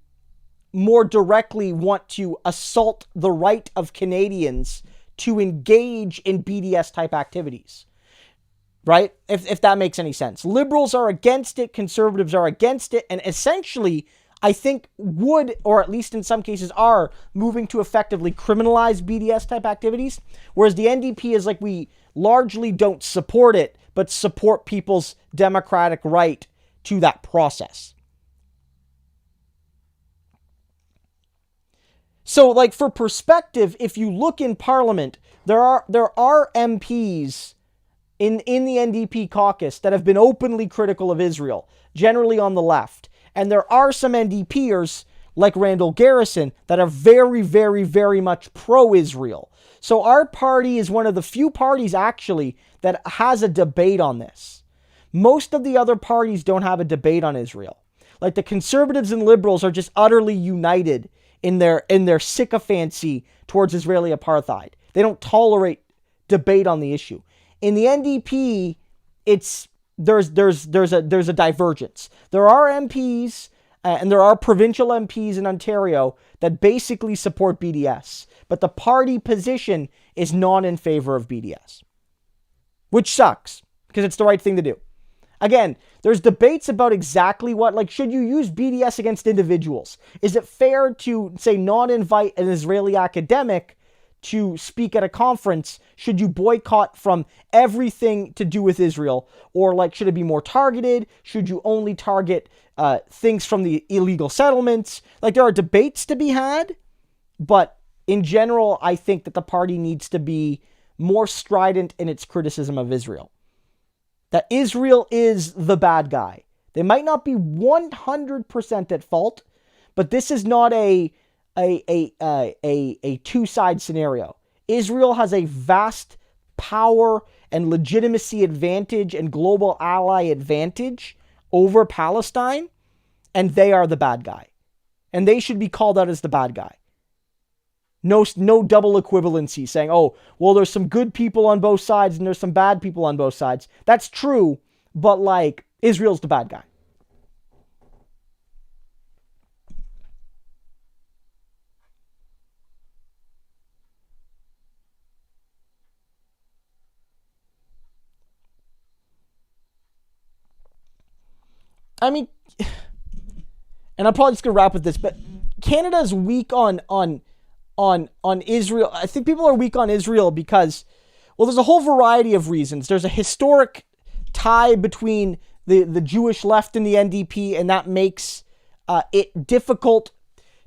more directly want to assault the right of Canadians to engage in BDS type activities. Right? If that makes any sense. Liberals are against it, conservatives are against it, and essentially, I think would, or at least in some cases are, moving to effectively criminalize BDS type activities, whereas the NDP is we largely don't support it, but support people's democratic right to that process. So, for perspective, if you look in Parliament, there are MPs in the NDP caucus that have been openly critical of Israel, generally on the left. And there are some NDPers, like Randall Garrison, that are very, very, very much pro-Israel. So our party is one of the few parties, actually, that has a debate on this. Most of the other parties don't have a debate on Israel. The conservatives and liberals are just utterly united in their sycophancy towards Israeli apartheid. They don't tolerate debate on the issue. In the NDP, there's a divergence. There are MPs and there are provincial MPs in Ontario that basically support BDS, but the party position is not in favor of BDS, which sucks because it's the right thing to do. Again, there's debates about exactly what, should you use BDS against individuals? Is it fair to, say, not invite an Israeli academic to speak at a conference? Should you boycott from everything to do with Israel? Or should it be more targeted? Should you only target things from the illegal settlements? There are debates to be had, but in general, I think that the party needs to be more strident in its criticism of Israel. That Israel is the bad guy. They might not be 100% at fault, but this is not a two-side scenario. Israel has a vast power and legitimacy advantage and global ally advantage over Palestine, and they are the bad guy. And they should be called out as the bad guy. No double equivalency saying, oh, well, there's some good people on both sides and there's some bad people on both sides. That's true, but like, Israel's the bad guy. I mean, and I'm probably just gonna wrap with this, but Canada's weak on Israel. I think people are weak on Israel because, well, there's a whole variety of reasons. There's a historic tie between the Jewish left and the NDP, and that makes it difficult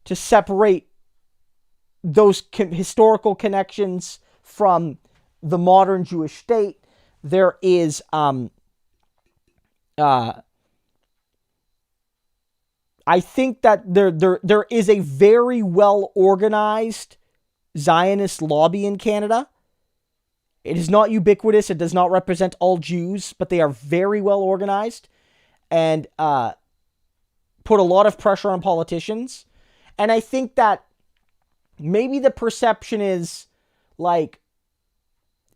to separate those historical connections from the modern Jewish state. There is I think that there is a very well organized Zionist lobby in Canada. It is not ubiquitous. It does not represent all Jews, but they are very well organized and put a lot of pressure on politicians. And I think that maybe the perception is like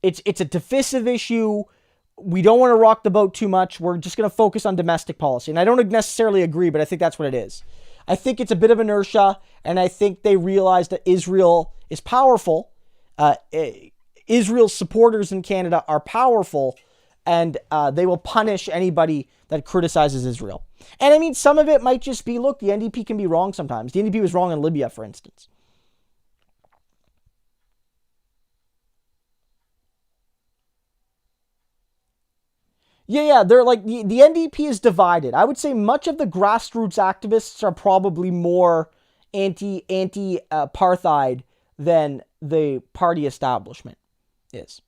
it's a divisive issue. We don't want to rock the boat too much. We're just going to focus on domestic policy. And I don't necessarily agree, but I think that's what it is. I think it's a bit of inertia, and I think they realize that Israel is powerful. Israel's supporters in Canada are powerful, and they will punish anybody that criticizes Israel. And I mean, some of it might just be, look, the NDP can be wrong sometimes. The NDP was wrong in Libya, for instance. Yeah, they're like, the NDP is divided. I would say much of the grassroots activists are probably more anti-apartheid than the party establishment is.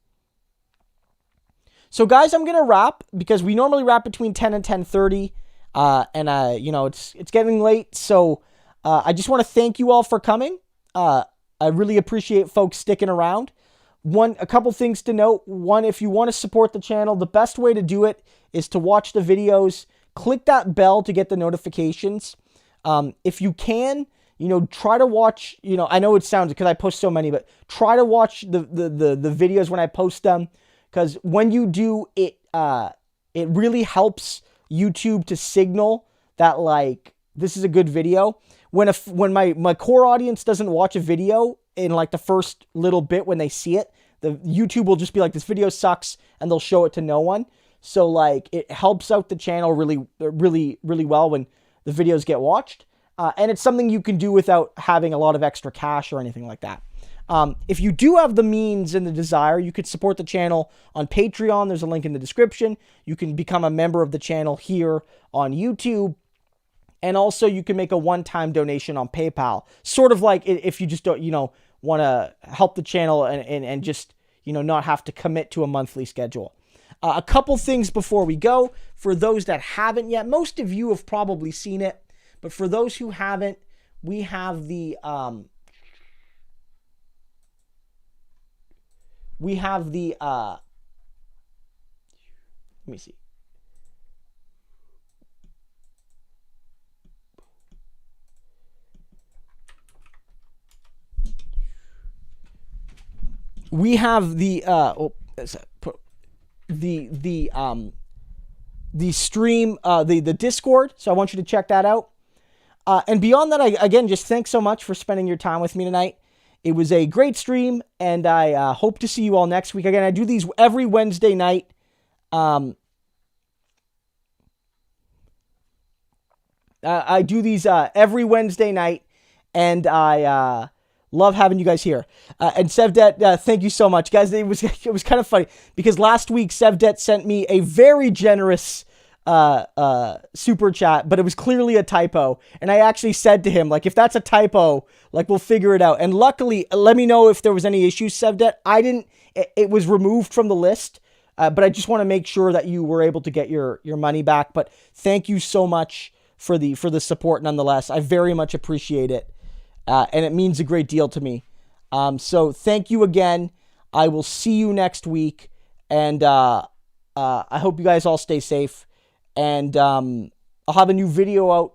So guys, I'm going to wrap because we normally wrap between 10 and 10:30. It's getting late. So I just want to thank you all for coming. I really appreciate folks sticking around. A couple things to note. One, if you want to support the channel, the best way to do it is to watch the videos. Click that bell to get the notifications. If you can, try to watch, I know it sounds, because I post so many, but try to watch the videos when I post them, because when you do, it really helps YouTube to signal that, like, this is a good video. When my core audience doesn't watch a video in like the first little bit when they see it, the YouTube will just be like, this video sucks, and they'll show it to no one. So like, it helps out the channel really, really, really well when the videos get watched. And it's something you can do without having a lot of extra cash or anything like that. If you do have the means and the desire, you could support the channel on Patreon. There's a link in the description. You can become a member of the channel here on YouTube. And also you can make a one-time donation on PayPal. Sort of like if you just don't, want to help the channel and just, not have to commit to a monthly schedule. A couple things before we go. For those that haven't yet, most of you have probably seen it. But for those who haven't, we have the, let me see. We have the stream, the Discord. So I want you to check that out. And beyond that, again, just thanks so much for spending your time with me tonight. It was a great stream, and I hope to see you all next week. Again, I do these every Wednesday night. I do these every Wednesday night, and I love having you guys here. And Sevdet, thank you so much, guys. It was kind of funny because last week Sevdet sent me a very generous super chat, but it was clearly a typo. And I actually said to him, like, if that's a typo, like, we'll figure it out. And luckily, let me know if there was any issues, Sevdet. It was removed from the list. But I just want to make sure that you were able to get your money back. But thank you so much for the support nonetheless. I very much appreciate it. And it means a great deal to me. So thank you again. I will see you next week. And I hope you guys all stay safe. And I'll have a new video out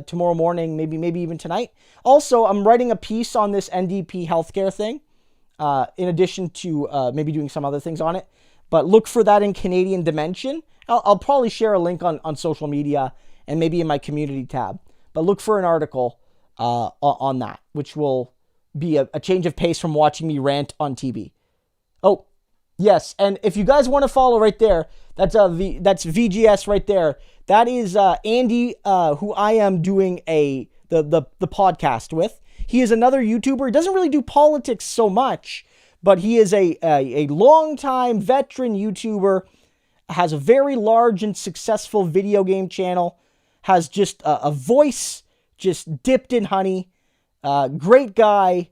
tomorrow morning, maybe even tonight. Also, I'm writing a piece on this NDP healthcare thing, in addition to maybe doing some other things on it. But look for that in Canadian Dimension. I'll probably share a link on social media and maybe in my community tab. But look for an article on that, which will be a change of pace from watching me rant on TV. Oh, yes, and if you guys want to follow right there, that's VGS right there. That is Andy, who I am doing the podcast with. He is another YouTuber. He doesn't really do politics so much, but he is a long-time veteran YouTuber, has a very large and successful video game channel, has just a voice just dipped in honey. Great guy.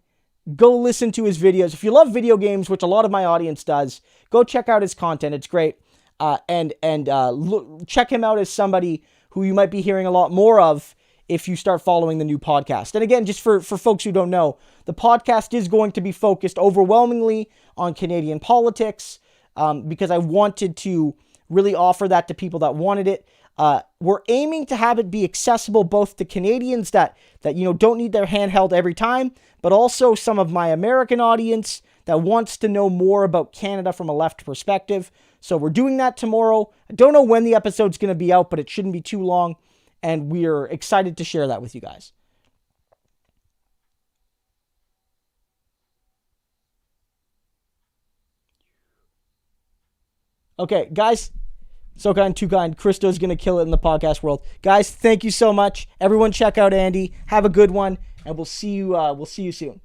Go listen to his videos. If you love video games, which a lot of my audience does, go check out his content. It's great. And check him out as somebody who you might be hearing a lot more of if you start following the new podcast. And again, just for folks who don't know, the podcast is going to be focused overwhelmingly on Canadian politics, because I wanted to really offer that to people that wanted it. We're aiming to have it be accessible both to Canadians that don't need their hand held every time, but also some of my American audience that wants to know more about Canada from a left perspective. So we're doing that tomorrow. I don't know when the episode's going to be out, but it shouldn't be too long, and we're excited to share that with you guys. Okay, guys. So kind, too kind. Christo's going to kill it in the podcast world. Guys, thank you so much. Everyone check out Andy. Have a good one, and we'll see you soon.